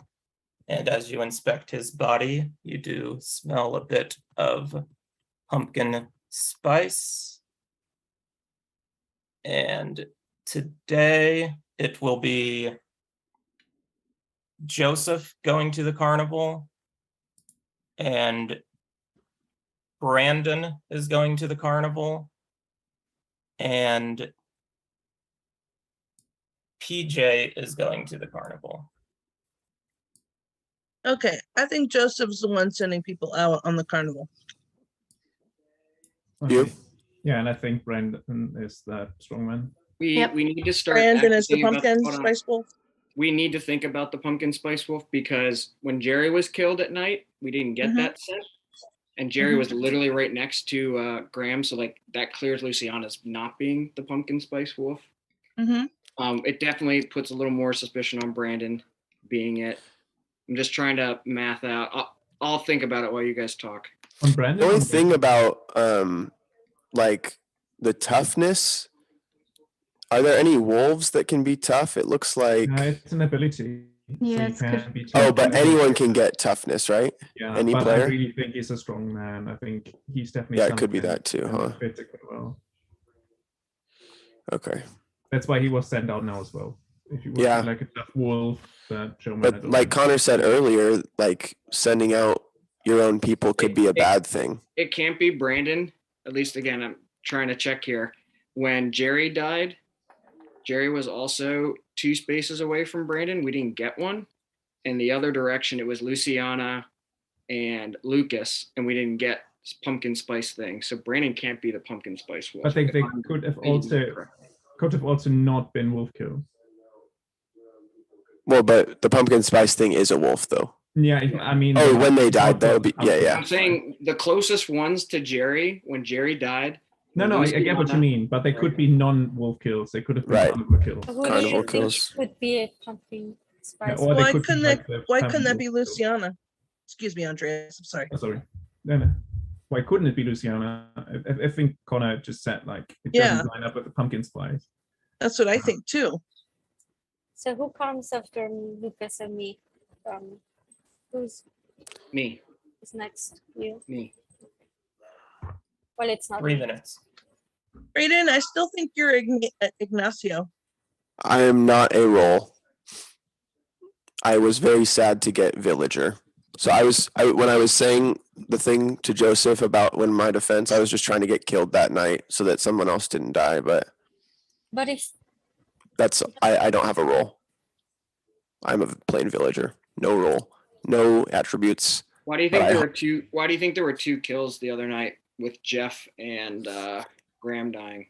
And as you inspect his body, you do smell a bit of pumpkin spice. And today it will be Joseph going to the carnival, and Brandon is going to the carnival, and PJ is going to the carnival. Okay, I think Joseph's the one sending people out on the carnival. Okay. Yeah, and I think Brandon is that strongman. We need to start. Brandon is the thinking about- pumpkin hold on. spice wolf. We need to think about the pumpkin spice wolf because when Jerry was killed at night, we didn't get that scent, and Jerry was literally right next to Graham, so like that clears Luciana's not being the pumpkin spice wolf. It definitely puts a little more suspicion on Brandon being it. I'm just trying to math out. I'll think about it while you guys talk. On Brandon. The only thing about like the toughness, are there any wolves that can be tough? It looks like it's an ability. Yeah, you it's can be oh, tough. but anyone can get toughness, right? Yeah, any but player. I really think he's a strong man. I think he's definitely. Yeah, it could be something that too, and huh? fits it quite well. Okay. That's why he was sent out now as well. If you would Yeah. like a tough wolf, that showman. But like Connor said earlier, like sending out your own people could be a bad thing. It can't be Brandon. At least again, I'm trying to check here. When Jerry died, Jerry was also 2 spaces away from Brandon. We didn't get one. In the other direction, it was Luciana and Lucas, and we didn't get pumpkin spice thing. So Brandon can't be the pumpkin spice wolf. I think they could have also not been wolf kill. Well, but the pumpkin spice thing is a wolf, though. Yeah, I mean. Oh, when they died, that'll be yeah. I'm saying the closest ones to Jerry when Jerry died. No, I get what you mean, but they could be non-wolf kills. They could have been carnival kills. Who do you think would be a pumpkin spice? or they Why could be couldn't like that? the Why family couldn't that wolf be kill. Luciana? Excuse me, Andreas. I'm sorry. Oh, sorry. No. Why couldn't it be Luciana? I think Connor just said like it doesn't line up with the pumpkin spice. That's what I think too. So who comes after Lucas and me? Who's Me. is next? You? Me. Well, it's not 3 me. minutes. Brayden, I still think you're Ignacio. I am not a role. I was very sad to get villager. So when I was saying the thing to Joseph about when my defense, I was just trying to get killed that night so that someone else didn't die. But if that's I don't have a role. I'm a plain villager. No role. No attributes. Why do you think there were two? Why do you think there were 2 kills the other night with Jeff and Graham dying?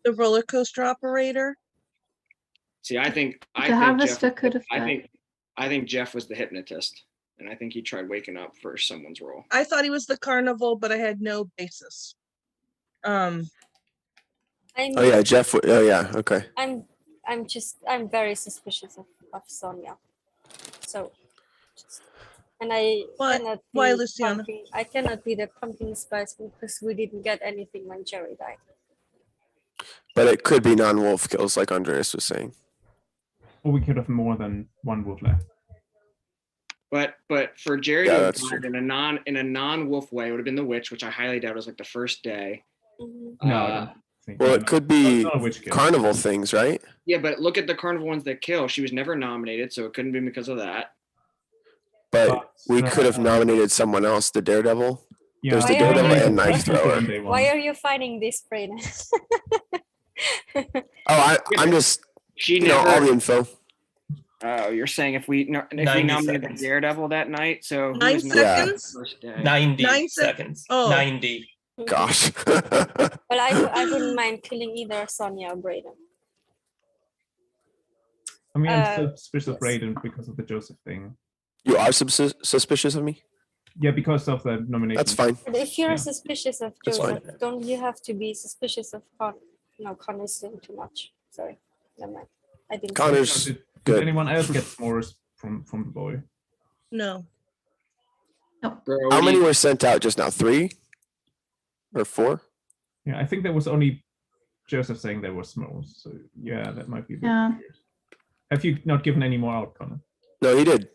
The roller coaster operator. See, I think harvester could have I think Jeff was the hypnotist, and I think he tried waking up for someone's role. I thought he was the carnival, but I had no basis. Oh yeah, Jeff. Oh yeah, okay. I'm very suspicious of Sonia. So, and I cannot be why, Luciana? pumpkin, I cannot be the pumpkin spice because we didn't get anything when Jerry died. But it could be non-wolf kills, like Andreas was saying. Or we could have more than 1 wolf left. But for Jerry Yeah, to have that's died in a non-wolf way, it would have been the witch, which I highly doubt was like the first day. No, I don't think. Well, it could be not a witch kill. carnival things, right? Yeah, but look at the carnival ones that kill. She was never nominated, so it couldn't be because of that. But we could have nominated someone else, the Daredevil. Yeah. There's the Why are Daredevil you- and Knife Thrower. Why are you fighting this, Brayden? Oh, I'm just She you know never. all the info. Oh, you're saying if we 90 nominated seconds. Daredevil that night, so who 9 was nominated seconds? the first day? 90 9 seconds. Oh. 90. Gosh. Well, I wouldn't mind killing either Sonia or Brayden. I mean, I'm so suspicious of yes. Brayden because of the Joseph thing. You are suspicious of me? Yeah, because of the nomination. That's fine. But if you're Yeah. suspicious of That's Joseph, fine. don't you have to be suspicious of Con? No, Connor's doing too much. Sorry, never mind. I didn't. say Connor's Did good. anyone else get s'mores from the boy? No. Bro, How many were sent out just now? 3 or 4? Yeah, I think there was only Joseph saying there were s'mores. So yeah, that might be a bit Yeah. weird. Have you not given any more out, Connor? No, he did.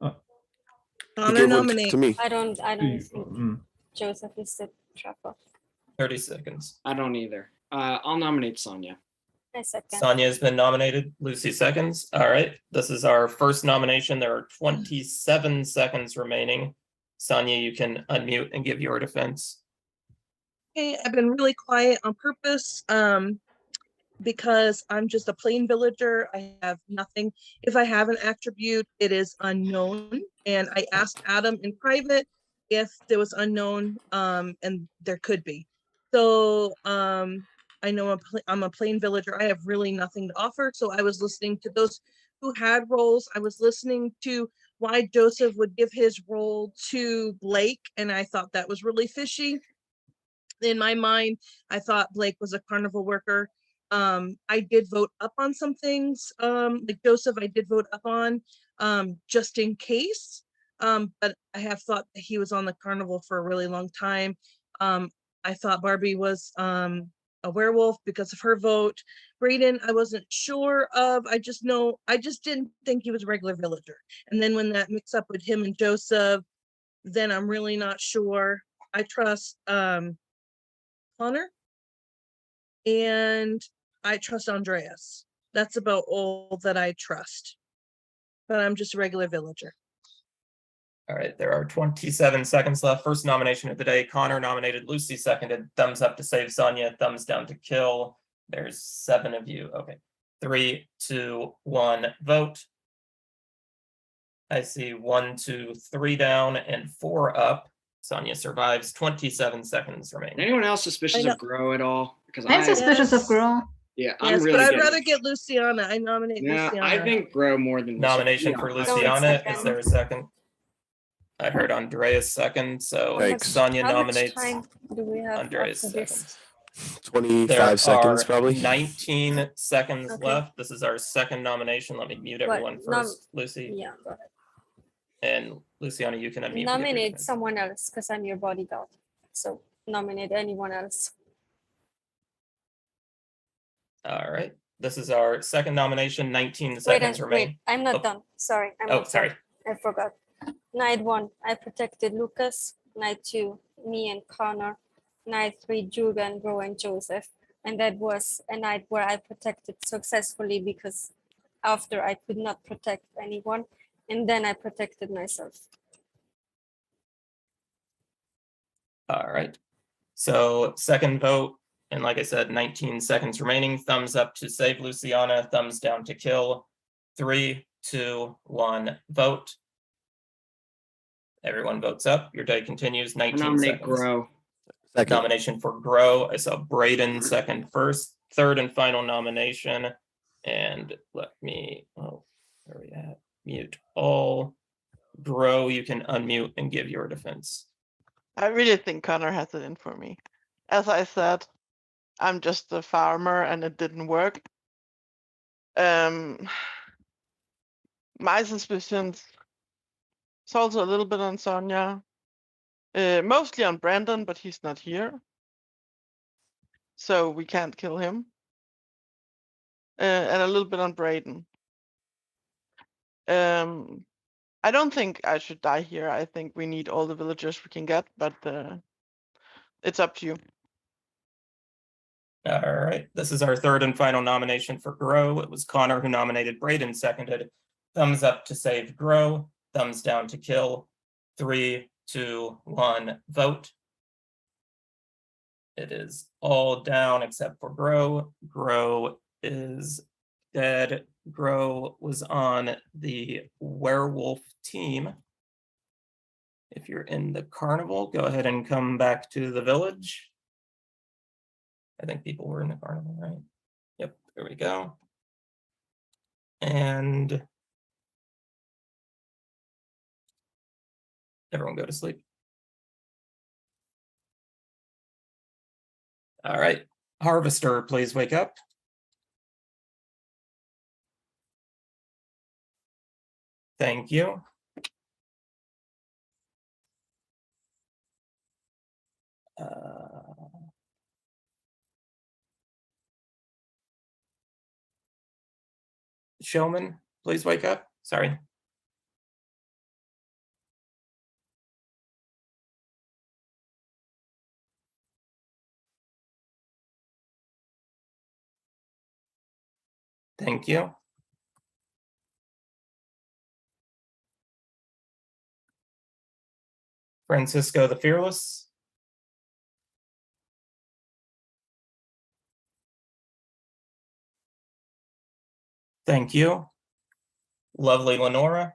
He Connor gave one nominate. to me. I don't Do you- think mm. Joseph is the Trapper. 30 seconds. I don't either. I'll nominate Sonia. I second. Sonia has been nominated. Lucy seconds. All right. This is our first nomination. There are 27 seconds remaining. Sonia, you can unmute and give your defense. Hey, I've been really quiet on purpose because I'm just a plain villager. I have nothing. If I have an attribute, it is unknown. And I asked Adam in private if there was unknown, and there could be. So I know I'm a plain villager. I have really nothing to offer. So I was listening to those who had roles. I was listening to why Joseph would give his role to Blake, and I thought that was really fishy. In my mind, I thought Blake was a carnival worker. I did vote up on some things, like Joseph, I did vote up on, just in case. But I have thought that he was on the carnival for a really long time. I thought Barbie was a werewolf because of her vote. Brayden, I wasn't sure of. I just didn't think he was a regular villager. And then when that mixed up with him and Joseph, then I'm really not sure. I trust Connor, and I trust Andreas. That's about all that I trust. But I'm just a regular villager. All right, there are 27 seconds left. First nomination of the day. Connor nominated. Lucy seconded. Thumbs up to save Sonia. Thumbs down to kill. There's 7 of you. Okay. 3, 2, 1, vote. I see 1, 2, 3 down and 4 up. Sonia survives. 27 seconds remaining. Anyone else suspicious of Grow at all? Because I'm suspicious of Grow. Yeah, Yes, I'm really. but I'd rather get Luciana. I nominate Luciana. I think Grow more than Nomination for Luciana. Is second. there a second? I heard Andreas second, so Thanks. Sonia How nominates much time do we have Andreas after this? second. 25 There seconds are probably. 19 seconds Okay. left. This is our second nomination. Let me mute everyone first. Lucy. Yeah, go ahead. And Luciana, you can unmute. and give your Nominate defense. someone else because I'm your bodyguard. So nominate anyone else. All right. This is our second nomination. 19 Wait, seconds remain. wait, I'm not Oh. done. Sorry. I'm Oh, not sorry. done. I forgot. Night 1, I protected Lucas. Night 2, me and Connor. Night 3, Jugan, Bro, and Joseph. And that was a night where I protected successfully because after I could not protect anyone. And then I protected myself. All right. So second vote. And like I said, 19 seconds remaining. Thumbs up to save Luciana. Thumbs down to kill. 3, 2, 1, vote. Everyone votes up. Your day continues. 19 Nominate seconds. Grow. Second. Nomination for Grow. I saw Brayden second first. Third and final nomination. And let me, oh, where are we at? Mute all. Grow, you can unmute and give your defense. I really think Connor has it in for me. As I said, I'm just a farmer and it didn't work. My suspicions, it's also a little bit on Sonia. Mostly on Brandon, but he's not here. So we can't kill him. And a little bit on Brayden. I don't think I should die here. I think we need all the villagers we can get, but it's up to you. All right, this is our third and final nomination for Grow. It was Connor who nominated. Brayden seconded. Thumbs up to save Grow. Thumbs down to kill. 3, 2, 1, vote. It is all down except for Grow. Grow is dead. Grow was on the werewolf team. If you're in the carnival, go ahead and come back to the village. I think people were in the carnival, right? Yep, there we go. And everyone go to sleep. All right, Harvester, please wake up. Thank you. Showman, please wake up. Sorry. Thank you. Francisco the Fearless. Thank you. Lovely Lenora.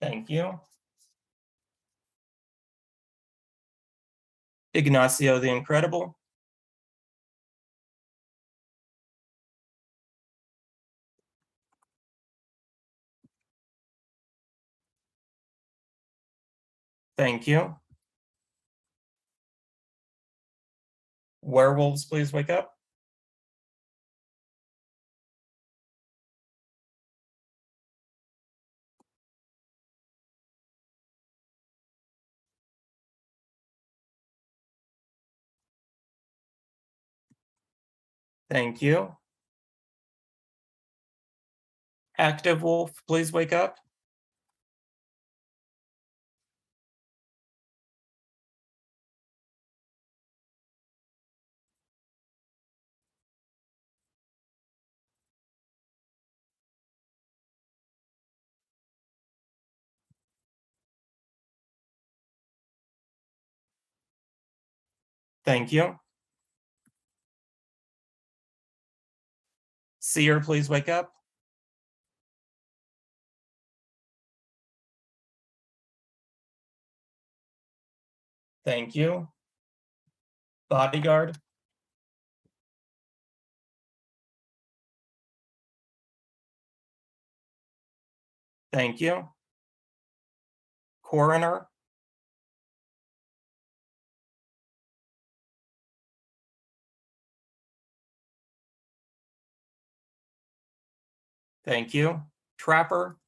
Thank you. Ignacio the Incredible. Thank you. Werewolves, please wake up. Thank you. Active Wolf, please wake up. Thank you. Seer, please wake up. Thank you. Bodyguard. Thank you. Coroner. Thank you. Trapper.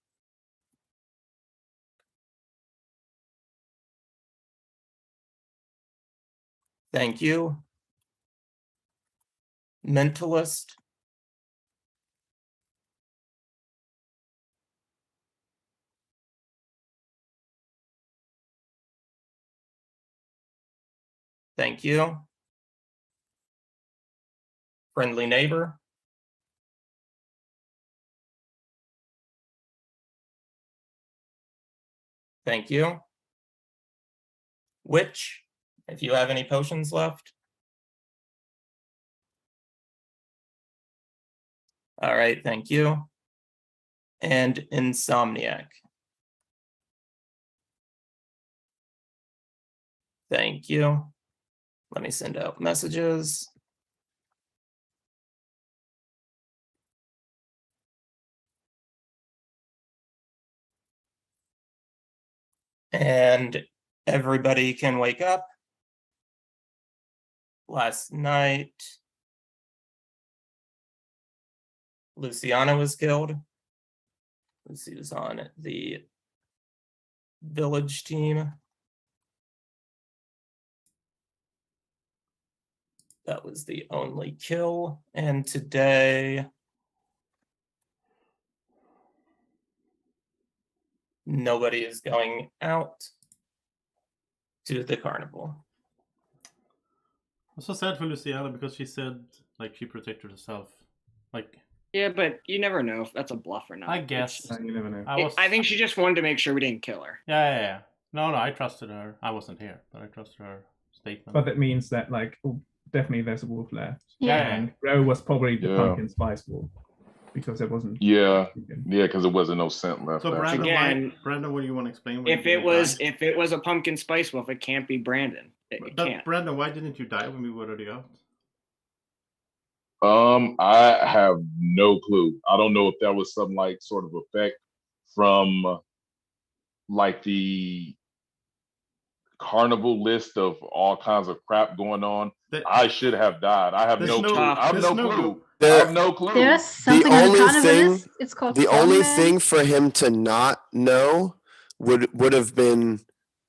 Thank you. Mentalist. Thank you. Friendly Neighbor. Thank you. Witch, if you have any potions left. All right, thank you. And Insomniac. Thank you. Let me send out messages. And everybody can wake up. Last night, Luciana was killed. Lucy was on the village team. That was the only kill. And today, nobody is going out to the carnival. I'm so sad for Luciana because she said like she protected herself. Like Yeah, but you never know if that's a bluff or not. I guess. You never know. I think she just wanted to make sure we didn't kill her. Yeah. No, I trusted her. I wasn't here, but I trusted her statement. But that means that like definitely there's a wolf left. Yeah. And Ro was probably the Yeah. pumpkin spice wolf because it wasn't. Yeah, because there wasn't no scent left. So after. Again, Brandon, what do you want to explain? If it was a pumpkin spice wolf, it can't be Brandon. It can't. Brandon, why didn't you die when we were already out? I have no clue. I don't know if that was some like sort of effect from like the carnival list of all kinds of crap going on. I should have died. I have no clue. I have no clue. I have no clue. There's something on the carnival list. It's called the only Fun thing for him to not know would have been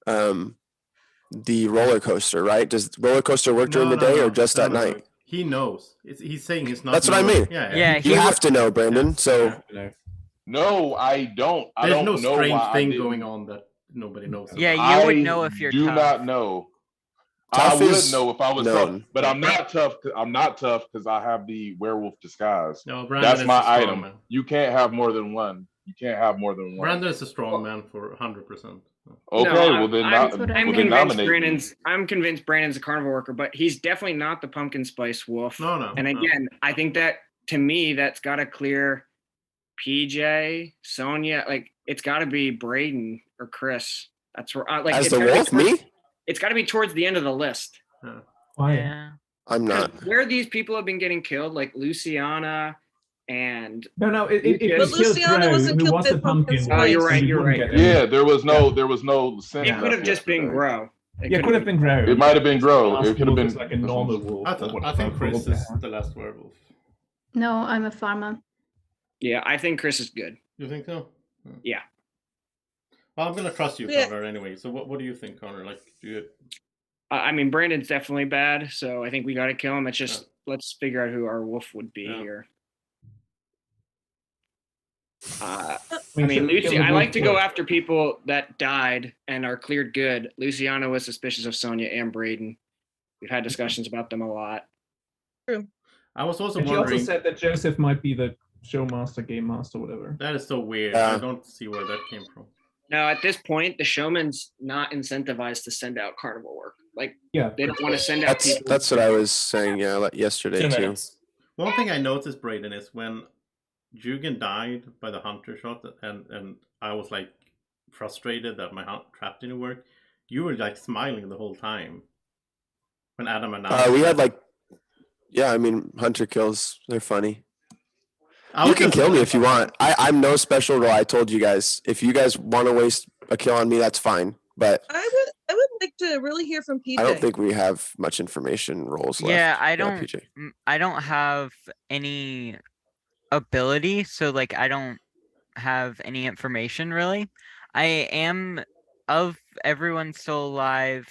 the roller coaster, right? Does roller coaster work during the day or just at night? He knows. He's saying it's not. That's what I mean. Yeah. You have to know, Brandon. So no, I don't. I There's don't no know strange why thing going on that nobody knows. Yeah, about. you would know if you're do tough. not know. Tough I would is know if I was known. tough, but I'm not tough. I'm not tough because I have the werewolf disguise. No, Brandon That's is my a strong item. man. You can't have more than one. You can't have more than one. Brandon is a strong man for 100%. Okay, well then, I'm well then nominate me. I'm convinced Brandon's a carnival worker, but he's definitely not the pumpkin spice wolf. No. And again, I think that to me, that's got to clear PJ, Sonia. Like it's got to be Braden or Chris. That's where like As it's the gotta be wolf, towards- me? It's got to be towards the end of the list. Yeah. I'm not. Where these people have been getting killed, like Luciana and No, if Lucas. it was Luciana Grow, wasn't who killed was by the pumpkin Oh, you're wolf, right. we You're wouldn't right. get Yeah, him. there was no scent It could have left just been yesterday. Grow. It could have been Grow. It might have been Grow. Last It could have wolf been is like a normal wolf. I think Chris is the last werewolf. No, I'm a farmer. Yeah, I think Chris is good. You think so? Yeah. Well, I'm gonna trust you, Yeah. Connor. Anyway, so what do you think, Connor? Like, do you? I mean, Brandon's definitely bad, so I think we got to kill him. It's just let's figure out who our wolf would be here. I mean, Lucy, I like to go after people that died and are cleared good. Luciana was suspicious of Sonia and Braden. We've had discussions about them a lot. True. I was also And she wondering. also said that Joseph might be the showmaster, game master, whatever. That is so weird. I don't see where that came from. Now, at this point, the showman's not incentivized to send out carnival work. Like, yeah, they don't want to send out people. That's what I was saying. Yeah, yesterday 2 too. minutes. One thing I noticed, Braden, is when Jugan died by the hunter shot, and I was like frustrated that my trap didn't work. You were like smiling the whole time when Adam announced. We had I mean, hunter kills. They're funny. I You was can just- kill me if you want. I'm no special role. I told you guys. If you guys want to waste a kill on me, that's fine. But I would like to really hear from PJ. I don't think we have much information roles left. Yeah, I PJ. don't have any ability, so like I don't have any information really. I am, of everyone still alive,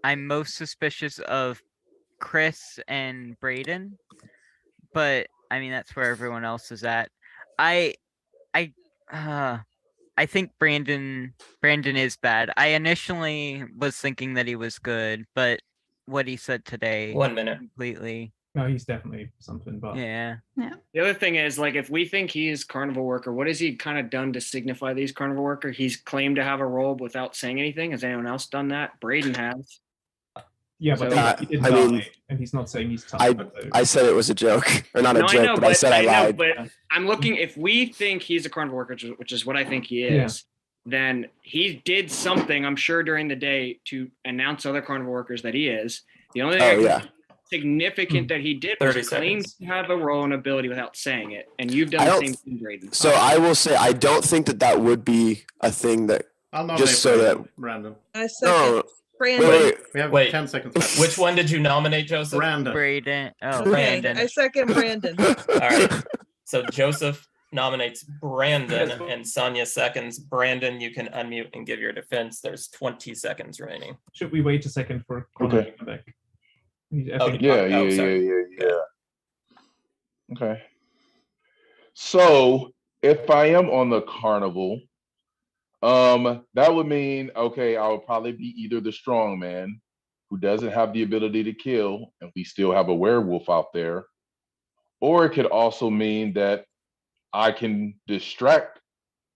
I'm most suspicious of Chris and Braden, but I mean that's where everyone else is at. I think Brandon is bad. I initially was thinking that he was good, but what he said today 1 minute. completely. No, he's definitely something, but Yeah. The other thing is, like, if we think he is carnival worker, what has he kind of done to signify that he's carnival worker? He's claimed to have a role without saying anything. Has anyone else done that? Braden has. yeah, but So- he did I die, mean, and he's not saying he's tough. I said it was a joke, or not No, a joke, I know, but I said I lied. but I'm looking. If we think he's a carnival worker, which is what I think he is, then he did something. I'm sure during the day to announce to other carnival workers that he is. The only thing significant that he did was 30 claim seconds. to have a role and ability without saying it, and you've I done the don't- same thing, Braden. So I will say I don't think that would be a thing that I'll nominate just so that Brandon. I second. no. Brandon. Wait. We have Wait. 10 seconds left. Which one did you nominate, Joseph? Brandon. Braden. Oh, Okay, Brandon. I second Brandon. All right. So Joseph nominates Brandon, and Sonia seconds. Brandon, you can unmute and give your defense. There's 20 seconds remaining. Should we wait a second for Connor Okay. to come back? Yeah. Okay. So if I am on the carnival, that would mean, okay, I would probably be either the strong man who doesn't have the ability to kill, and we still have a werewolf out there, or it could also mean that I can distract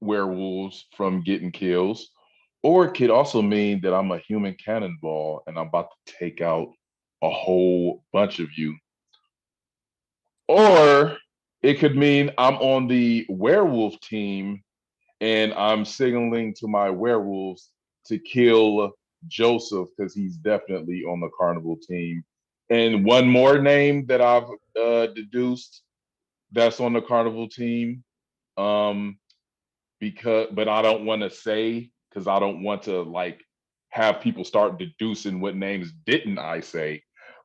werewolves from getting kills, or it could also mean that I'm a human cannonball and I'm about to take out a whole bunch of you. Or it could mean I'm on the werewolf team and I'm signaling to my werewolves to kill Joseph because he's definitely on the carnival team. And one more name that I've deduced that's on the carnival team, but I don't want to say because I don't want to like have people start deducing what names didn't I say.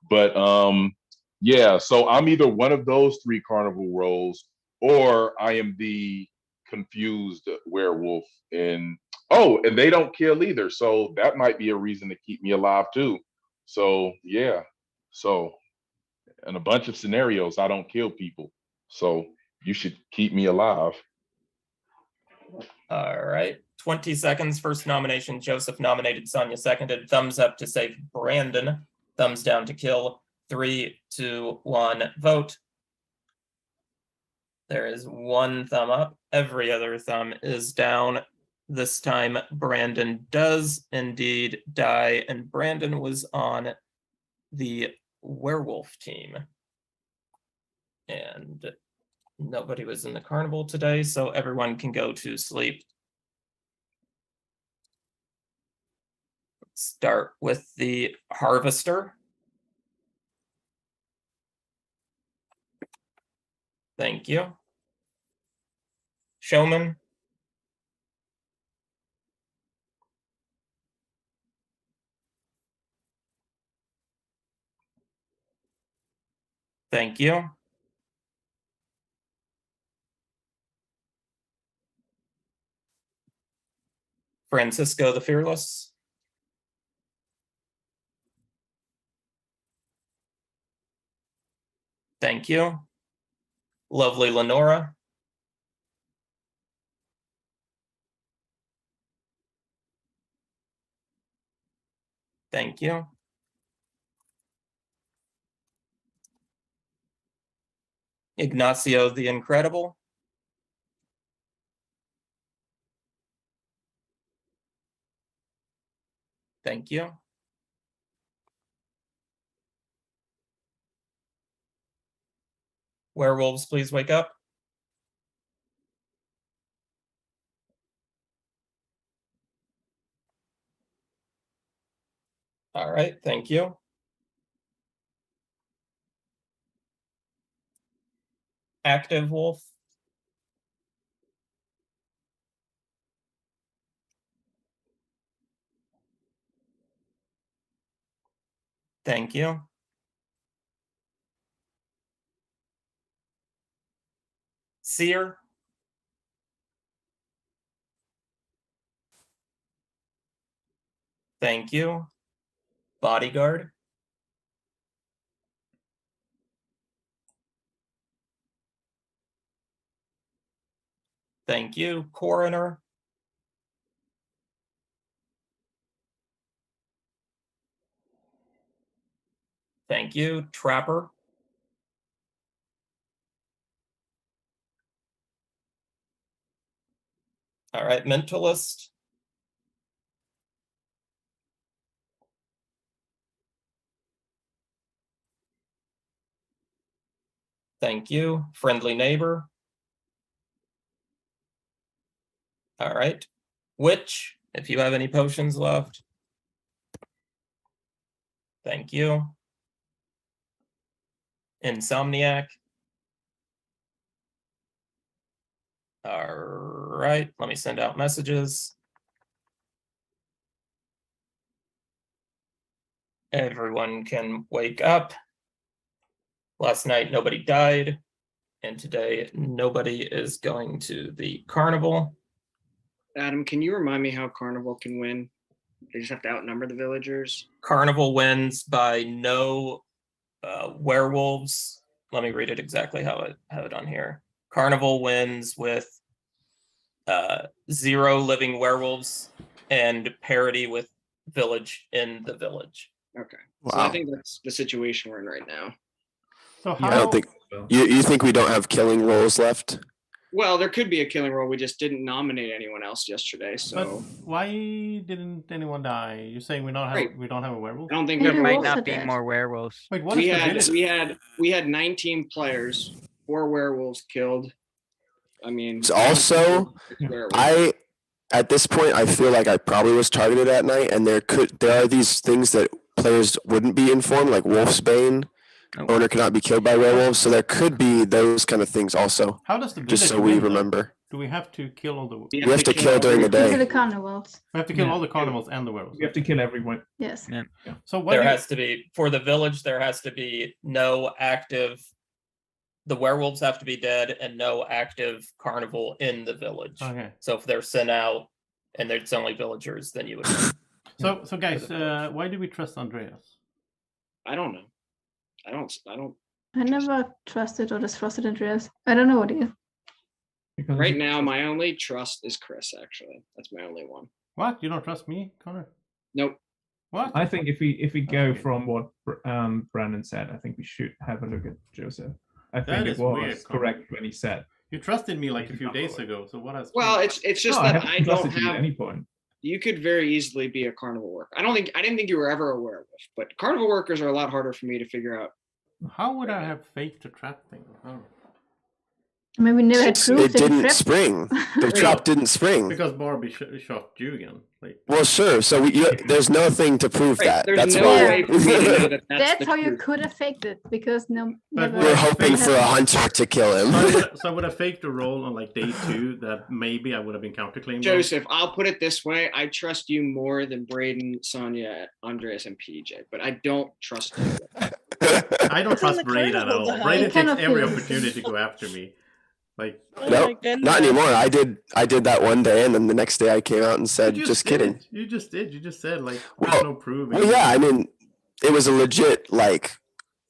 But yeah, so I'm either one of those 3 carnival roles, or I am the confused werewolf. And they don't kill either, so that might be a reason to keep me alive too. So yeah, so in a bunch of scenarios, I don't kill people, so you should keep me alive. All right. 20 seconds. First nomination, Joseph nominated, Sonia seconded. Thumbs up to save Brandon. Thumbs down to kill. 3, 2, 1, vote. There is one thumb up. Every other thumb is down. This time, Brandon does indeed die, and Brandon was on the werewolf team. And nobody was in the carnival today, so everyone can go to sleep. Let's start with the harvester. Thank you. Showman. Thank you. Francisco the Fearless. Thank you. Lovely Lenora. Thank you. Ignacio the Incredible. Thank you. Werewolves, please wake up. All right, thank you. Active wolf. Thank you. Seer. Thank you. Bodyguard. Thank you. Coroner. Thank you. Trapper. All right, Mentalist. Thank you. Friendly Neighbor. All right. Witch, if you have any potions left. Thank you. Insomniac. All right, let me send out messages. Everyone can wake up. Last night, nobody died. And today, nobody is going to the carnival. Adam, can you remind me how Carnival can win? They just have to outnumber the villagers. Carnival wins by no werewolves. Let me read it exactly how I have it on here. Carnival wins with 0 living werewolves and parity with village in the village. Okay. So I think that's the situation we're in right now. So I don't think you think we don't have killing roles left. Well, there could be a killing role. We just didn't nominate anyone else yesterday. So But why didn't anyone die? You're saying we don't have a werewolf? I don't think There we might not be more werewolves. Wait, what we is the had we had 19 players, 4 werewolves killed. I mean, Also, at this point I feel like I probably was targeted that night, and there are these things that players wouldn't be informed, like Wolfsbane. Owner cannot be killed by werewolves, so there could be those kind of things also. How does the just so village we win, though? remember? Do we have to kill all the? We have to kill during the day. For the carnivals. We have to kill all the carnivals and the werewolves. You have to kill everyone. Yes. Yeah. So what There has to be, for the village, there has to be no active, the werewolves have to be dead and no active carnival in the village. Okay. So if they're sent out and there's only villagers, then you would. So guys, why do we trust Andreas? I don't know. I don't. I never trusted or distrusted Andreas. I don't know what he is. Because Right now, my only trust is Chris. Actually, that's my only one. What? You don't trust me, Connor? Nope. What? I think if we go from what Brandon said, I think we should have a look at Joseph. I think That it is was weird, Connor. correct when he said. You trusted me like a few days ago, so what has Well, changed? it's just No, I that haven't I don't trusted you at have. any point. You could very easily be a carnival worker. I didn't think you were ever a werewolf, but carnival workers are a lot harder for me to figure out. How would I have faith to trap things? Oh. I mean, we never had proof It that he didn't trapped. spring. The trap didn't spring. Because Barbie shot Jugan. Like, Well, sure. So there's nothing to prove Right, that. there's That's no why. way for me to know that That's the how you truth. could have faked it because no. But never we're We're hoping for a hunter to kill him. so I would have faked the role on like day 2 that maybe I would have been counterclaimed. Joseph, I'll put it this way: I trust you more than Braden, Sonia, Andreas, and PJ, but I don't trust you. I don't trust Braden at all. Braden takes every opportunity to go after me. Like, Nope, not anymore. I did that one day, and then the next day I came out and said, you "Just kidding." You just did. You just said like, there's no proving. Well, yeah. I mean, it was a legit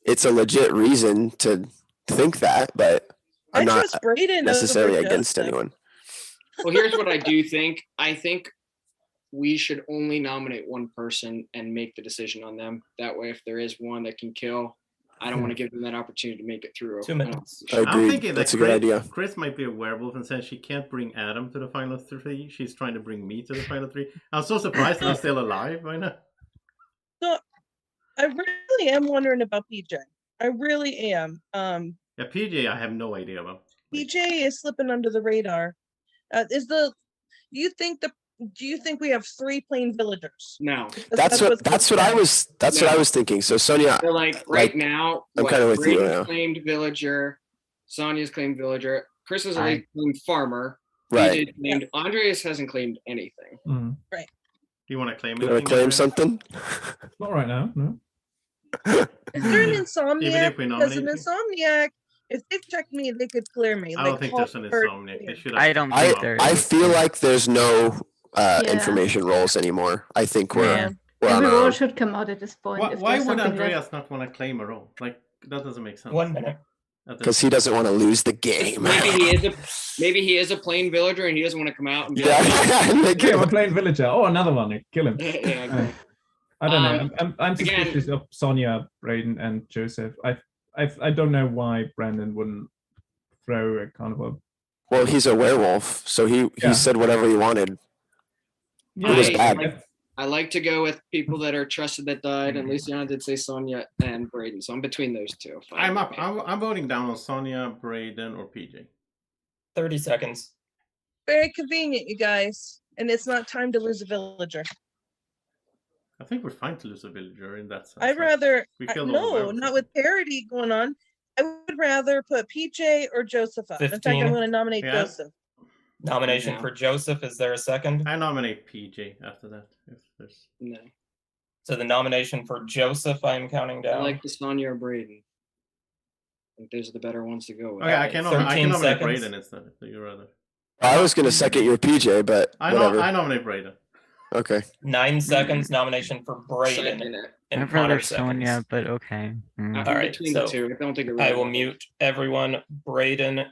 it's a legit reason to think that, but I I'm not trust Braden necessarily over against Joseph. anyone. Well, here's what I do think. I think we should only nominate one person and make the decision on them. That way, if there is one that can kill, I don't want to give them that opportunity to make it through. 2 minutes. I'm thinking That's that a good idea. Chris might be a werewolf, and since she can't bring Adam to the final 3, she's trying to bring me to the final 3. I'm so surprised that I'm still alive right now. So I really am wondering about PJ. I really am. Yeah, PJ, I have no idea about. PJ is slipping under the radar. Do you think we have 3 plain villagers? No. That's what I was thinking. So Sonia, So like right now, I'm kind of with you Braden's now. claimed villager, Sonia's claimed villager, Chris is at I- least claimed farmer. Right. PJ claimed. Andreas hasn't claimed anything. Right. Do you want to claim You want to claim something? Not right now, no. Is there an insomniac? if we Because an nominate insomniac, if they checked me, they could clear me. I don't like think there's an Howard- insomniac. They should I don't think there I is. feel like there's no Yeah. information roles anymore. I think we're Yeah. we're on Every our role own. should come out at this point. Why, if why there's would something left. Andreas not want to claim a role? Like, that doesn't make sense. 1 minute. Because he doesn't want to lose the game. Maybe he is a plain villager and he doesn't want to come out and be Yeah. like, Yeah, we're playing villager. Oh, another one. Kill him. yeah, I don't know. I'm again- suspicious of Sonia, Braden, and Joseph. I don't know why Brandon wouldn't throw a carnival. Well, he's a werewolf, so he Yeah. said whatever he wanted. Yeah, It was bad. I like to go with people that are trusted that died, and Luciana did say Sonia and Braden, so I'm between those two. I'm up. I'm voting down on Sonia, Braden, or PJ. 30 seconds. Very convenient, you guys. And it's not time to lose a villager. I think we're fine to lose a villager in that sense. I'd rather we killed all the no, werewolves. not with parity going on. I would rather put PJ or Joseph up. In fact, 15. I'm going to nominate Yeah. Joseph. Nomination No. for Joseph. Is there a second? I nominate PJ after that. If there's No, So the nomination for Joseph, I'm counting I down. like the Sonia or Braden. I think those are the better ones to go with. okay, I can 13 nominate seconds. Braden instead. If you rather. I was gonna second your PJ, but whatever. I nominate Braden. Okay. 9 seconds. Nomination for Braden. Second it. And I'd rather Connor seconds. Sonia, but okay. I'm All right, between so the two. I don't think it I really will matters. mute everyone. Braden.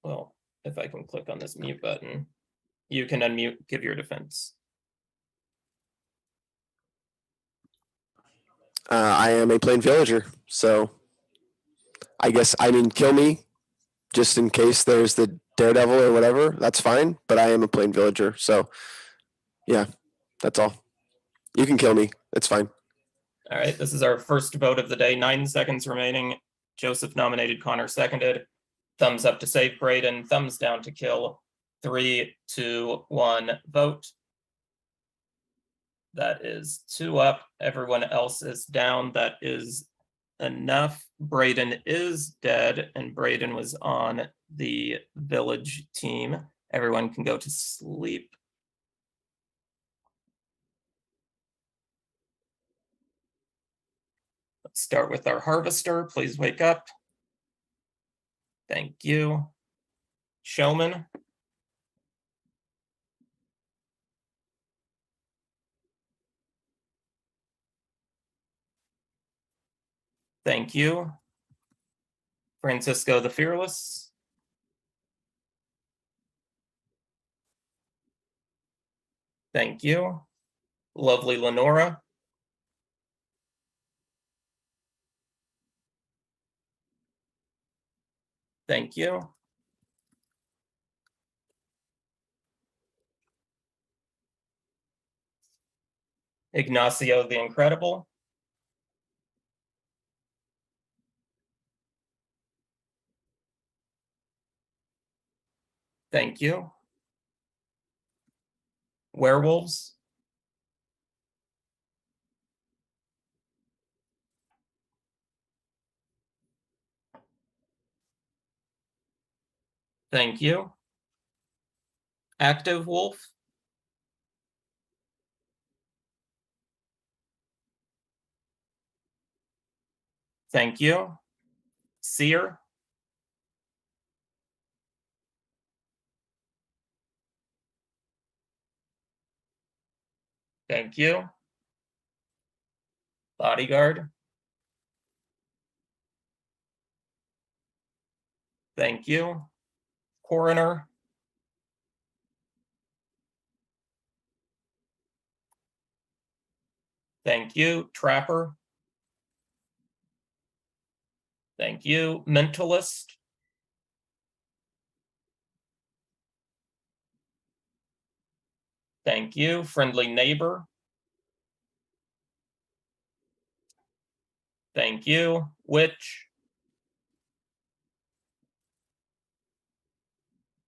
Well, if I can click on this mute button, you can unmute. Give your defense. I am a plain villager, so I guess kill me, just in case there's the daredevil or whatever. That's fine, but I am a plain villager, so yeah, that's all. You can kill me. It's fine. All right, this is our first vote of the day. 9 seconds remaining. Joseph nominated, Connor seconded. Thumbs up to save Braden, thumbs down to kill. 3, 2, 1, vote. That is 2 up. Everyone else is down. That is enough. Braden is dead, and Braden was on the village team. Everyone can go to sleep. Let's start with our harvester. Please wake up. Thank you. Showman. Thank you. Francisco the Fearless. Thank you. Lovely Lenora. Thank you. Ignacio the Incredible. Thank you. Werewolves. Thank you. Active Wolf. Thank you. Seer. Thank you. Bodyguard. Thank you. Coroner. Thank you. Trapper. Thank you. Mentalist. Thank you. Friendly Neighbor. Thank you. Witch.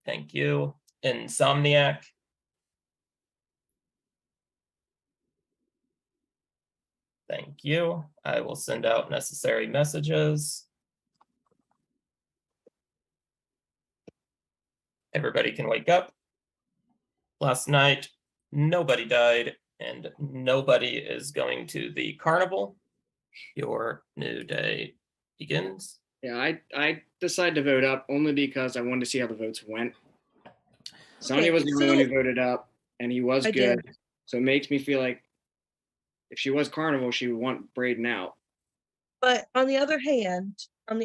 Thank you. Insomniac. Thank you. I will send out necessary messages. Everybody can wake up. Last night, nobody died and nobody is going to the carnival. Your new day begins. Yeah, I decided to vote up only because I wanted to see how the votes went. Sonia was the only one who voted up, and he was good. So it makes me feel like if she was Carnival, she would want Braden out. But on the other hand, I'm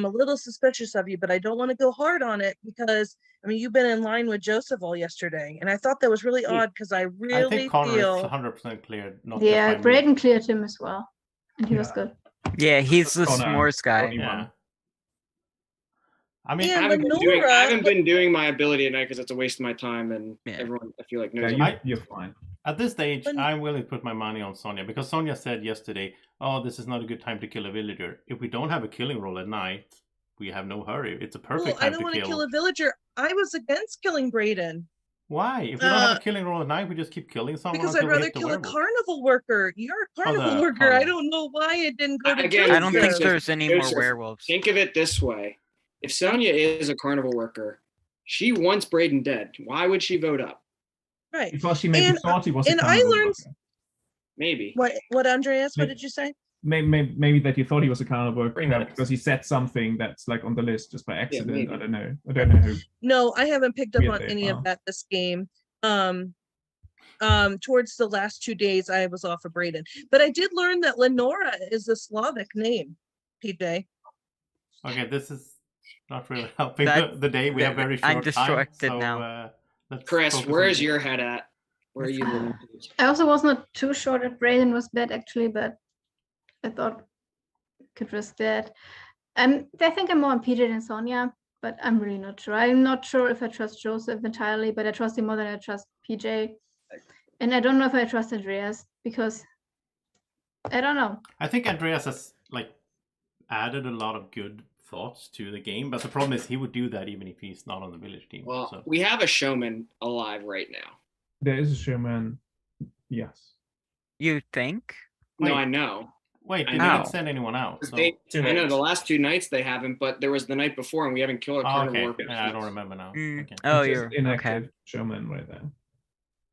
a little suspicious of you, but I don't want to go hard on it because I mean you've been in line with Joseph all yesterday, and I thought that was really odd because I really think Connor is feel 100% cleared. Not Yeah, just by me. Braden cleared him as well, and he was good. Yeah, he's the Connor, s'mores guy. Yeah. I mean, Yeah, I haven't, Lenora, been doing my ability at night because it's a waste of my time, and everyone I feel like knows. You're fine. At this stage, I'm willing to put my money on Sonia because Sonia said yesterday, "Oh, this is not a good time to kill a villager. If we don't have a killing roll at night, we have no hurry. It's a perfect I time don't to want to kill." kill a villager. I was against killing Braden Why? If we don't have a killing roll at night, we just keep killing someone because until I'd we rather hit the kill a werewolf. carnival worker. You're a carnival the worker. I don't know why it didn't go to Joseph. I don't think there's any more Joseph, werewolves. Think of it this way: if Sonia is a Carnival worker, she wants Braden dead. Why would she vote up? Right. Because she maybe thought he was a and I carnival learned worker. Maybe. What Andreas? What Maybe- did you say? Maybe that you thought he was a carnival worker minutes. because he said something that's like on the list just by accident. maybe. I don't know. I don't know who. No, I haven't picked up Weird on they any are. of that this game. Towards the last 2 days, I was off of Braden, but I did learn that Lenora is a Slavic name. PJ. Okay, this is not really helping That- the day. We have very short I'm time. distracted So, now. let's Chris, focus where on is the- your head at? Where are you leaning? I also was not too sure that Braden was bad actually, but I thought I could risk that. I think I'm more on PJ than Sonia, but I'm really not sure. I'm not sure if I trust Joseph entirely, but I trust him more than I trust PJ. And I don't know if I trust Andreas because I don't know. I think Andreas has added a lot of good thoughts to the game, but the problem is he would do that even if he's not on the village team. Well, so. we have a showman alive right now. There is a showman. Yes. You think? No, Wait. I know. Wait, I they know. didn't send anyone out. So. I know the last 2 nights they haven't, but there was the night before, and we haven't killed a carnival okay. worker. Yeah, I don't remember now. Okay. Oh, It's just you're inactive okay. showman right there.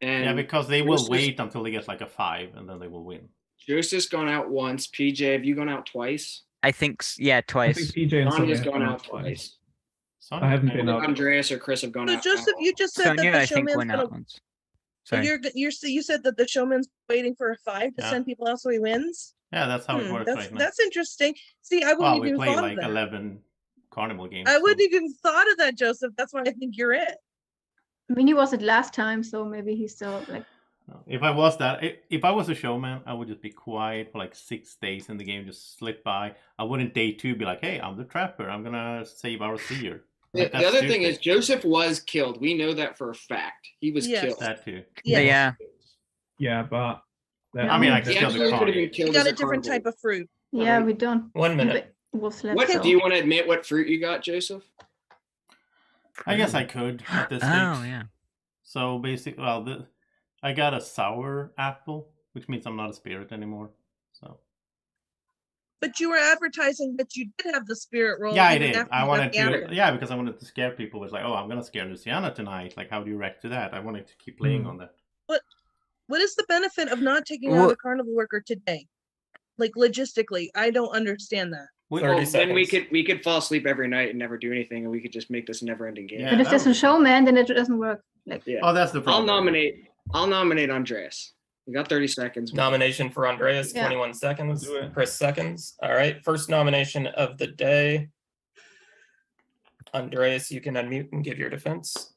And Yeah, because they will Joseph's- wait until they get like a 5, and then they will win. Joseph's gone out once. PJ, have you gone out twice? I think yeah, I think twice. PJ and Sonia Sonia's have gone gone out twice. I haven't been out. Andreas or Chris have gone So out. Joseph, you just said Sonia, that the I think, showman's went gonna. out once. So Sorry. you said that the showman's waiting for a 5 to Yeah. send people out so he wins. Yeah, that's how it works That's right now. that's interesting. See, I wouldn't Well, we even play thought like of that. 11 carnival games. I so- wouldn't even thought of that, Joseph. That's why I think you're it. I mean, he was it last time, so maybe he's still like. If I was that, if I was a showman, I would just be quiet for like 6 days and the game just slip by. I wouldn't day 2 be like, hey, I'm the trapper. I'm gonna save our seer. Like, The other thing is Joseph was killed. We know that for a fact. He was Yes. killed. That too. Yeah. Yeah, but I mean, I He can still actually could have been You killed got as a different carnivore. type of fruit. Yeah, we don't. 1 minute. Wolves left. What so. do you want to admit? What fruit you got, Joseph? I guess I could at this stage. Oh, yeah. So basically, well, I got a sour apple, which means I'm not a spirit anymore. So. But you were advertising that you did have the spirit roll. Yeah, I even did. after I you wanted left the to. apple. Yeah, because I wanted to scare people. It's like, oh, I'm gonna scare Luciana tonight. Like, how do you react to that? I wanted to keep playing on that. What is the benefit of not taking out a carnival worker today? Like logistically, I don't understand that. Well, then we could fall asleep every night and never do anything, and we could just make this a never-ending game. But if there's a showman, then it doesn't work. Like. Yeah. Oh, that's the problem. I'll nominate Andreas. We got 30 seconds. Nomination for Andreas, Yeah. 21 seconds. Chris, seconds. All right. First nomination of the day. Andreas, you can unmute and give your defense.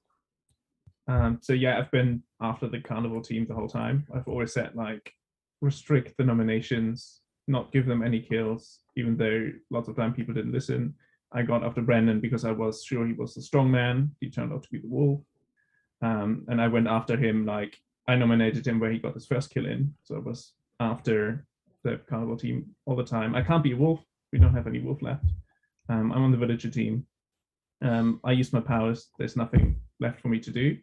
So yeah, I've been after the carnival team the whole time. I've always said like restrict the nominations, not give them any kills, even though lots of time people didn't listen. I got after Brandon because I was sure he was the strong man. He turned out to be the wolf. And I went after him, like I nominated him where he got his first kill in. So it was after the carnival team all the time. I can't be a wolf. We don't have any wolf left. I'm on the villager team. I used my powers. There's nothing left for me to do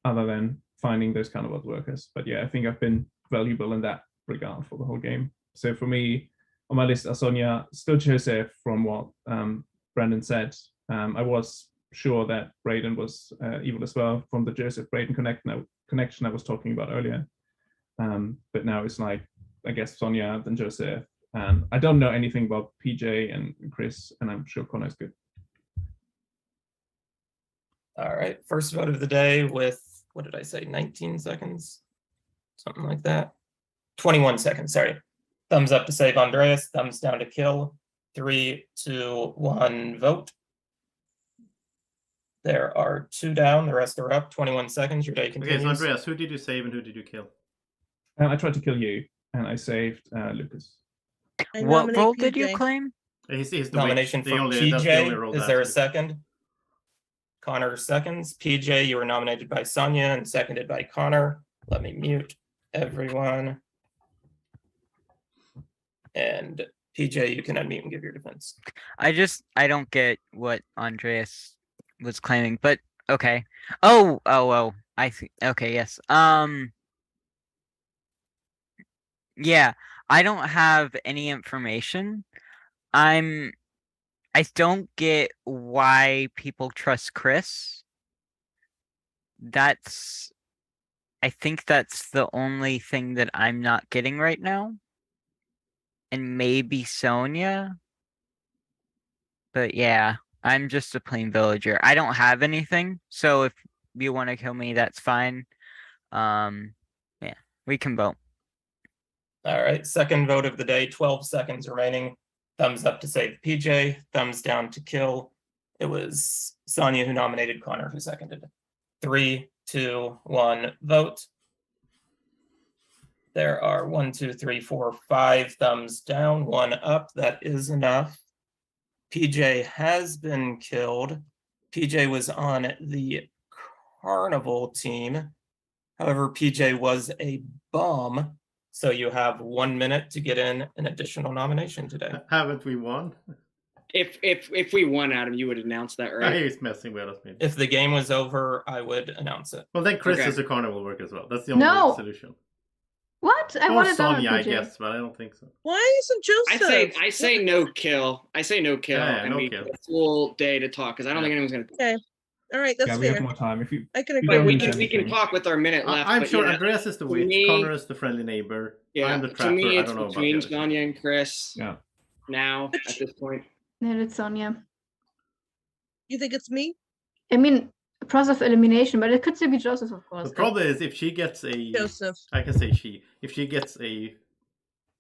other than finding those carnival workers. But yeah, I think I've been valuable in that regard for the whole game. So for me, on my list are Sonia, still Joseph from what Brandon said. I was sure that Brayden was evil as well from the Joseph-Brayden connection I was talking about earlier. But now it's like, I guess Sonia, then Joseph. And I don't know anything about PJ and Chris, and I'm sure Connor's good. All right. First vote of the day with, what did I say, 19 seconds? Something like that. 21 seconds, sorry. Thumbs up to save Andreas, thumbs down to kill. 3, 2, 1, vote. There are 2 down, the rest are up. 21 seconds, your day continues. Okay, so Andreas, who did you save and who did you kill? I tried to kill you, and I saved Lucas. What role did you claim? He's the Nomination witch. for That's the only role PJ. Is that there a has to- second? Connor seconds. PJ, you were nominated by Sonia and seconded by Connor. Let me mute everyone. And PJ, you can unmute and give your defense. I don't get what Andreas was claiming, but okay. Oh, I see. Okay, yes. Yeah, I don't have any information. I don't get why people trust Chris. I think that's the only thing that I'm not getting right now. And maybe Sonia. But yeah, I'm just a plain villager. I don't have anything. So if you want to kill me, that's fine. Yeah, we can vote. All right, second vote of the day, 12 seconds remaining. Thumbs up to save PJ, thumbs down to kill. It was Sonia who nominated Connor, who seconded. 3, 2, 1, vote. There are 1, 2, 3, 4, 5 thumbs down, 1 up. That is enough. PJ has been killed. PJ was on the Carnival team. However, PJ was a bum. So you have 1 minute to get in an additional nomination today. Haven't we won? If we won, Adam, you would announce that, right? He's messing with us, maybe. If the game was over, I would announce it. Well, then Chris Okay. is a carnival work as well. That's the only No. solution. What? I Or wanted Sonia, I PJ. guess, but I don't think so. Why isn't Joseph? I say no kill. I say no kill, Yeah, and no we kill. get a full day to talk because I don't think anyone's gonna. Okay. All right, that's Yeah, we fair. have more time. If you, I can you agree don't with need that. We can anything. talk with our minute left. I'm but sure yeah, Andreas is the to witch, me- Connor is the friendly neighbor. Yeah, I'm the to trapper. me, I it's don't know about between the others. Sonia and Chris. Yeah. Now at this point, No, it's Sonia. You think it's me? I mean, process of elimination, but it could still be Joseph, of course. The problem is if she gets a, Joseph. I can say she. If she gets a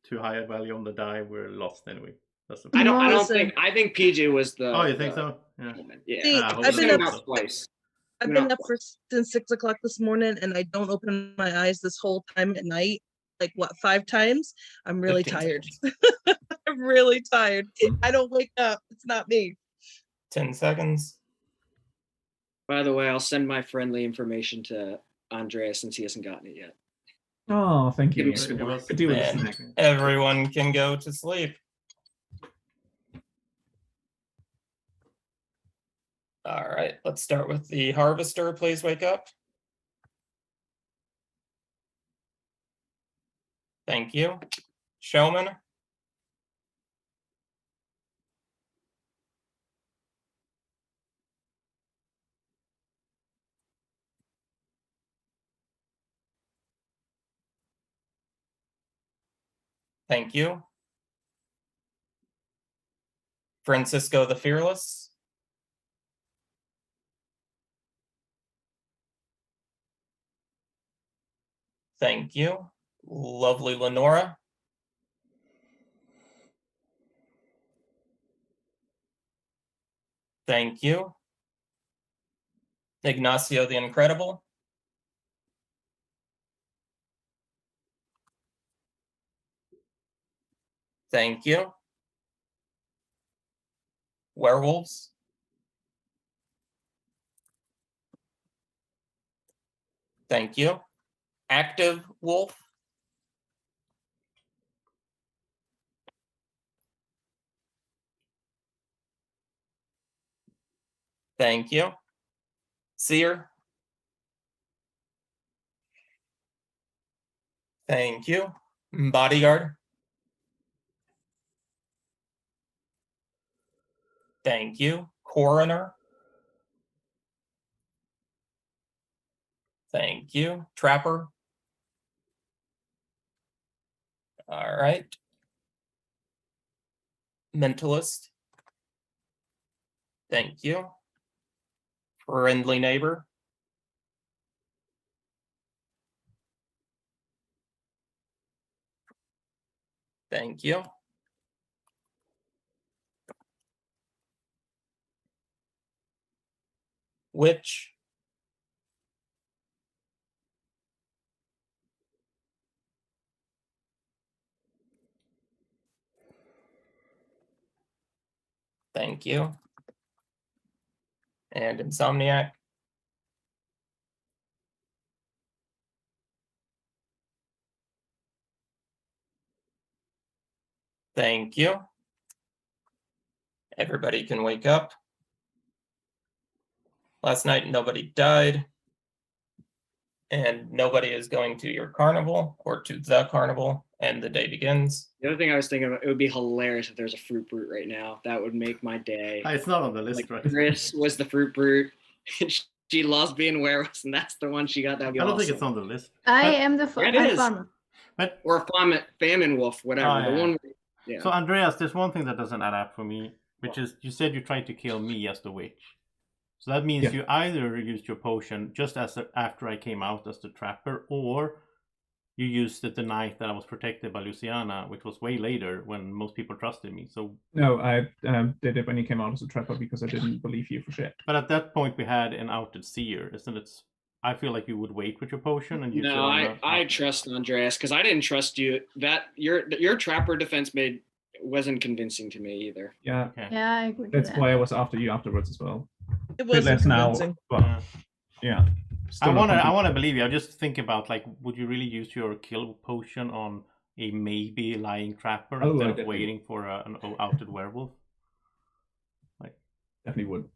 too high a value on the die, we're lost anyway. That's the I problem. don't Listen. think. I think PJ was the. Oh, you think so? Yeah. Yeah. See, Ah, I've He's been been up- out twice. I've been up since 6 o'clock this morning, and I don't open my eyes this whole time at night. Like what, 5 times? I'm really 15 tired. I'm really tired. I don't wake up. It's not me. 10 seconds. By the way, I'll send my friendly information to Andreas since he hasn't gotten it yet. Oh, thank Give you. me some more. Could do with a And snack. everyone can go to sleep. All right, let's start with the harvester. Please wake up. Thank you. Showman. Thank you. Francisco the Fearless. Thank you. Lovely Lenora. Thank you. Ignacio the Incredible. Thank you. Werewolves. Thank you. Active Wolf. Thank you. Seer. Thank you. Bodyguard. Thank you. Coroner. Thank you. Trapper. All right. Mentalist. Thank you. Friendly neighbor. Thank you. Witch. Thank you. And Insomniac. Thank you. Everybody can wake up. Last night, nobody died. And nobody is going to your carnival or to the carnival, and the day begins. The other thing I was thinking about, it would be hilarious if there's a fruit brute right now. That would make my day. It's not on the list, Like, right? Chris was the fruit brute. She loves being werewolves, and that's the one she got. That would be I don't awesome. think it's on the list. I am the Yeah, it is. farmer. But or famine wolf, whatever. Oh, The yeah. one. Yeah. So Andreas, there's one thing that doesn't add up for me, which is you said you tried to kill me as the witch. So that means Yeah. you either used your potion just after I came out as the trapper, or you used it the night that I was protected by Luciana, which was way later when most people trusted me. So, No, I did it when you came out as a trapper because I didn't believe you for shit. but at that point we had an outed seer, isn't it? I feel like you would wait with your potion and use it No, on I trust Andreas because I didn't trust you. That your trapper defense wasn't convincing to me either. Yeah. Okay. Yeah, I agree. That's why I was after you afterwards as well. It Bit wasn't less now, convincing. but yeah. I Still not I complete. want to believe you. I just think about, like, would you really use your kill potion on a maybe lying trapper Oh, I instead of definitely waiting for an outed werewolf? Like, definitely would.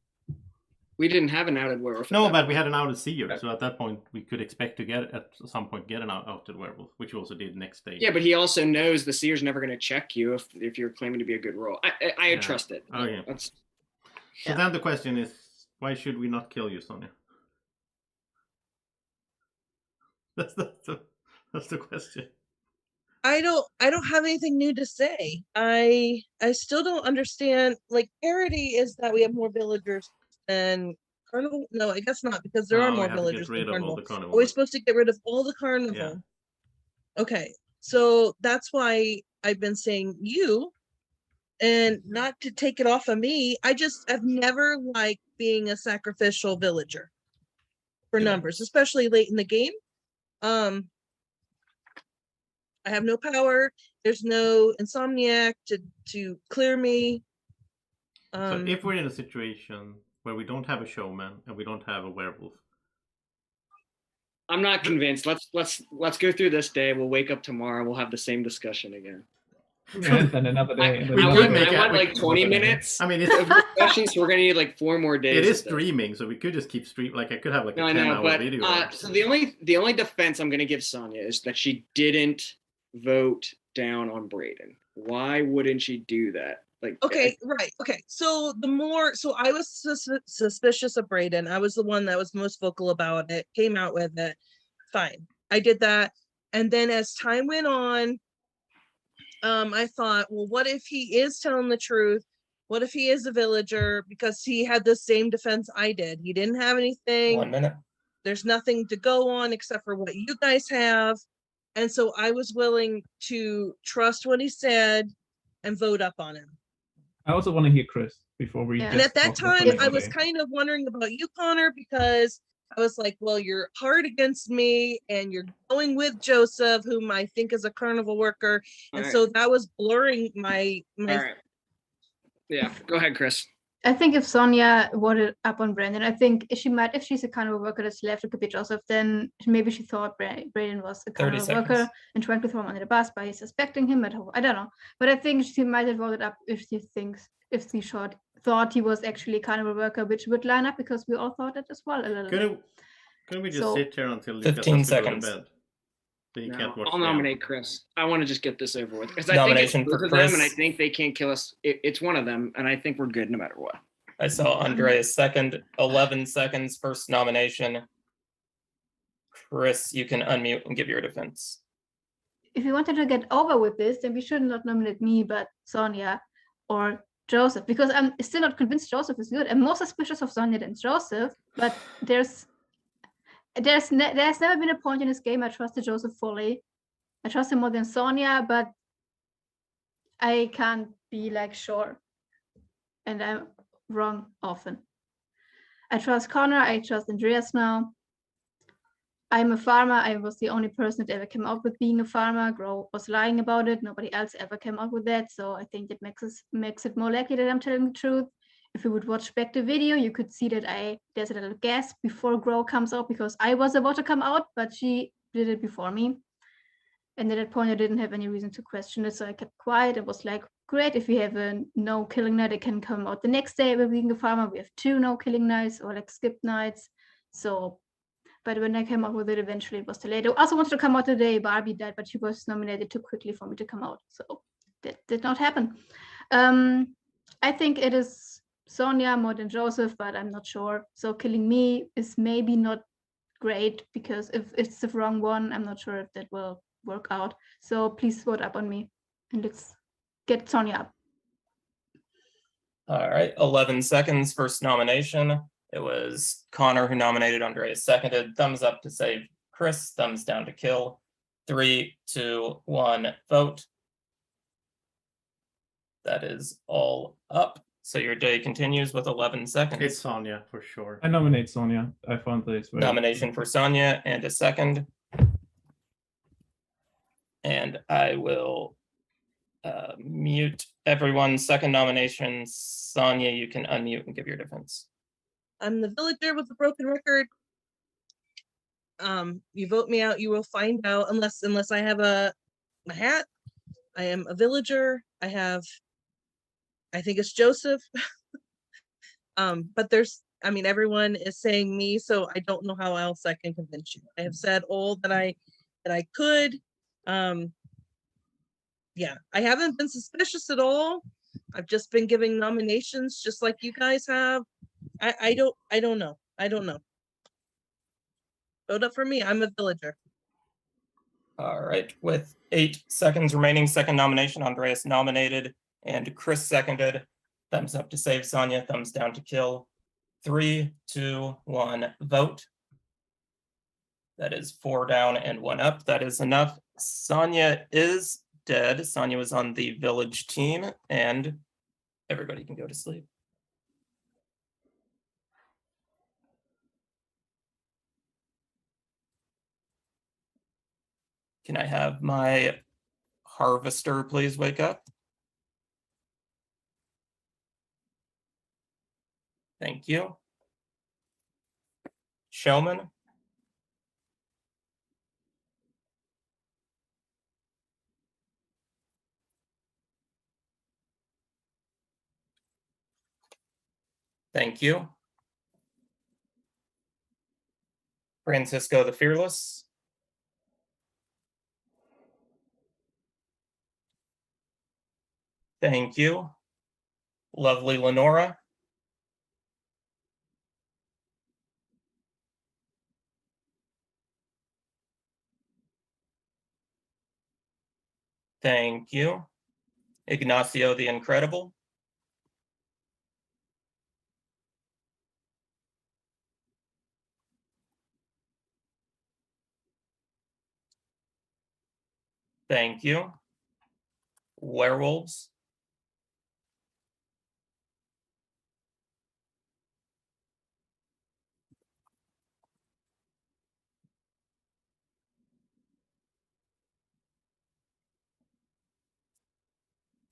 We didn't have an outed werewolf. no, but we had an outed seer, so at that point we could expect to at some point get an outed werewolf, which we also did next day. Yeah, but he also knows the seer's never going to check you if you're claiming to be a good roll. I Yeah. trust it. Okay. That's So then the question is, why should we not kill you, Sonia? That's the question. I don't have anything new to say. I still don't understand. Like, parity is that we have more villagers than carnival. No, I guess not, because there No, are we more have to get villagers rid than of all carnival. the carnival. Are we supposed to get rid of all the carnival? Yeah. Okay, so that's why I've been saying you, and not to take it off of me. I've never liked being a sacrificial villager. for numbers, especially late in the game. I have no power. There's no insomniac to clear me. So if we're in a situation where we don't have a showman and we don't have a werewolf, I'm not convinced. Let's go through this day. We'll wake up tomorrow. We'll have the same discussion again. And then another day. And then I another want, day. I want like 20 minutes. I mean, of discussion, so we're gonna need like 4 more days. it is of this. streaming, so we could just keep stream. Like I could have like a No, I 10-hour know, but video. so the only defense I'm gonna give Sonia is that she didn't vote down on Braden. Why wouldn't she do that? Like, Okay, right. Okay. So I was suspicious of Braden. I was the one that was most vocal about it, came out with it. Fine. I did that. And then as time went on, I thought, well, what if he is telling the truth? What if he is a villager? Because he had the same defense I did. He didn't have anything. 1 minute. There's nothing to go on except for what you guys have. And so I was willing to trust what he said and vote up on him. I also want to hear Chris before we. And at that talk about time, the I was day. kind of wondering about you, Connor, because I was like, well, you're hard against me and you're going with Joseph, whom I think is a carnival worker. And All so that was blurring my. all right. Yeah, go ahead, Chris. I think if Sonia voted up on Brandon, I think she might, if she's a carnival worker that's left, it could be Joseph, then maybe she thought Brandon was a 30 carnival worker seconds. and trying to throw him under the bus by suspecting him. I don't know. But I think she might have voted up if she thought he was actually a carnival worker, which would line up because we all thought it as well a little bit. Couldn't we just So- sit here until 15 Lucas has to go seconds. to bed? So you No, can't watch I'll the nominate Chris. I want to just get this over with because I Nomination think it's for both of them, and I Chris. think they can't kill us. It's one of them, and I think we're good no matter what. I saw Andreas second, 11 seconds, first nomination. Chris, you can unmute and give your defense. If you wanted to get over with this, then we should not nominate me, but Sonia or Joseph, because I'm still not convinced Joseph is good. I'm more suspicious of Sonia than Joseph, but there's never been a point in this game I trusted Joseph fully. I trust him more than Sonia, but I can't be like sure. And I'm wrong often. I trust Connor, I trust Andreas now. I'm a farmer. I was the only person that ever came out with being a farmer. Grow was lying about it. Nobody else ever came out with that. So I think it makes it more likely that I'm telling the truth. If you would watch back the video, you could see that there's a little gasp before Grow comes out because I was about to come out, but she did it before me. And at that point, I didn't have any reason to question it. So I kept quiet and was like, great, if we have a no killing night, it can come out the next day with being a farmer. We have 2 no killing nights or like skip nights. So, but when I came out with it, eventually it was too late. I also wanted to come out the day Barbie died, but she was nominated too quickly for me to come out. So that did not happen. I think it is Sonia more than Joseph, but I'm not sure. So killing me is maybe not great because if it's the wrong one, I'm not sure if that will work out. So please vote up on me and let's get Sonia up. All right, 11 seconds, first nomination. It was Connor who nominated, Andreas seconded. Thumbs up to save Chris, thumbs down to kill. 3, 2, 1, vote. That is all up. So your day continues with 11 seconds. It's Sonia for sure. I nominate Sonia. I found this. Nomination for Sonia and a second. And I will mute everyone. Second nomination, Sonia, you can unmute and give your defense. I'm the villager with the broken record. You vote me out, you will find out unless I have a hat. I am a villager. I think it's Joseph. But everyone is saying me, so I don't know how else I can convince you. I have said all that I could. Yeah, I haven't been suspicious at all. I've just been giving nominations just like you guys have. I don't know. Vote up for me. I'm a villager. All right, with 8 seconds remaining, second nomination, Andreas nominated and Chris seconded. Thumbs up to save Sonia, thumbs down to kill. 3, 2, 1, vote. That is 4 down and 1 up. That is enough. Sonia is dead. Sonia was on the village team and everybody can go to sleep. Can I have my harvester please wake up? Thank you. Showman. Thank you. Francisco the Fearless. Thank you. Lovely Lenora. Thank you. Ignacio the Incredible. Thank you. Werewolves.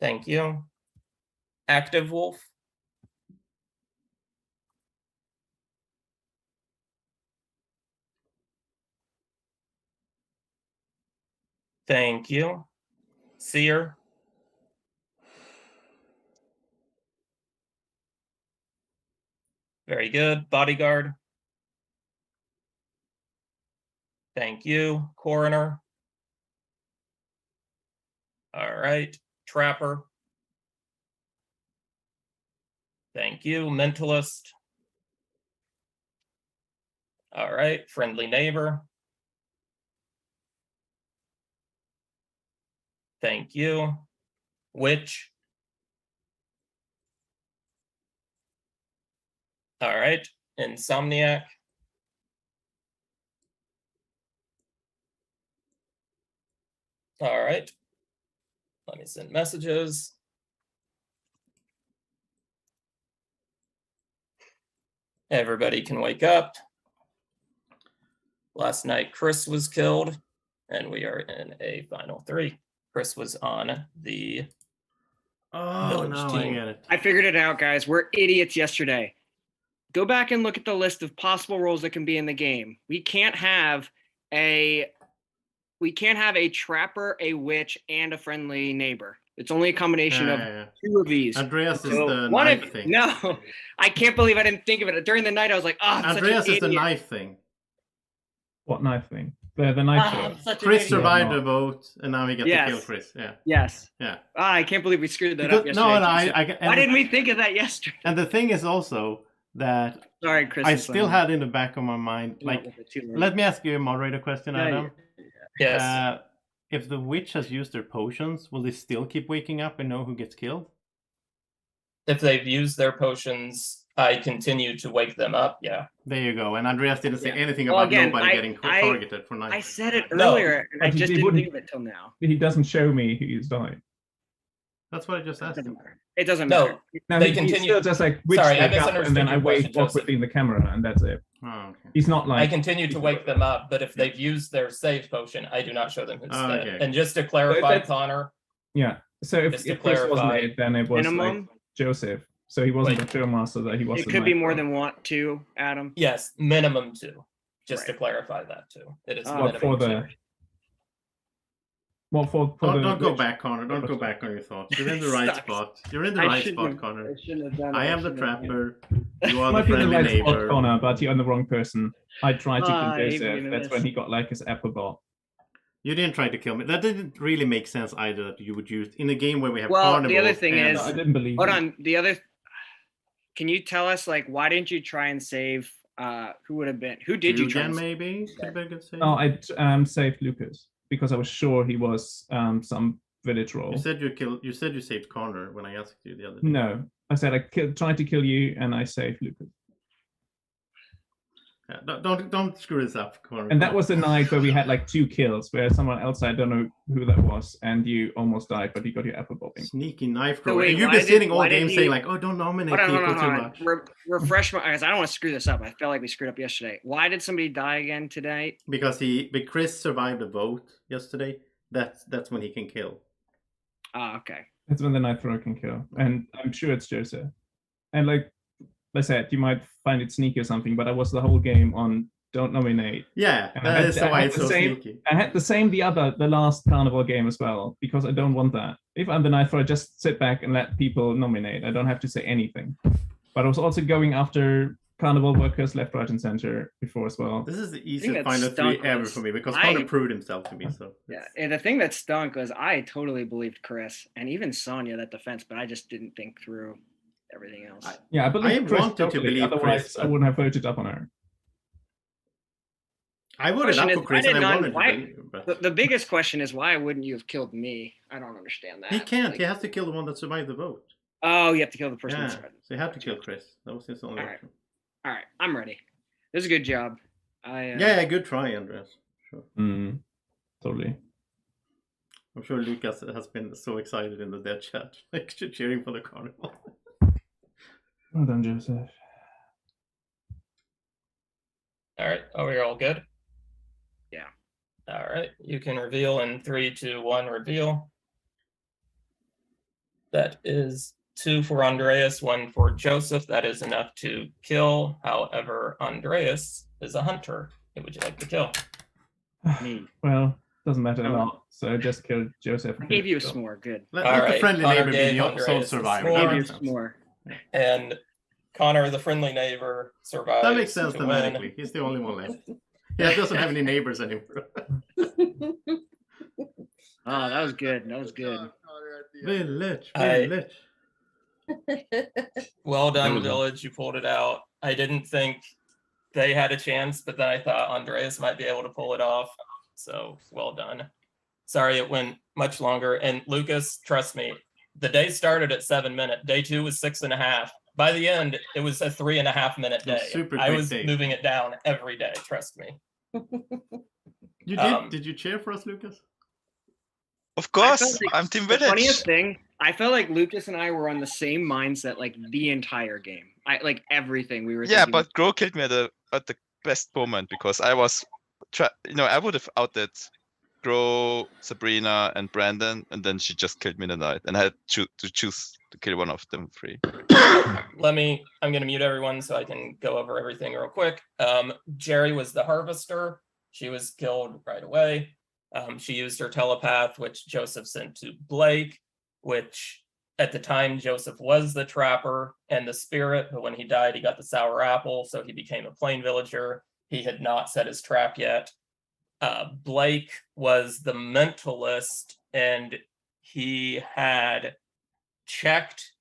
Thank you. Active Wolf. Thank you. Seer. Very good. Bodyguard. Thank you. Coroner. All right. Trapper. Thank you. Mentalist. All right. Friendly Neighbor. Thank you. Witch. All right. Insomniac. All right. Let me send messages. Everybody can wake up. Last night, Chris was killed, and we are in a final 3. Chris was on the village no, team. I get it. I figured it out, guys. We're idiots yesterday. Go back and look at the list of possible roles that can be in the game. We can't have a trapper, a witch, and a friendly neighbor. It's only a combination of 2 of these. Andreas is So the one knife of thing. no, I can't believe I didn't think of it during the night. I was like, oh, I'm Andreas such an is the idiot. knife thing. What knife thing? The knife show. such an Chris idiot. survived the vote, and now we get to Yes. kill Chris. Yeah. Yes. Yeah. I can't believe we screwed that Because- up no, yesterday. no, Why didn't we think of that yesterday? And the thing is also that Sorry, Chris. I is still on. had in the back of my mind, Came up like, with it too late. let me ask you a moderator question, Yeah, Adam. Yes. If the witch has used their potions, will they still keep waking up and know who gets killed? If they've used their potions, I continue to wake them up. Yeah. There you go. And Andreas didn't say anything Well, about again, nobody I- getting I- targeted for knife. I said it No, earlier, and I but he just didn't wouldn't- think of it till now. He doesn't show me who's died. That's what I just asked him. It doesn't No, matter. No, they he continue. still just like witch Sorry, I wake up, and misunderstood then I your wave question, off Joseph. within the camera, and that's it. Oh, okay. He's not like I continue to wake them up, but if they've used their save potion, I do not show them who's Oh, dead. okay. And just to clarify, that's- Connor, Yeah. So if, Just to if Chris wasn't clarify, it, then it was like minimum- Joseph. So he wasn't Wait. the showmaster. That he was. It the could be knife more thrower. than 1, 2, Adam. yes, minimum 2. Just to Right. clarify that too. It is What What for minimum 2. the? What for the? Don't go witch? back, Connor. Don't go back on your thoughts. You're in the right Sucks. spot. You're in the I right shouldn't spot, have- Connor. I shouldn't have done it. I I am the shouldn't have done trapper. You You are the might be in the friendly right spot, neighbor. Connor, but you're on the wrong person. I tried to Ah, kill even Joseph. in That's this. when he got like his apple bot. You didn't try to kill me. That didn't really make sense either. That you would use in a game where we have Well, Carnival. the other thing and- is- I didn't believe. Hold you. on. The other. Can you tell us, like, why didn't you try and save? Who would have been? Who did you try? Julian, And save? maybe. Could be a good save. Oh, I saved Lucas because I was sure he was some village role. You said you killed. You said you saved Connor when I asked you the other day. No, I said I tried to kill you and I saved Lucas. Yeah, don't screw this up, Corey. And that was the night where we had like 2 kills, where someone else, I don't know who that was, and you almost died, but you got your apple bobbing. Sneaky knife So thrower. wait, And you've why been did- sitting all why did game he- saying like, "Oh, don't nominate Hold on, people too hold on. much." Refresh my eyes. I don't want to screw this up. I felt like we screwed up yesterday. Why did somebody die again today? Because Chris survived a vote yesterday. That's when he can kill. Ah, okay. That's when the knife thrower can kill, and I'm sure it's Joseph. And like I said, you might find it sneaky or something, but I was the whole game on don't nominate. Yeah, And that is why it's the so same, sneaky. I had the same the last Carnival game as well, because I don't want that. If I'm the knife thrower, just sit back and let people nominate. I don't have to say anything. But I was also going after Carnival workers left, right, and center before as well. This is the thing easiest that final 3 stunk ever was for me because I- Connor proved himself to me. So Yeah, and the thing that stunk was I totally believed Chris and even Sonya that defense, but I just didn't think through everything else. Yeah, I believe I Chris wanted to totally, believe otherwise Chris, I but- wouldn't have voted up on her. I voted up Question for is, Chris why and did I none- wanted why- to believe him, but The biggest question is why wouldn't you have killed me? I don't understand that. he can't. Like- He has to kill the one that survived the vote. Oh, you have to kill the person. Yeah, that survived. so he had to kill Chris. That was his only All right. option. All right, I'm ready. This is a good job. Yeah, good try, Andreas. Sure. Totally. I'm sure Lucas has been so excited in the dead chat, like cheering for the Carnival. Well done, Joseph. All right. Are we all good? Yeah. All right. You can reveal in 3, 2, 1, reveal. That is 2 for Andreas, 1 for Joseph. That is enough to kill. However, Andreas is a hunter. Who would you like to kill? Me. Well, doesn't matter a Oh. lot. So I just killed Joseph. I gave you a s'more. Good. Let All the right, friendly Connor neighbor be gave the sole Andreas a survivor. s'more. That Gave you a makes sense. s'more. And Connor, the friendly neighbor, survives. That makes sense to win. thematically. He's the only one left. Yeah, it doesn't have any neighbors anymore. Oh, that was good. That was good. Village. Well That done, was- Village. You pulled it out. I didn't think they had a chance, but then I thought Andreas might be able to pull it off. So well done. Sorry it went much longer. And Lucas, trust me, the day started at 7 minutes. Day 2 was 6.5. By the end, it was a 3.5 minute It was day. super I quick was day. moving it down every day. Trust me. You did? Um, Did you cheer for us, Lucas? Of I course, felt like I'm Team the Village. funniest thing, I felt like Lucas and I were on the same mindset like the entire game. I like everything we were. Yeah, thinking. but Grow killed me at the best moment because I was, I would have outed Grow, Sabrina, and Brandon, and then she just killed me in the night, and I had to choose to kill one of them 3. I'm going to mute everyone so I can go over everything real quick. Jerry was the harvester. She was killed right away. She used her telepath, which Joseph sent to Blake, which at the time Joseph was the trapper and the spirit, but when he died, he got the sour apple, so he became a plain villager. He had not set his trap yet. Blake was the mentalist, and he had checked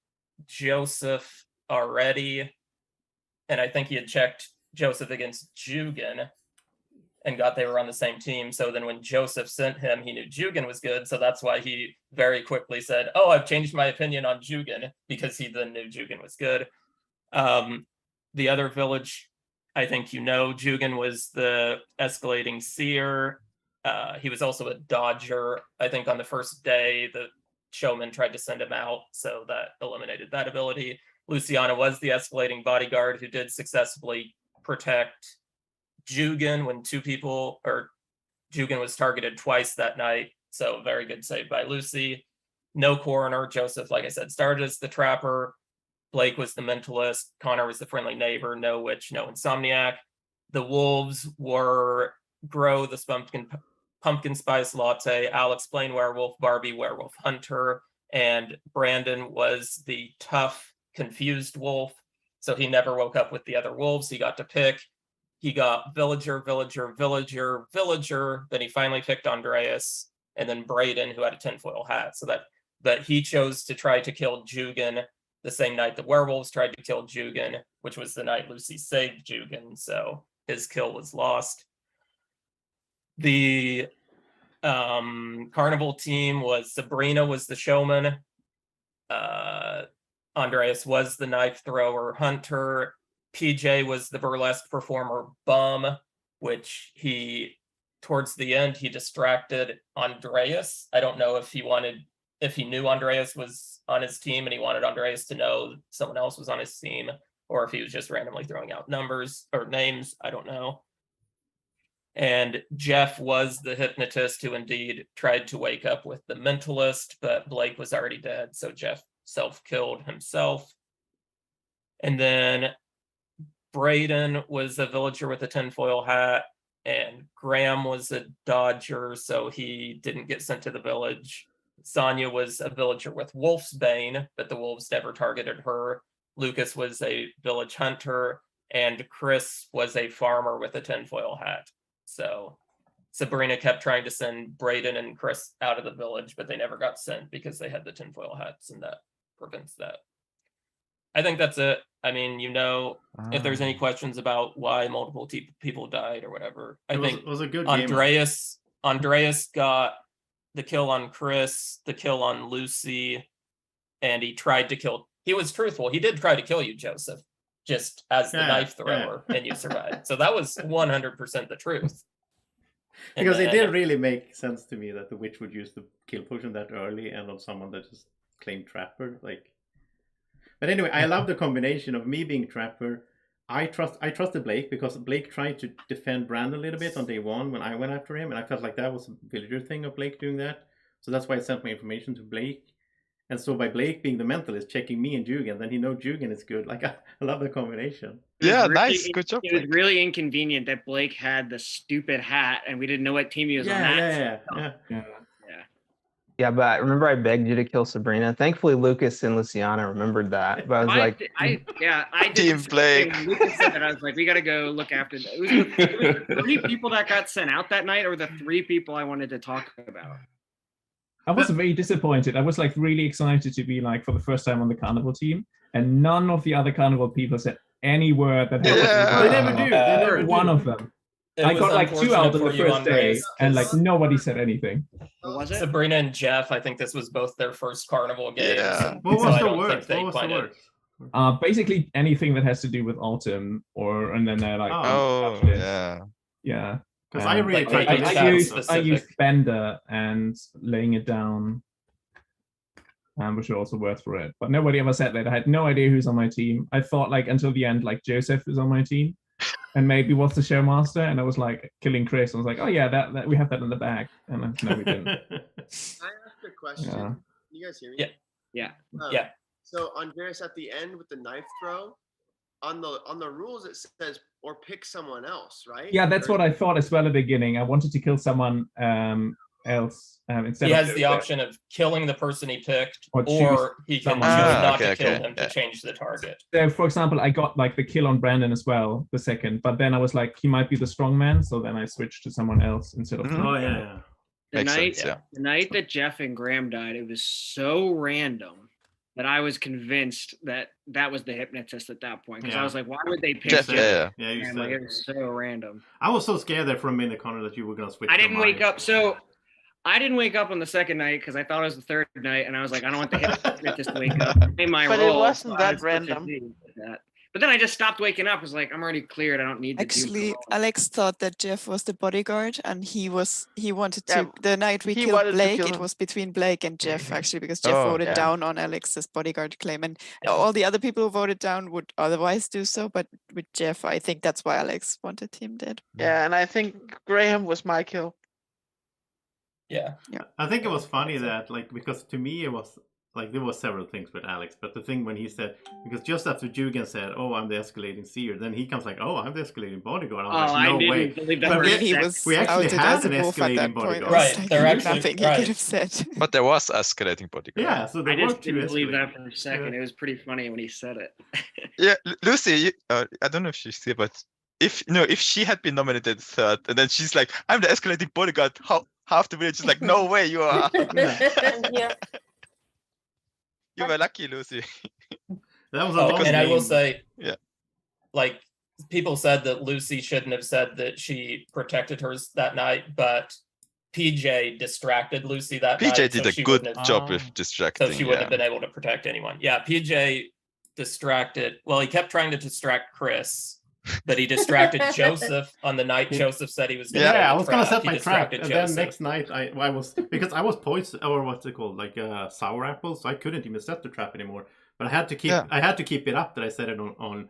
Joseph already, and I think he had checked Joseph against Jugan and got they were on the same team. So then when Joseph sent him, he knew Jugan was good, so that's why he very quickly said, "Oh, I've changed my opinion on Jugan," because he then knew Jugan was good. The other village, I think Jugan was the escalating seer. He was also a dodger. I think on the first day, the showman tried to send him out, so that eliminated that ability. Luciana was the escalating bodyguard who did successfully protect Jugan when Jugan was targeted twice that night. So very good save by Lucy. No coroner. Joseph, like I said, started as the trapper. Blake was the mentalist. Connor was the friendly neighbor. No witch, no insomniac. The wolves were Grow, the pumpkin spice latte, Alex plain werewolf, Barbie werewolf hunter, and Brandon was the tough, confused wolf. So he never woke up with the other wolves. He got to pick. He got villager, villager, villager, villager. Then he finally picked Andreas, and then Braden, who had a tinfoil hat. So that he chose to try to kill Jugan the same night the werewolves tried to kill Jugan, which was the night Lucy saved Jugan. So his kill was lost. The Carnival team was Sabrina was the showman. Andreas was the knife thrower hunter. PJ was the burlesque performer Bum, which towards the end, he distracted Andreas. I don't know if he knew Andreas was on his team and he wanted Andreas to know someone else was on his team, or if he was just randomly throwing out numbers or names. I don't know. And Jeff was the hypnotist who indeed tried to wake up with the mentalist, but Blake was already dead, so Jeff self-killed himself. And then Braden was a villager with a tinfoil hat, and Graham was a dodger, so he didn't get sent to the village. Sonia was a villager with Wolf's Bane, but the wolves never targeted her. Lucas was a village hunter, and Chris was a farmer with a tinfoil hat. So Sabrina kept trying to send Braden and Chris out of the village, but they never got sent because they had the tinfoil hats, and that prevents that. I think that's it. I mean, if there's any questions about why multiple people died or whatever, I think it was a good game. Andreas got the kill on Chris, the kill on Lucy, and he was truthful. He did try to kill you, Joseph, just as the knife thrower, and you survived. So that was 100% the truth. Because it didn't really make sense to me that the witch would use the kill potion that early and on someone that just claimed Trapper. But anyway, I love the combination of me being Trapper. I trusted Blake because Blake tried to defend Brandon a little bit on day one when I went after him, and I felt like that was a villager thing of Blake doing that. So that's why I sent my information to Blake. And so by Blake being the mentalist, checking me and Jugan, then he knows Jugan is good. I love the combination. Yeah, nice. Good job. It was really inconvenient that Blake had the stupid hat and we didn't know what team he was on that. Yeah, but remember I begged you to kill Sabrina. Thankfully, Lucas and Luciana remembered that. But I was I did. Team Blake. When Lucas said that, I was like, we got to go look after that. It was the 3 people that got sent out that night, or the 3 people I wanted to talk about. I was very disappointed. I was really excited to be for the first time on the Carnival team, and none of the other Carnival people said any word that they never do. They never do. One of them. I got 2 out on the first day, and nobody said anything. Was it? Sabrina and Jeff, I think this was both their first Carnival games. Yeah. What was the word? Basically anything that has to do with autumn, and then they're yeah. Because I really tried to I used Bender and laying it down, which are also worth for it. But nobody ever said that. I had no idea who's on my team. I thought until the end, Joseph was on my team, and maybe was the showmaster. And I was killing Chris. I was like, oh yeah, that we have that in the bag. And no, we didn't. Can I ask a question? Yeah. Can you guys hear me? Yeah. Yeah. So Andreas, at the end with the knife throw, on the rules it says or pick someone else, right? Yeah, that's what I thought as well at the beginning. I wanted to kill someone else instead. He has the option of killing the person he picked, or he can choose someone. not to kill him to change the target. So, for example, I got the kill on Brandon as well, the second, but then I was he might be the strong man, so then I switched to someone else instead of. Oh yeah. The night that Jeff and Graham died, it was so random that I was convinced that was the hypnotist at that point. Because I was like, why would they pick Jeff? Yeah, it was so random. I was so scared there for a minute, Connor, that you were going to switch. I didn't wake up. So I didn't wake up on the second night because I thought it was the third night. And I was like, I don't want the hypnotist to wake up. But it wasn't that random. But then I just stopped waking up. I was like, I'm already cleared. I don't need to Actually, Alex thought that Jeff was the bodyguard, and he wanted to. The night we killed Blake, it was between Blake and Jeff actually, because Jeff voted down on Alex's bodyguard claim, and all the other people who voted down would otherwise do so. But with Jeff, I think that's why Alex wanted him dead. Yeah, and I think Graham was my kill. Yeah. I think it was funny that because to me it was. There were several things with Alex, but the thing when he said, because just after Jugan said, "Oh, I'm the escalating seer," then he comes "Oh, I'm the escalating bodyguard." I was no way. We actually had an escalating bodyguard. Right, there actually nothing he could have said. But there was escalating bodyguard. Yeah, so I just didn't believe that for a second. It was pretty funny when he said it. Yeah, Lucy, I don't know if she's here, but if she had been nominated third, and then she's like, "I'm the escalating bodyguard," half the village is like, "No way, you are." Yeah. You were lucky, Lucy. That was a long and game. I will say, yeah, people said that Lucy shouldn't have said that she protected hers that night, but PJ distracted Lucy that night. PJ did a good job with distracting. So she wouldn't have been able to protect anyone. Yeah, PJ distracted. Well, he kept trying to distract Chris, but he distracted Joseph on the night Joseph said he was going to. Yeah, I was gonna set He my trap, distracted and then Joseph. next night I was because I was poisoned, or what's it called, like sour apple, so I couldn't even set the trap anymore. But I had to keep it up that I set it on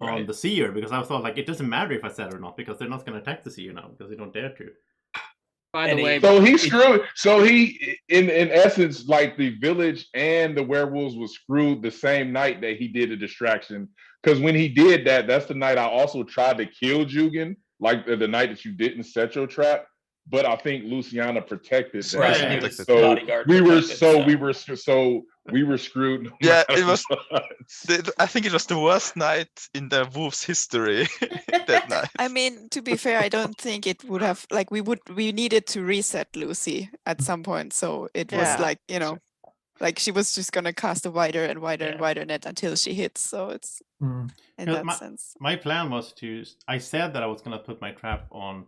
Right. the seer, because I thought like it doesn't matter if I set it or not, because they're not gonna attack the seer now because they don't dare to. By the way, so he screwed. So he, in essence, like the village and the werewolves was screwed the same night that he did a distraction. Because when he did that, that's the night I also tried to kill Jugan, like the night that you didn't set your trap. But I think Luciana protected that. Right, night. he was So bodyguard we were protected, we were screwed. no Yeah, matter it was. what. I think it was the worst night in the Wolves' history that night. I mean, to be fair, I don't think it would have like we needed to reset Lucy at some point. So it was Yeah. like, you know, like she was just gonna cast a wider and wider and wider net until she hits. So it's in that sense. My plan was I said that I was gonna put my trap on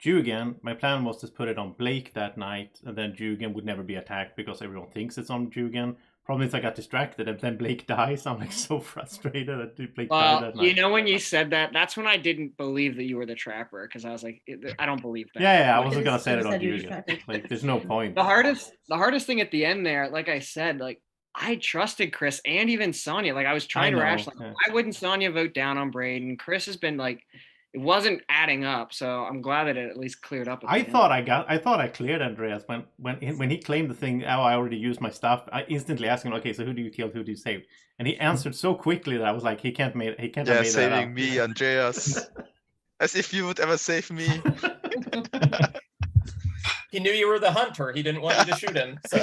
Jugan. My plan was to put it on Blake that night, and then Jugan would never be attacked because everyone thinks it's on Jugan. Problem is I got distracted, and then Blake dies. I'm like so frustrated that Blake died that night. you know, when you said that, that's when I didn't believe that you were the trapper, because I was like, I don't believe that. Yeah, I Like, wasn't gonna set it on Jugan. Like, there's no point. The hardest thing at the end there, like I said, like I trusted Chris and even Sonya. Like I was trying to know, rationalize. yeah. Why wouldn't Sonya vote down on Braden? Chris has been like, it wasn't adding up. So I'm glad that it at least cleared up. At I the end. thought I cleared Andreas when he claimed the thing. Oh, I already used my stuff. I instantly asked him, okay, so who do you kill? Who do you save? And he answered so quickly that I was like, he can't have made that up. Saving me, Andreas. As if you would ever save me. He knew you were the hunter. He didn't want you to shoot him. So.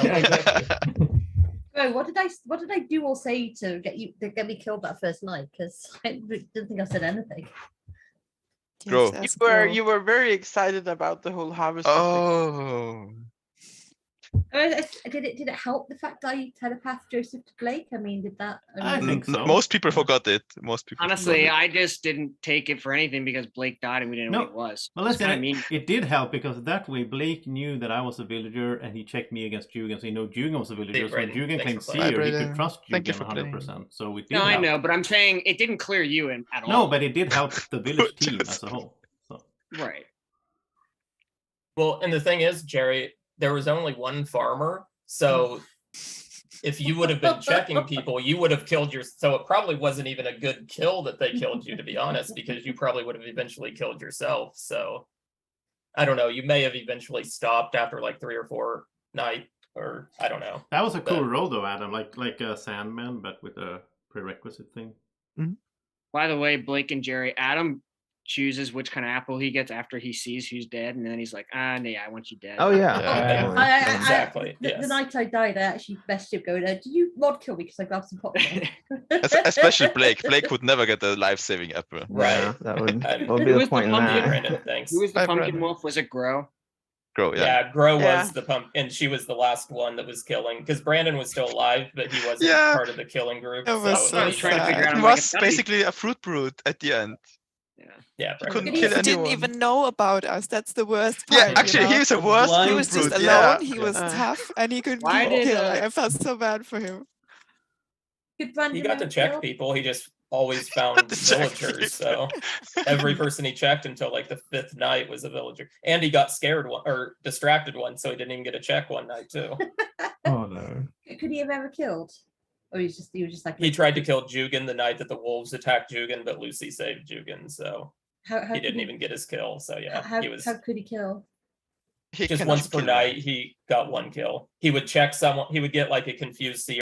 Oh, what did I do or say to get me killed that first night? Because I didn't think I said anything. You were very excited about the whole harvest. Oh. Did it help the fact that I telepathed Joseph to Blake? I mean, did that? I think so. Most people forgot it. Most people. Honestly, forgot it. I just didn't take it for anything because Blake died and we didn't know what it was. Well, It's listen, kinda mean. it did help because that way Blake knew that I was a villager and he checked me against Jugan, so he knew Jugan was a villager. So when Jugan claimed seer, he could trust Jugan 100%. So it did No, I help. know, but I'm saying it didn't clear you in at all. No, but it did help the village team as a whole. So. Right. Well, and the thing is, Jerry, there was only one farmer. So if you would have been checking people, you would have killed so it probably wasn't even a good kill that they killed you, to be honest, because you probably would have eventually killed yourself. So I don't know. You may have eventually stopped after like 3 or 4 nights, or I don't know. That was a cool role though, Adam, like a Sandman, but with a prerequisite thing. By the way, Blake and Jerry, Adam chooses which kind of apple he gets after he sees who's dead, and then he's like, yeah, I want you dead. Oh yeah. Exactly. The night I died, I actually messaged him going, "Did you mod kill me because I grabbed some popcorn?" Especially Blake. Blake would never get a life-saving apple. Yeah, that would be Who the was point in that. Thanks. Who was the Bye, pumpkin Brandon. wolf? Was it Grow? Grow, yeah. Yeah, Grow Yeah. was the pump, and she was the last one that was killing because Brandon was still alive, but he wasn't Yeah. part of the killing group. It was so trying to figure out. It I'm like, was basically a fruit brute at the end. Yeah, He couldn't He kill didn't anyone. even know about us. That's the worst part. Yeah, actually, he was a worse He fruit was just brute. alone. Yeah. He was tough, and he couldn't Why kill. did, I felt so bad for him. he got to check people. He just always found villagers. So every person he checked until like the 5th night was a villager, and he got scared or distracted one, so he didn't even get a check one night too. Oh no. Could he have ever killed? Or he was just like He tried to kill Jugan the night that the wolves attacked Jugan, but Lucy saved Jugan, so How he could didn't he- even get his kill. So yeah, How he was how could he kill? just cannot once per kill. night. He got 1 kill. He would check someone. He would get like a confused seer